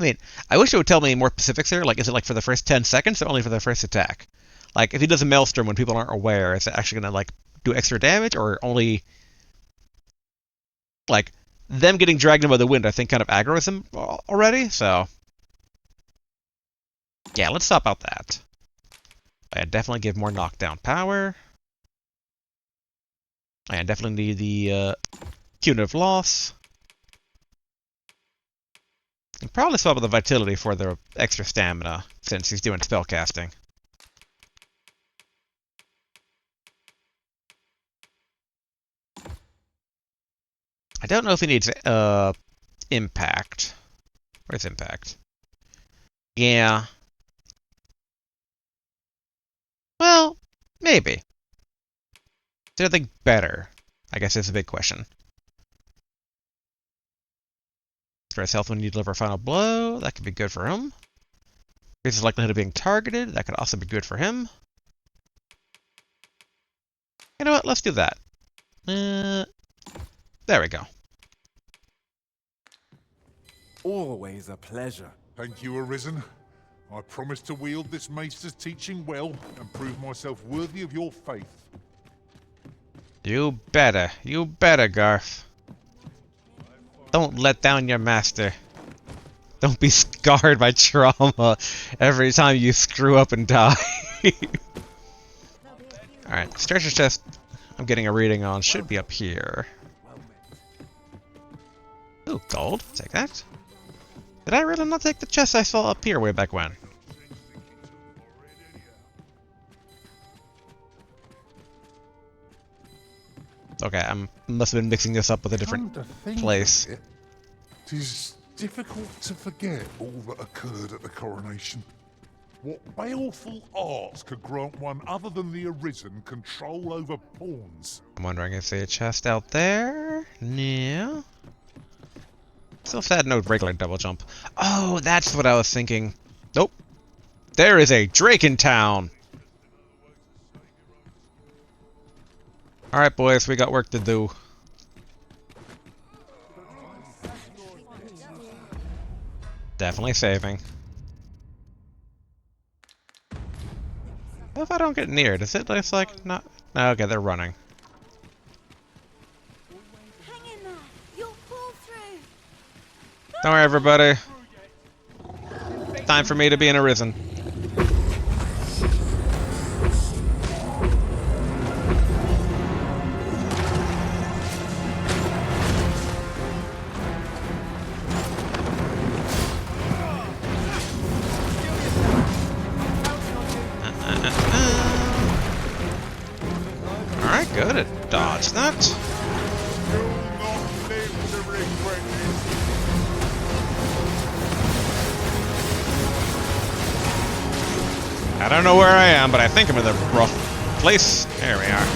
mean, I wish it would tell me more specifics here. Like, is it like for the first 10 seconds or only for the first attack? Like, if he does a Maelstrom when people aren't aware, is it actually gonna, like, do extra damage or only... Like, them getting dragged in by the wind, I think, kind of aggroes him already, so... Yeah, let's stop out that. I definitely give more knockdown power. I definitely need the punitive loss. And probably swap with the vitality for the extra stamina, since he's doing spellcasting. I don't know if he needs impact. Where's impact? Yeah. Well, maybe. Is there anything better? I guess that's a big question. Stress health when you deliver a final blow. That could be good for him. Increases likelihood of being targeted. That could also be good for him. You know what? Let's do that. There we go. Always a pleasure. Thank you, Arisen. I promise to wield this Maester's teaching well and prove myself worthy of your faith. You better, Garf. Don't let down your master. Don't be scarred by trauma every time you screw up and die. Alright, treasure chest I'm getting a reading on should be up here. Ooh, gold. Take that. Did I really not take the chest I saw up here way back when? Okay, I must have been mixing this up with a different place. It is difficult to forget all that occurred at the coronation. What baleful arts could grant one other than the Arisen control over pawns? I'm wondering if there's a chest out there? Yeah. Still sad no regular double jump. Oh, that's what I was thinking. Nope. There is a Drake in town! Alright boys, we got work to do. Definitely saving. What if I don't get near? Does it look like not? No, okay, they're running. Hang in there. You'll pull through. Don't worry, everybody. Time for me to be an Arisen. Alright, good at dodge that. I don't know where I am, but I think I'm in the rough place. There we are.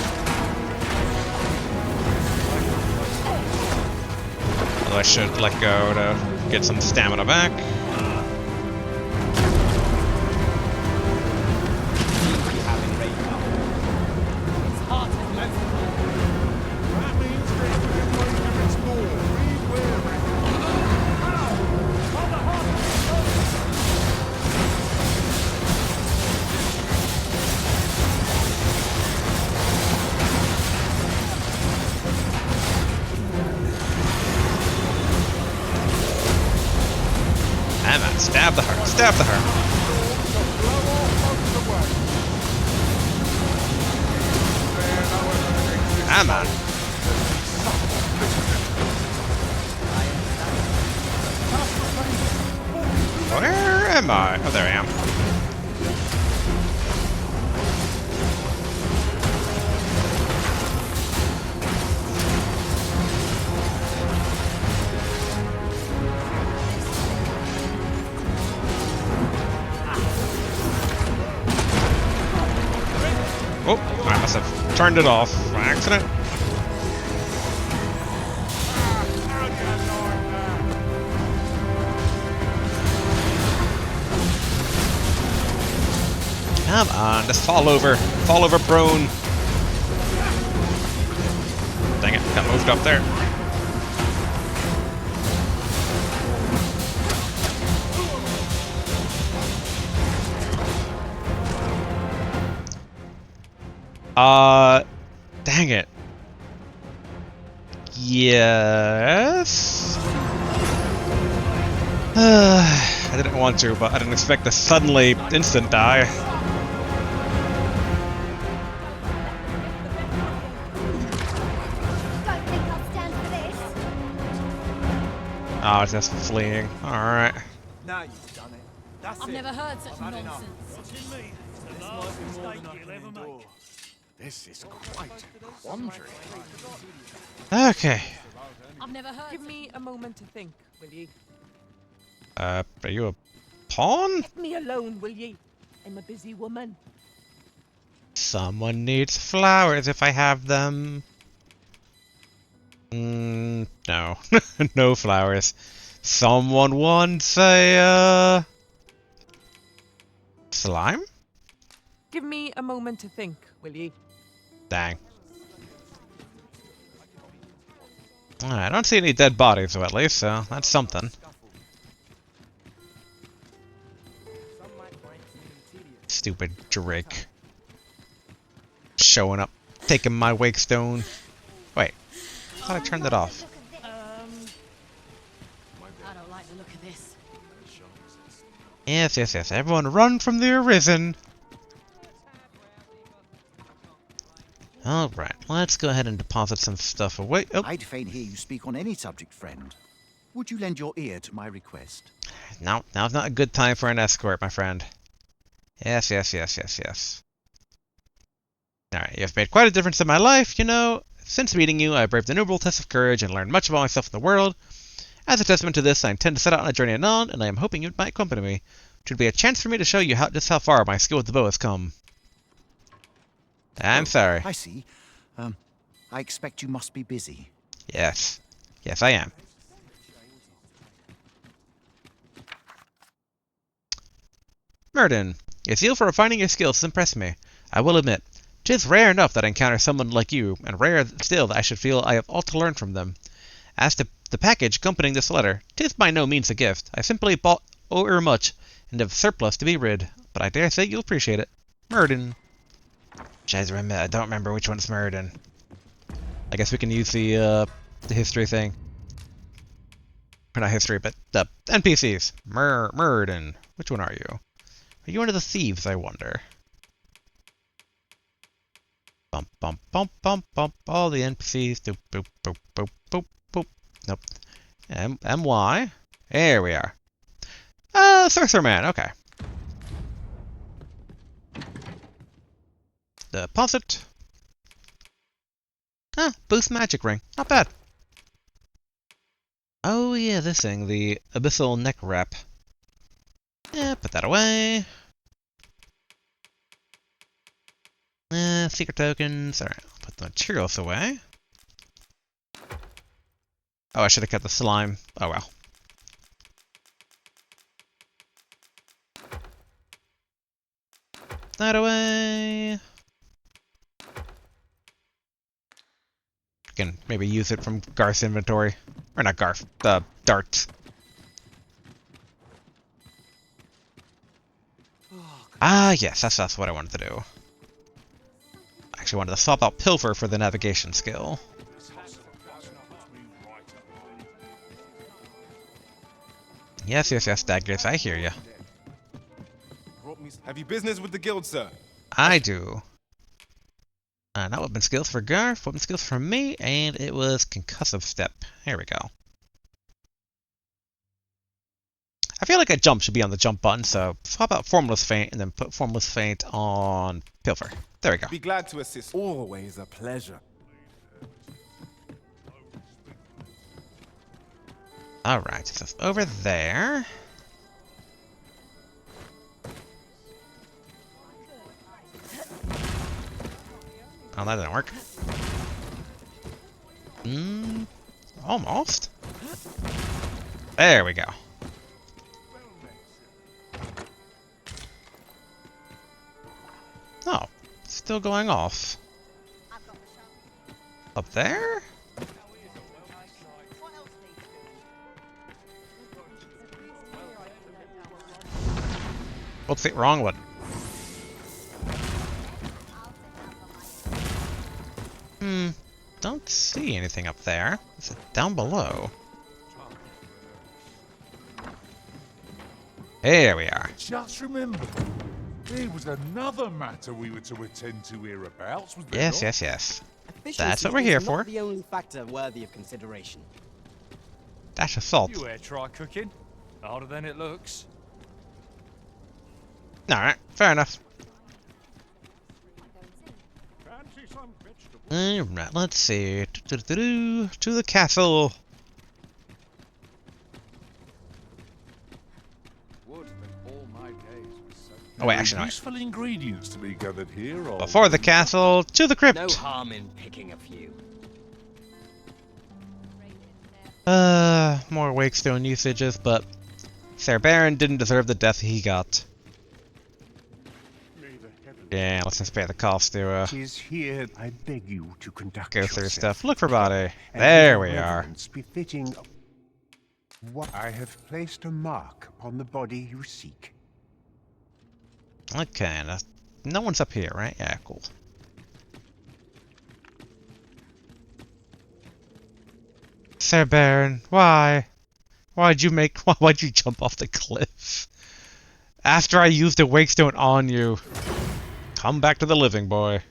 Although I should let go to get some stamina back. Stab the heart, stab the heart. Come on. Where am I? Oh, there I am. Oh, I must have turned it off by accident. Come on, just fall over prone. Dang it, got moved up there. Dang it. Yes. I didn't want to, but I didn't expect to suddenly instant die. Oh, it's just fleeing. Alright. Now you've done it. That's I've it. never heard such I've had nonsense. This is quite a quandary. Okay. I've never heard. Give me a moment to think, will ye? Are you a pawn? Let me alone, will ye? I'm a busy woman. Someone needs flowers if I have them. No. No flowers. Someone wants a, slime? Give me a moment to think, will ye? Dang. I don't see any dead bodies, though, at least, so that's something. Stupid Drake. Showing up, taking my wake stone. Wait, I thought I turned it off. I don't like the look of this. Yes, yes, yes. Everyone run from the Arisen. Alright, let's go ahead and deposit some stuff away. Oh. I'd fain hear you speak on any subject, friend. Would you lend your ear to my request? No, now's not a good time for an escort, my friend. Yes, yes, yes, yes, yes. Alright, you've made quite a difference in my life, you know. Since meeting you, I braved innumerable tests of courage and learned much about myself in the world. As a testament to this, I intend to set out on a journey anon, and I am hoping you might accompany me. Should be a chance for me to show you just how far my skill with the bow has come. I'm sorry. I see. I expect you must be busy. Yes. Yes, I am. Murden, your zeal for refining your skills impressed me. I will admit, 'tis rare enough that I encounter someone like you, and rarer still that I should feel I have all to learn from them. As to the package accompanying this letter, 'tis by no means a gift. I simply bought much, and have surplus to be rid, but I dare say you'll appreciate it. Murden. I don't remember which one's Murden. I guess we can use the history thing. Or not history, but the NPCs. Murden. Which one are you? Are you one of the thieves, I wonder? Bump, bump, bump, bump, bump. All the NPCs. Boop, boop, boop, boop, boop, boop. Nope. MY. There we are. Sorcerer Man. Okay. Deposit. Boost magic ring. Not bad. Oh yeah, this thing, the abyssal neck wrap. Yeah, put that away. Secret tokens. Alright, put the materials away. Oh, I should have kept the slime. Oh well. That away. Can maybe use it from Garth's inventory. Or not Garth, darts. Ah, yes, that's what I wanted to do. I actually wanted to swap out Pilfer for the navigation skill. Yes, Daggers, I hear you. Have you business with the guild, sir? I do. Not weapon skills for Garth, weapon skills for me, and it was concussive step. Here we go. I feel like a jump should be on the jump button, so swap out Formless Feint and then put Formless Feint on Pilfer. There we go. Be glad to assist. Always a pleasure. Alright, so it's over there. Oh, that didn't work. Almost. There we go. Oh, it's still going off. Up there? What's it wrong with? Don't see anything up there. Is it down below? Here we are. Just remember, there was another matter we were to attend to hereabouts, was there Yes, not? yes. Efficiency That's what we're here is for. not the only factor worthy of consideration. Dash of salt. You try cooking. Harder than it looks. Alright, fair enough. Alright, let's see. To the castle. Oh wait, actually no. Useful ingredients to be gathered here. Or... Before the castle, to the crypt. No harm in picking a few. More Wakestone usages, but Sir Baron didn't deserve the death he got. Yeah, let's just pay the cost to Tis here I beg you to conduct go through yourself, stuff. Look for body. and There with we are. reverence befitting what I have placed a mark upon the body you seek. Okay, no one's up here, right? Yeah, cool. Sir Baron, why? Why'd you jump off the cliff? After I used a Wakestone on you. Come back to the living, boy.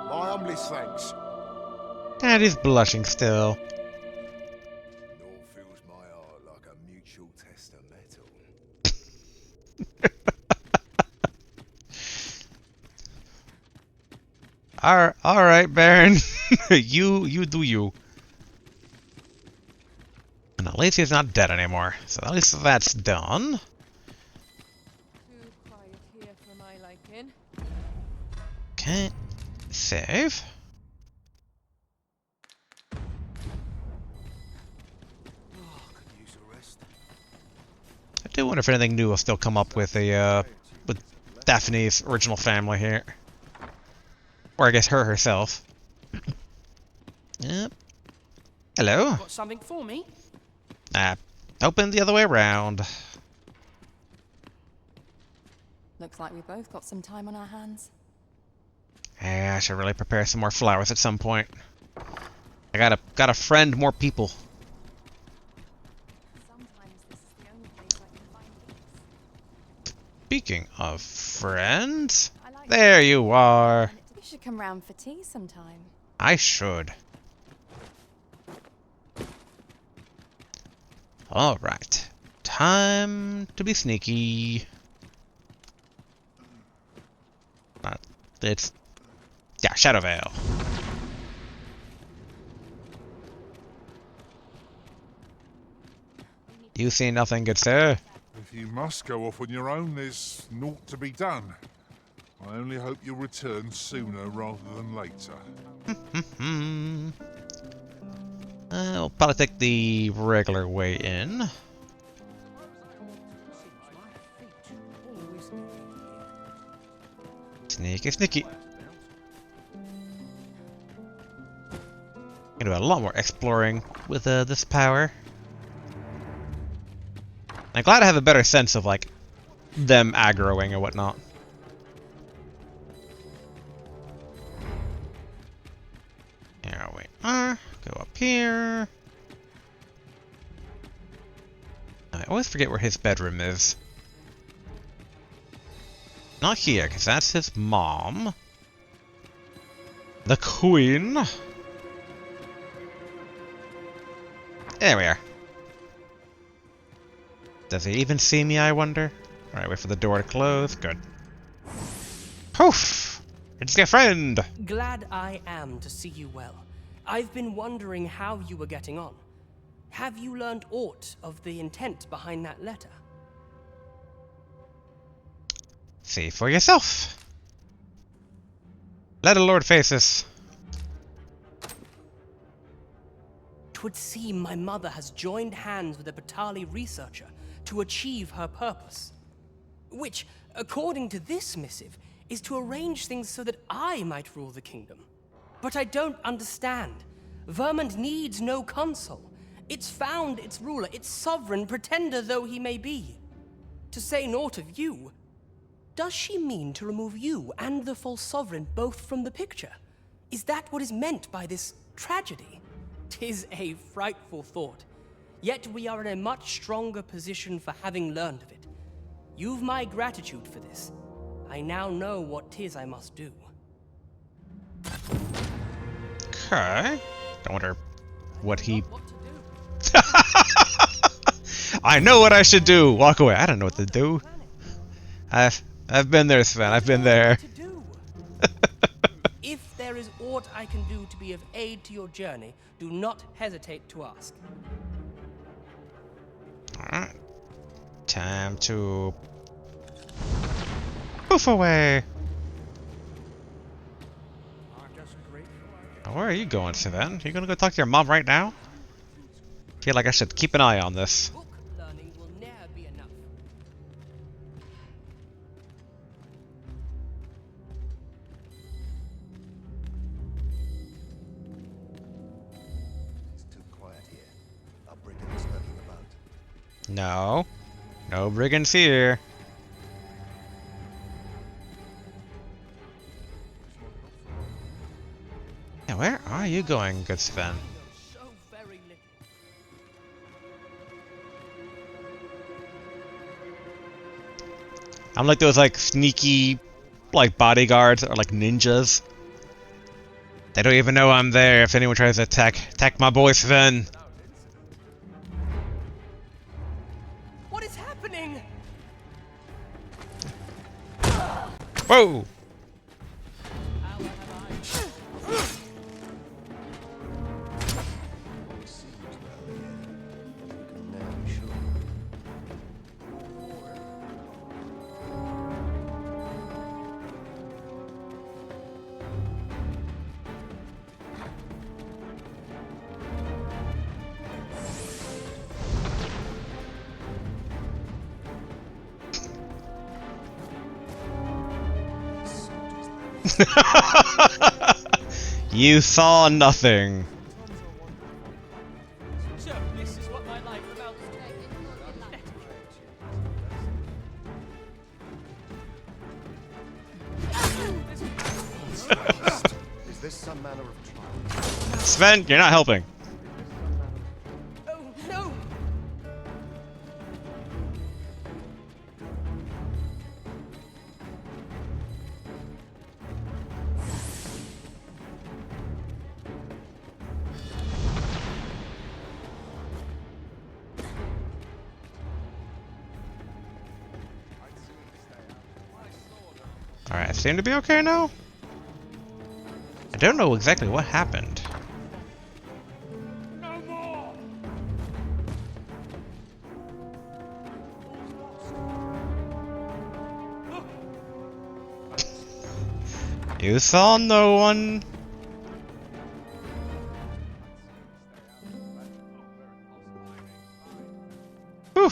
My humblest thanks. And he's blushing still. Nor fills my heart like a mutual testamental. Alright, Baron. you do you. And at least he's not dead anymore. So at least that's done. Too quiet here for my liking. Okay. Save. I do wonder if anything new will still come up with with Daphne's original family here. Or I guess her herself. Yep. Hello. Got something for me? Open the other way around. Looks like we both got some time on our hands. Yeah, I should really prepare some more flowers at some point. I gotta friend more people. Speaking of friends, there you are. You should come round for tea sometime. I should. Alright. Time to be sneaky. It's... yeah, Shadowvale. You see nothing, good sir? If you must go off on your own, there's naught to be done. I only hope you'll return sooner rather than later. We'll probably take the regular way in. Sneaky, sneaky. Gonna do a lot more exploring with this power. I'm glad I have a better sense of like them aggroing and whatnot. Here we are. Go up here. I always forget where his bedroom is. Not here, because that's his mom. The Queen. There we are. Does he even see me, I wonder? Alright, wait for the door to close. Good. Poof! It's your friend! Glad I am to see you well. I've been wondering how you were getting on. Have you learned aught of the intent behind that letter? See for yourself. Let a lord face us. 'Twould seem my mother has joined hands with a Battahl researcher to achieve her purpose. Which, according to this missive, is to arrange things so that I might rule the kingdom. But I don't understand. Vermund needs no consul. It's found its ruler, its sovereign, pretender though he may be. To say naught of you, does she mean to remove you and the false sovereign both from the picture? Is that what is meant by this tragedy? 'Tis a frightful thought. Yet we are in a much stronger position for having learned of it. You've my gratitude for this. I now know what 'tis I must do. Okay. I wonder what he... I know what I should do! Walk away. I don't know what to do. I've been there, Sven. I've been there. If there is aught I can do to be of aid to your journey, do not hesitate to ask. Alright. Time to... poof away! Oh, where are you going, Sven? You gonna go talk to your mom right now? I feel like I should keep an eye on this. Learning will ne'er be enough. It's too quiet here. Our brigands lurking about. No. No brigands here. Yeah, where are you going, good Sven? I'm like those like sneaky like bodyguards or like ninjas. They don't even know I'm there if anyone tries to attack my boy Sven. What is happening? Whoa! You saw nothing. So, this is what my life amounts to. Is this some manner of trial? Sven, you're not helping. Oh, no! Alright, I seem to be okay now? I don't know exactly what happened. No more! You saw no one. Whew.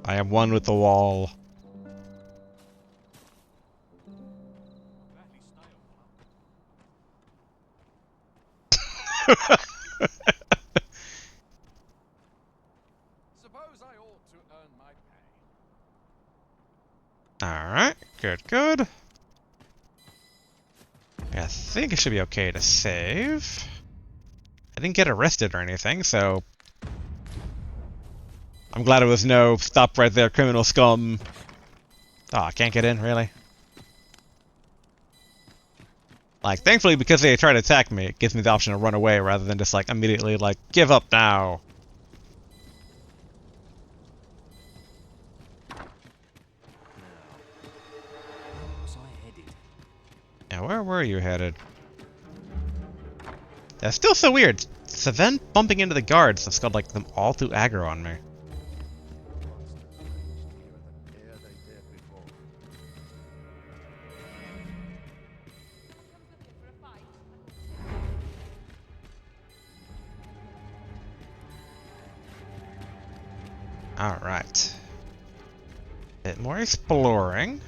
I am one with the wall. Suppose I ought to earn my pay. Alright, good, good. I think it should be okay to save. I didn't get arrested or anything, so I'm glad it was no stop right there, criminal scum. Oh, I can't get in, really? Like, thankfully, because they try to attack me, it gives me the option to run away rather than just, like, immediately, like, give up now. Yeah, where were you headed? That's still so weird. Sven bumping into the guards has got, like, them all too aggro on me. Alright. Bit more exploring.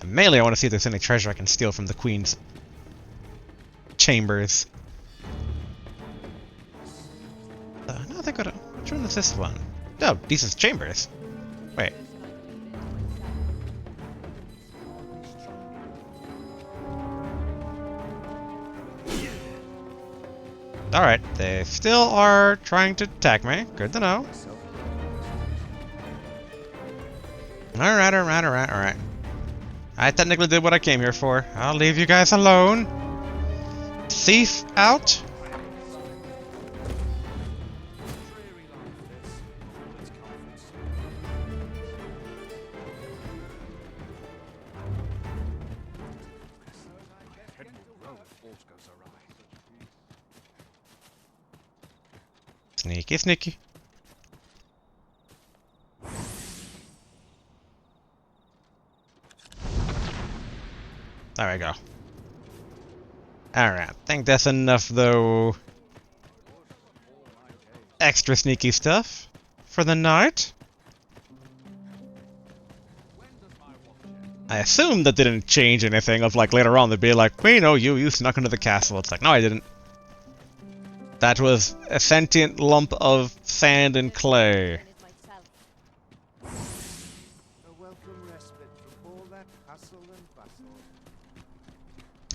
And mainly I want to see if there's any treasure I can steal from the Queen's chambers. No, they got a... Which one is this one? Oh, these is chambers. Wait. Alright, they still are trying to attack me. Good to know. Alright. I technically did what I came here for. I'll leave you guys alone. Thief out. Sneaky, sneaky. There we go. Alright, I think that's enough, though. Extra sneaky stuff for the night. I assume that didn't change anything of, like, later on they'd be like, we know you snuck into the castle. It's like, no, I didn't. That was a sentient lump of sand and clay.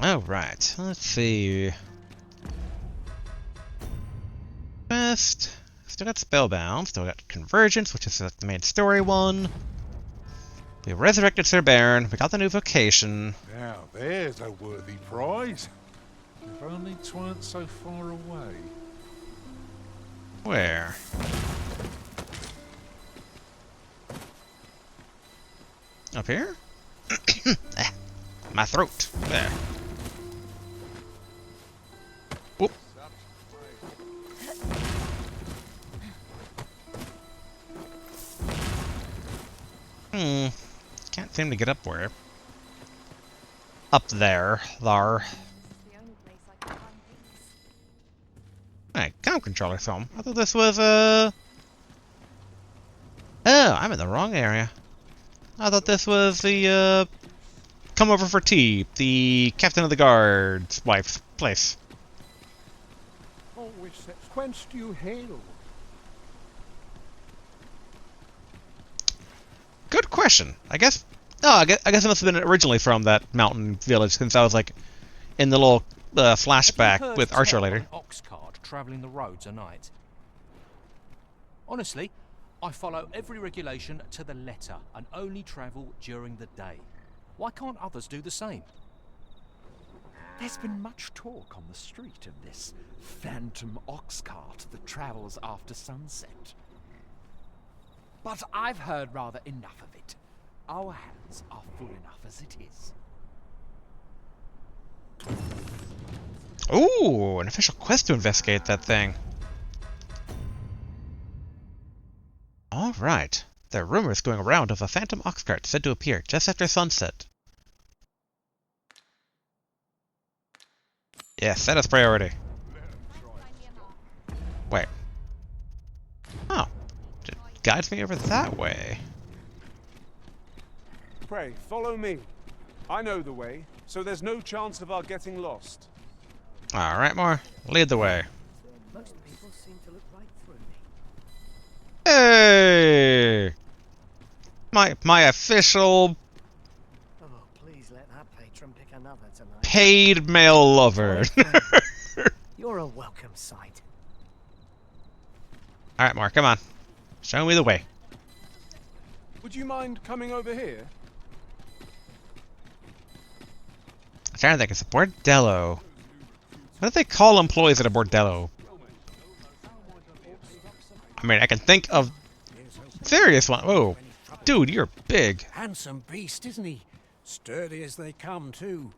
Alright, let's see. Best. Still got Spellbound, still got Convergence, which is the main story one. We resurrected Sir Baron, we got the new vocation. Now, there's a worthy prize. If only 'tweren't so far away. Where? Up here? My throat. There. Whoop. Can't seem to get up where. Up there. Hey, comm controller some. I thought this was Oh, I'm in the wrong area. I thought this was the, come over for tea, the captain of the guard's wife's place. Oh, whence do you hail? Good question. I guess it must have been originally from that mountain village, since I was like in the little flashback with Archer later. An ox cart travelling the roads at night. Honestly, I follow every regulation to the letter and only travel during the day. Why can't others do the same? There's been much talk on the street of this phantom ox cart that travels after sunset. But I've heard rather enough of it. Our hands are full enough as it is. Ooh, an official quest to investigate that thing. Alright. There are rumors going around of a phantom ox cart said to appear just after sunset. Yes, that is priority. Wait. Oh. It guides me over that way. Pray, follow me. I know the way, so there's no chance of our getting lost. Alright, Moore. Lead the way. Most people seem to look right through me. Hey! My official Oh, please let that patron pick another tonight. paid male lover. You're a welcome sight. Alright, Moore, come on. Show me the way. Would you mind coming over here? I'm trying to think, it's a bordello. What do they call employees at a bordello? I mean, I can think of serious one. Oh, dude, you're big. Handsome beast, isn't he? Sturdy as they come, too.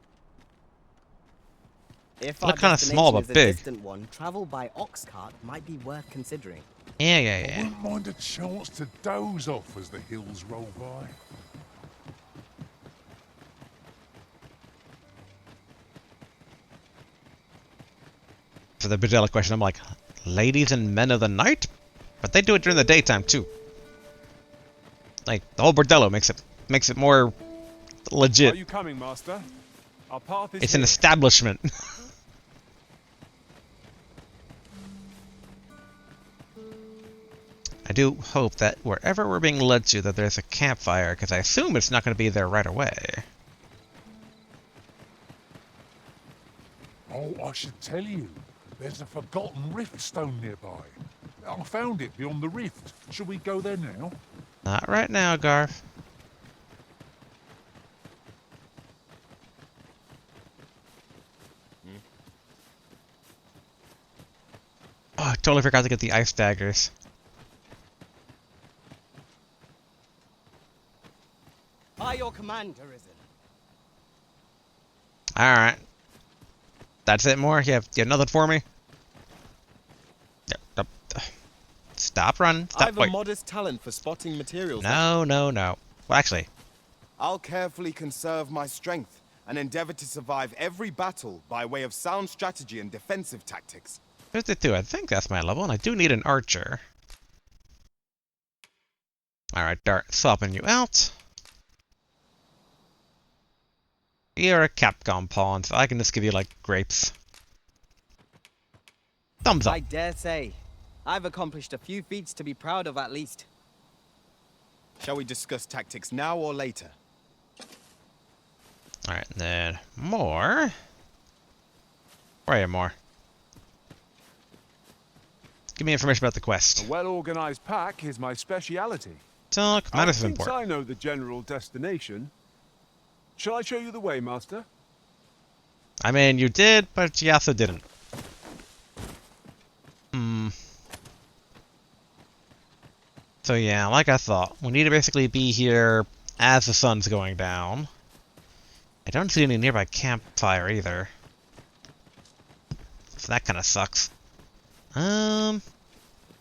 If Look kind of small, but big. Distant one, travel by ox cart might be worth considering. Yeah. I wouldn't mind a chance to doze off as the hills roll by. For the bordello question, I'm like, ladies and men of the night? But they do it during the daytime, too. Like, the whole bordello makes it more legit. Are you coming, Master? Our path is It's here. an establishment. I do hope that wherever we're being led to that there's a campfire, because I assume it's not going to be there right away. Oh, I should tell you. There's a forgotten rift stone nearby. I found it beyond the rift. Shall we go there now? Not right now, Garth. Oh, I totally forgot to get the ice daggers. By your command, Arisen. Alright. That's it, Moore? You have nothing for me? Yep. Stop running. Stop. I have a modest talent for spotting materials. No. Well, actually. I'll carefully conserve my strength and endeavor to survive every battle by way of sound strategy and defensive tactics. 52, I think that's my level, and I do need an archer. Alright, Dart, swapping you out. You're a Capcom pawn, so I can just give you, like, grapes. Thumbs up. I dare say, I've accomplished a few feats to be proud of at least. Shall we discuss tactics now or later? Alright, then more. Where are you, more? Give me information about the quest. A well-organized pack is my speciality. Talk, medicine Since port. I know the general destination, shall I show you the way, Master? I mean, you did, but you also didn't. So yeah, like I thought, we need to basically be here as the sun's going down. I don't see any nearby campfire either. So that kind of sucks.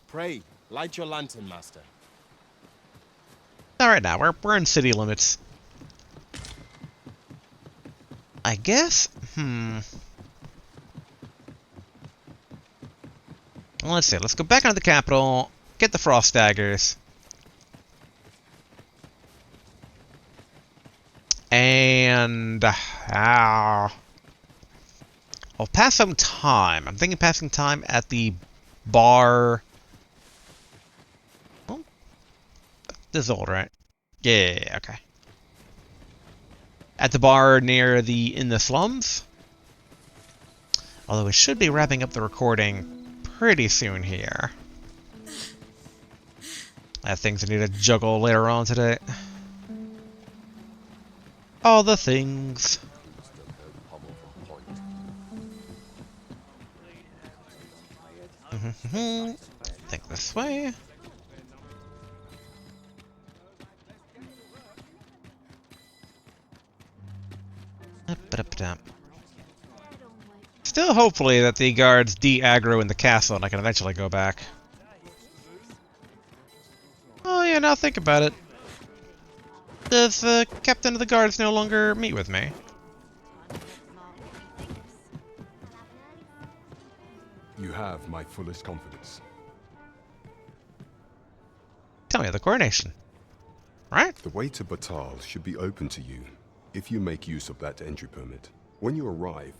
Pray, light your lantern, Master. Alright now, we're in city limits. I guess? Let's see, let's go back into the capital, get the frost daggers. and I'll pass some time. I'm thinking passing time at the bar. Oh, this is old, right? Yeah, okay. At the bar near in the slums. Although we should be wrapping up the recording pretty soon here. I have things I need to juggle later on today. All the things. Think this way. Still hopefully that the guards de-aggro in the castle and I can eventually go back. Oh yeah, now think about it. Does the captain of the guards no longer meet with me? You have my fullest confidence. Tell me of the coronation. Right? The way to Battahl should be open to you if you make use of that entry permit. When you arrive,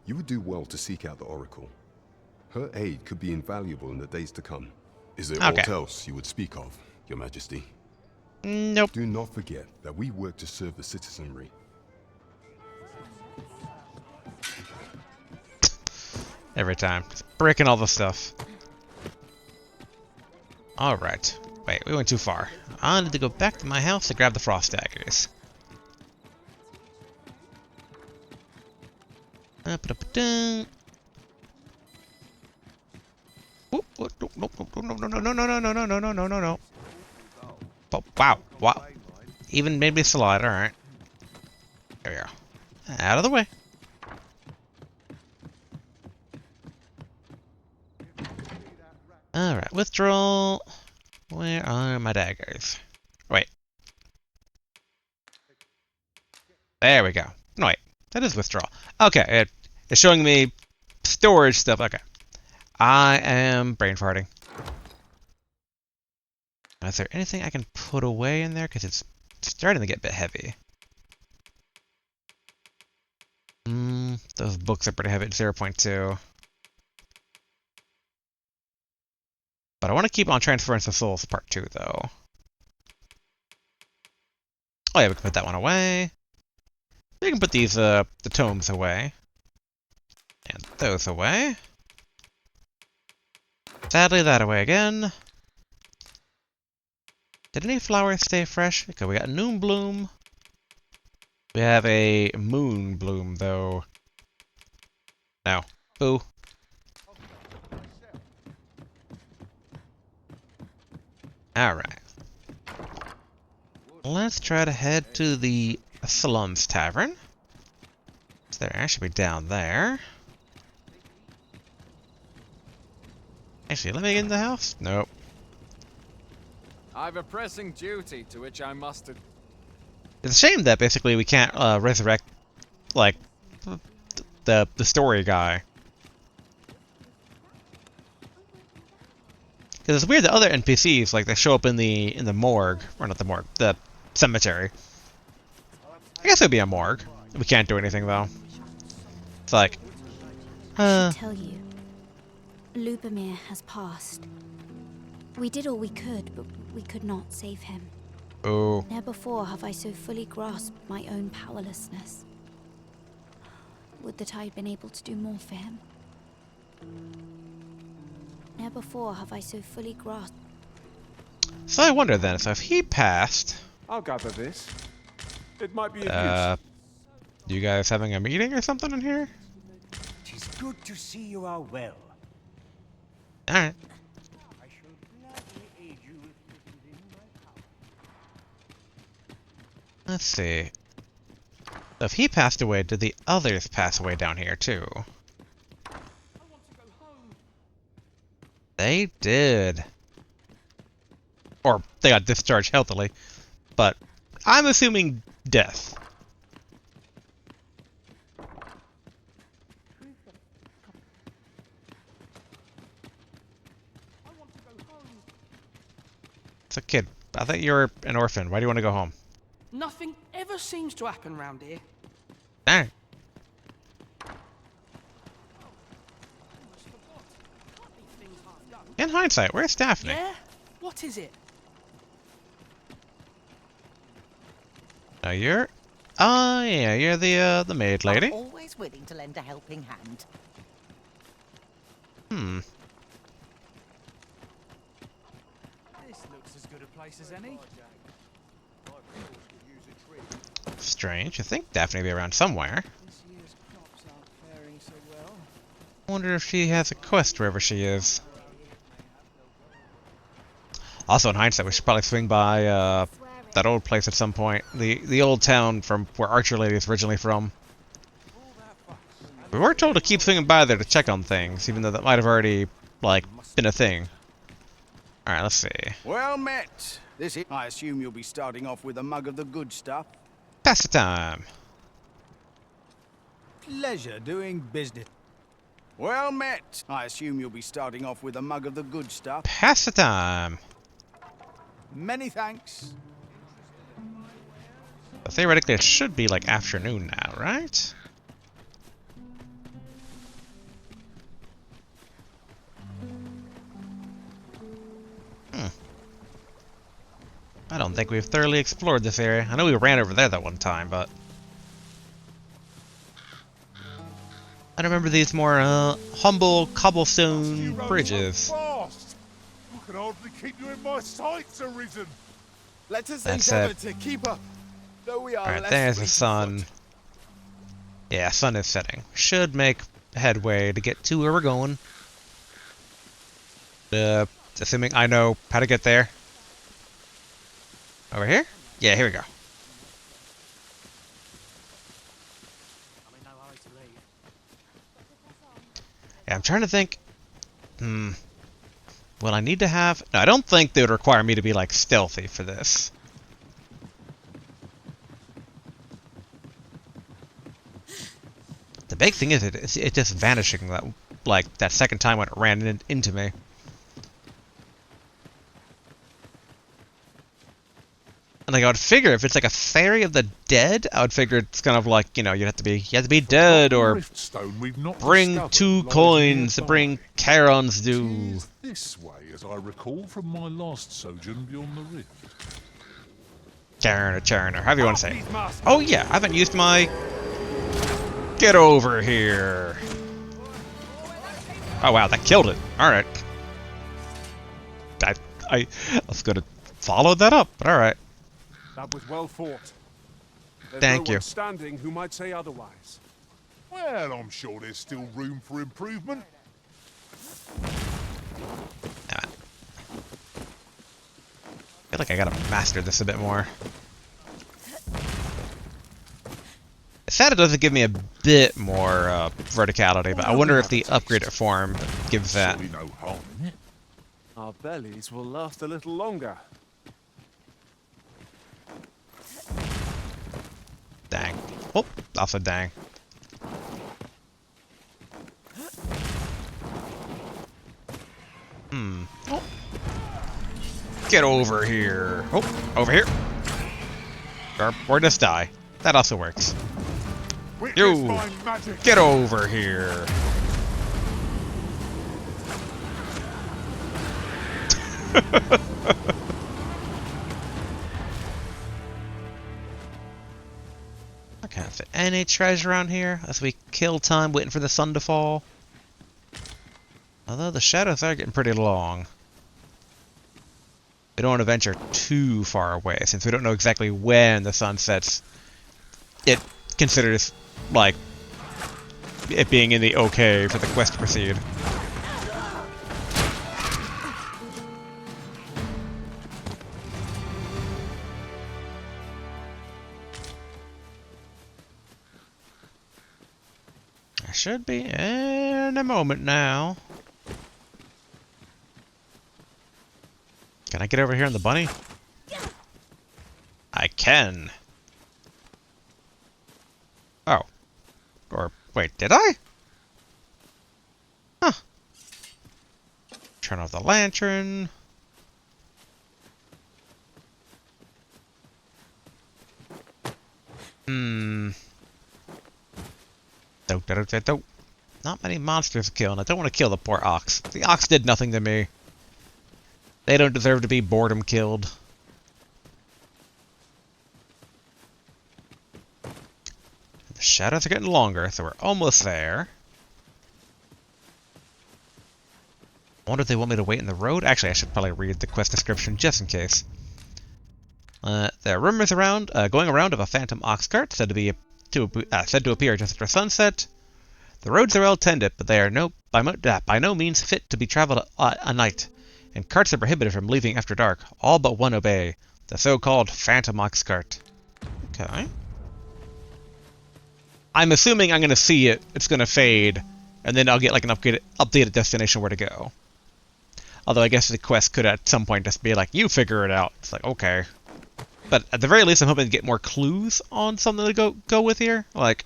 you would do well to seek out the Oracle. Her aid could be invaluable in the days to come. Is there aught else you would speak of, Your Majesty? Nope. Do not forget that we work to serve the citizenry. Every time. Just breaking all the stuff. Alright. Wait, we went too far. I need to go back to my house to grab the frost daggers. No, no. Oh, wow. Wow. Even made me slide. Alright. There we go. Out of the way. Alright, withdrawal. Where are my daggers? Wait. There we go. No, wait. That is withdrawal. Okay, it's showing me storage stuff. Okay. I am brain farting. Is there anything I can put away in there? Because it's starting to get a bit heavy. Those books are pretty heavy at 0.2. But I want to keep on Transference of Souls Part 2, though. Oh yeah, we can put that one away. We can put these, the tomes away. And those away. Sadly, that away again. Did any flowers stay fresh? Okay, we got Noon Bloom. We have a Moon Bloom, though. No. Boo. Alright. Let's try to head to the Slums Tavern. So there, I should be down there. Actually, let me get in the house? Nope. I've a pressing duty to which I must... It's a shame that basically we can't resurrect, like, the story guy. Because it's weird that other NPCs, like, they show up in the morgue, or not the morgue, the cemetery. I guess it would be a morgue. We can't do anything though. It's like, I should tell you, Lubomir has passed. We did all we could, but we could not save him. Oh. Never before have I so fully grasped my own powerlessness. Would that I had been able to do more for him. Never before have I so fully grasped. So I wonder then, so if he passed... I'll gather this. It might be of you guys having a meeting or something in here? Tis good to see you are well. Alright. I shall gladly aid you if it is within my power. Let's see. So if he passed away, did the others pass away down here too? They did. Or they got discharged healthily. But I'm assuming death. It's a kid. I thought you were an orphan. Why do you want to go home? Nothing ever seems to happen round here. Dang. In hindsight, where's Daphne? Yeah? What is it? Now you're... Oh, yeah, you're the maid lady. I'm always willing to lend a helping hand. Hmm. This looks as good a place as any. Strange. I think Daphne will be around somewhere. This year's crops aren't faring so well. I wonder if she has a quest wherever she is. Also, in hindsight, we should probably swing by that old place at some point. The old town from where Archer Lady is originally from. We were told to keep swinging by there to check on things, even though that might have already, like, been a thing. Alright, let's see. Well met. I assume you'll be starting off with a mug of the good stuff. Pass the time. Pleasure doing business. Well met. I assume you'll be starting off with a mug of the good stuff. Pass the time. Many thanks. But theoretically, it should be, like, afternoon now, right? I don't think we've thoroughly explored this area. I know we ran over there that one time, but... I remember these more, humble cobblestone bridges. Fast. I can hardly keep you in my sights, Arisen. Let us That's endeavor it. to keep up, though we are Alright, less there's the fleet of sun. foot. Yeah, sun is setting. Should make headway to get to where we're going. Assuming I know how to get there. Over here? Yeah, here we go. Yeah, I'm trying to think. Will I need to have... No, I don't think they would require me to be, like, stealthy for this. The big thing is it's just vanishing that, like, that second time when it ran into me. And like I would figure if it's like a Ferry of the Dead, I would figure it's kind of like, you know, you have to be dead or bring 2 coins to bring Charon's due. This way, as I recall from my last sojourn beyond the rift. Charon, however you want to say it. Oh yeah, I haven't used my... Get over here. Oh wow, that killed it. Alright. I was gonna follow that up, but alright. That was well fought. There's Thank no you. one standing who might say otherwise. Well, I'm sure there's still room for improvement. I feel like I gotta master this a bit more. It's sad it doesn't give me a bit more verticality, but I wonder if the upgraded form gives that. No harm in it. Our bellies will last a little longer. Dang. Oh, also dang. Oh. Get over here. Oh, over here. Or just die. That also works. You get over here. I can't fit any treasure around here as we kill time waiting for the sun to fall. Although the shadows are getting pretty long. We don't want to venture too far away since we don't know exactly when the sun sets. It considers, like, it being in the okay for the quest to proceed. I should be in a moment now. Can I get over here on the bunny? I can. Oh. Or, wait, did I? Huh. Turn off the lantern. Don't. Not many monsters to kill, and I don't want to kill the poor ox. The ox did nothing to me. They don't deserve to be boredom killed. The shadows are getting longer, so we're almost there. I wonder if they want me to wait in the road? Actually, I should probably read the quest description just in case. There are rumors going around of a phantom ox cart said to appear just after sunset. The roads are well tended, but they are by no means fit to be traveled a night, and carts are prohibited from leaving after dark. All but one obey, the so-called phantom ox cart. Okay. I'm assuming I'm going to see it, it's going to fade, and then I'll get like an updated destination where to go. Although I guess the quest could at some point just be like, you figure it out. It's like, okay. But at the very least, I'm hoping to get more clues on something to go with here. Like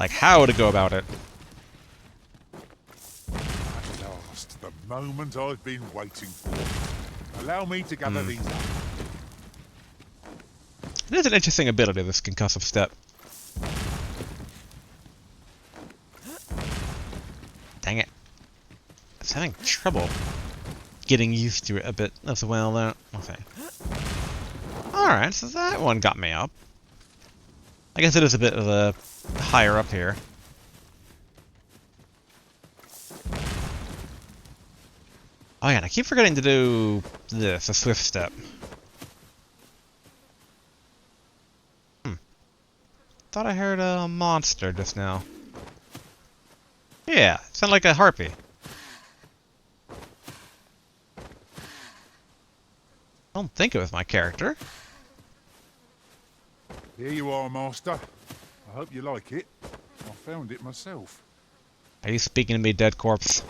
how to go about it. At last, the moment I've been waiting for. Allow me to gather these up. It is an interesting ability, this concussive step. Dang it. I was having trouble getting used to it a bit as well, though. Okay. Alright, so that one got me up. I guess it is a bit of a higher up here. Oh yeah, and I keep forgetting to do this, a swift step. Thought I heard a monster just now. Yeah, it sounded like a harpy. I don't think it was my character. Here you are, Master. I hope you like it. I found it myself. Are you speaking to me, dead corpse?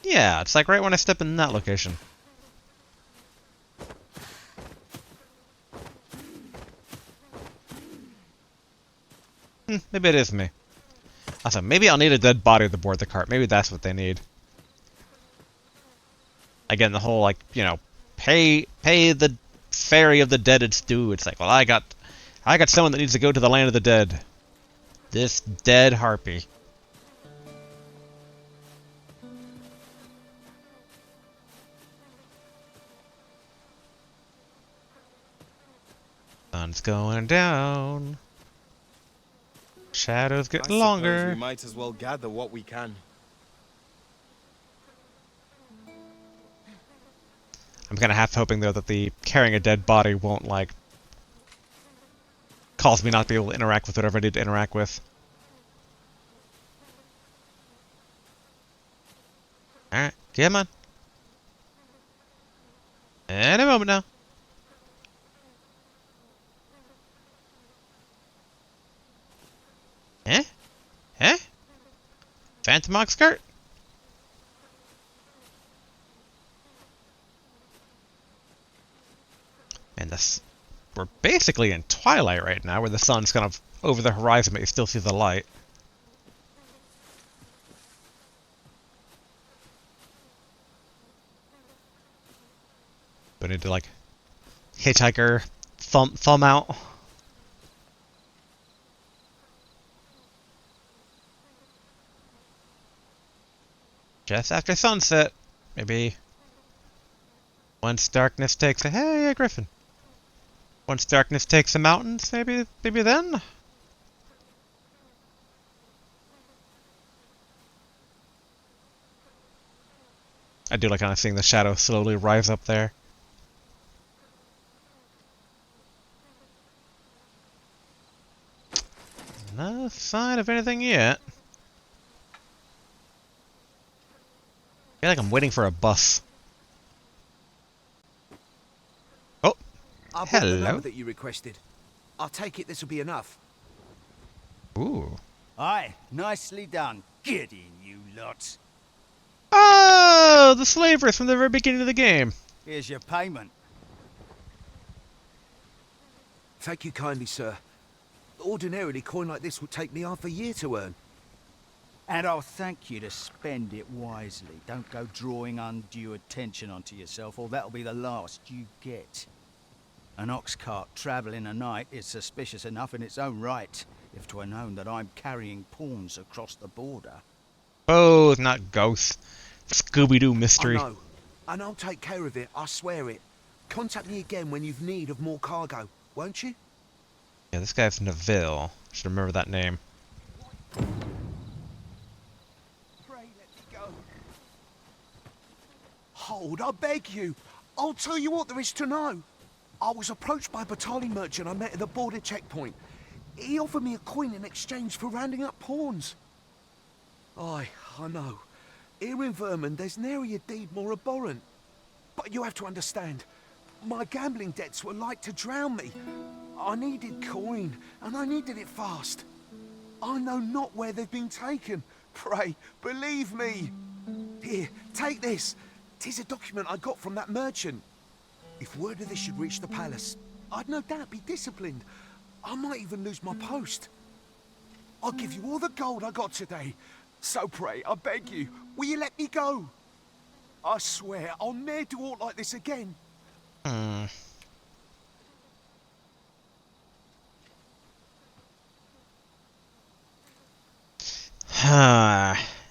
Yeah, it's like right when I step in that location. Maybe it is me. Also, maybe I'll need a dead body to board the cart. Maybe that's what they need. Again, the whole, like, you know, pay the ferry of the dead its due. It's like, well, I got someone that needs to go to the land of the dead. This dead harpy. Sun's going down. Shadows get longer. We might as well gather what we can. I'm kind of half hoping, though, that the carrying a dead body won't, like, cause me not to be able to interact with whatever I need to interact with. Alright, come on. Any moment now. Eh? Eh? Phantom ox cart? And we're basically in twilight right now, where the sun's kind of over the horizon, but you still see the light. But I need to, like, hitchhiker thumb out. Just after sunset, maybe. Once darkness takes a hey, a griffin. Once darkness takes the mountains, maybe then. I do like kind of seeing the shadow slowly rise up there. No sign of anything yet. I feel like I'm waiting for a bus. Oh, I've got the hello. number that you requested. I'll take it this will be enough. Ooh. Aye, nicely done. Get in, you lot. Oh, the slavers from the very beginning of the game. Here's your payment. Thank you kindly, sir. Ordinarily, coin like this would take me half a year to earn. And I'll thank you to spend it wisely. Don't go drawing undue attention onto yourself, or that'll be the last you get. An ox cart travelling a night is suspicious enough in its own right, if 'twere known that I'm carrying pawns across the border. Oh, it's not ghosts. Scooby-Doo mystery. I know. And I'll take care of it, I swear it. Contact me again when you've need of more cargo, won't you? Yeah, this guy's Neville. Should remember that name. Hold, I beg you. I'll tell you what there is to know. I was approached by a Battahl merchant I met at the border checkpoint. He offered me a coin in exchange for rounding up pawns. Aye, I know. Here in Vermund, there's nary a deed more abhorrent. But you have to understand, my gambling debts were like to drown me. I needed coin, and I needed it fast. I know not where they've been taken. Pray, believe me. Here, take this. 'Tis a document I got from that merchant. If word of this should reach the palace, I'd no doubt be disciplined. I might even lose my post. I'll give you all the gold I got today. So pray, I beg you, will you let me go? I swear I'll ne'er do aught like this again.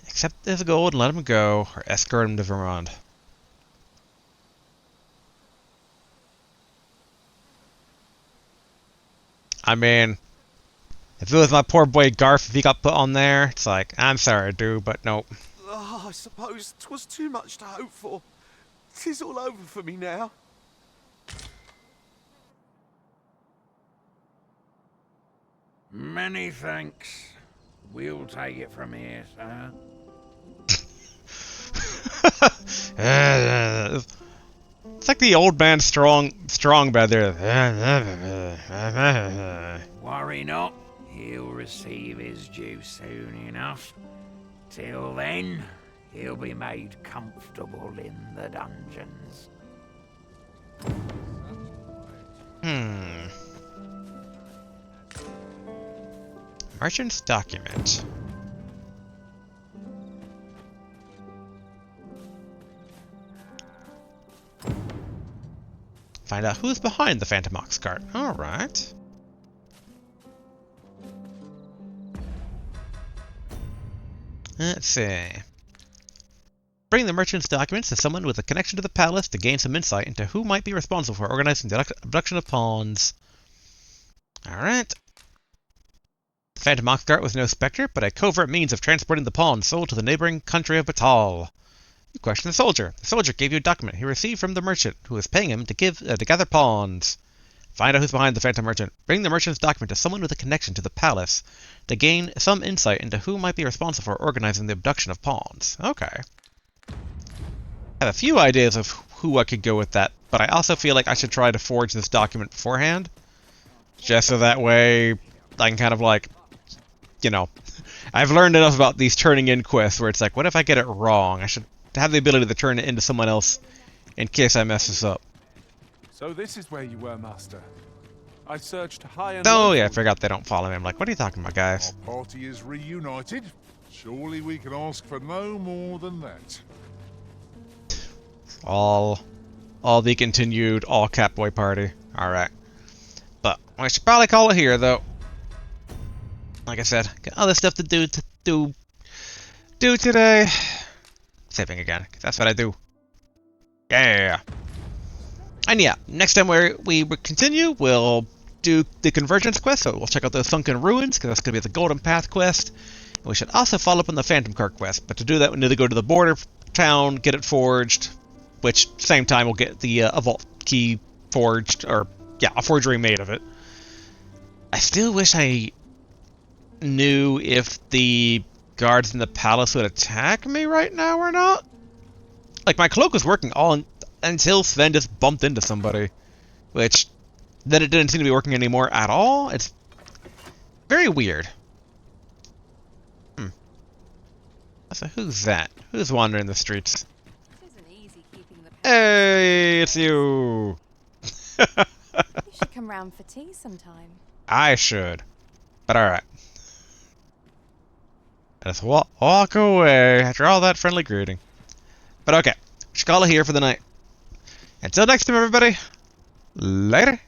Accept his gold and let him go, or escort him to Vermont. I mean, if it was my poor boy Garth, if he got put on there, it's like, I'm sorry, dude, but nope. Oh, I suppose 'twas too much to hope for. 'Tis all over for me now. Many thanks. We'll take it from here, sir. It's like the old man strong bad there. Worry not, he'll receive his due soon enough. Till then, he'll be made comfortable in the dungeons. Merchant's document. Find out who's behind the Phantom Ox cart. Alright. Let's see. Bring the merchant's documents to someone with a connection to the palace to gain some insight into who might be responsible for organizing the abduction of pawns. Alright. The Phantom Ox cart was no spectre, but a covert means of transporting the pawns sold to the neighboring country of Battahl. You question the soldier. The soldier gave you a document he received from the merchant, who was paying him to gather pawns. Find out who's behind the Phantom Merchant. Bring the merchant's document to someone with a connection to the palace to gain some insight into who might be responsible for organizing the abduction of pawns. Okay. I have a few ideas of who I could go with that, but I also feel like I should try to forge this document beforehand. Just so that way I can kind of like, you know, I've learned enough about these turning in quests where it's like, what if I get it wrong? I should have the ability to turn it into someone else in case I mess this up. So this is where you were, Master. I searched high and Oh low. yeah, I forgot they don't follow me. I'm like, what are you talking about, guys? Our party is reunited. Surely we can ask for no more than that. All the continued all Catboy party. Alright. But I should probably call it here, though. Like I said, got other stuff to do today. Saving again, 'cause that's what I do. Yeah. And yeah, next time we continue, we'll do the Convergence quest, so we'll check out those sunken ruins, because that's going to be the Golden Path quest. And we should also follow up on the Phantom Cart quest, but to do that we need to go to the border town, get it forged, which, same time, we'll get the a vault key forged, or, yeah, a forgery made of it. I still wish I knew if the guards in the palace would attack me right now or not. Like, my cloak was working until Sven just bumped into somebody, which then it didn't seem to be working anymore at all. It's very weird. So who's that? Who's wandering the streets? Hey, it's you! You should come round for tea sometime. I should. But alright. I just walk away after all that friendly greeting. But okay, should call it here for the night. Until next time, everybody. Later.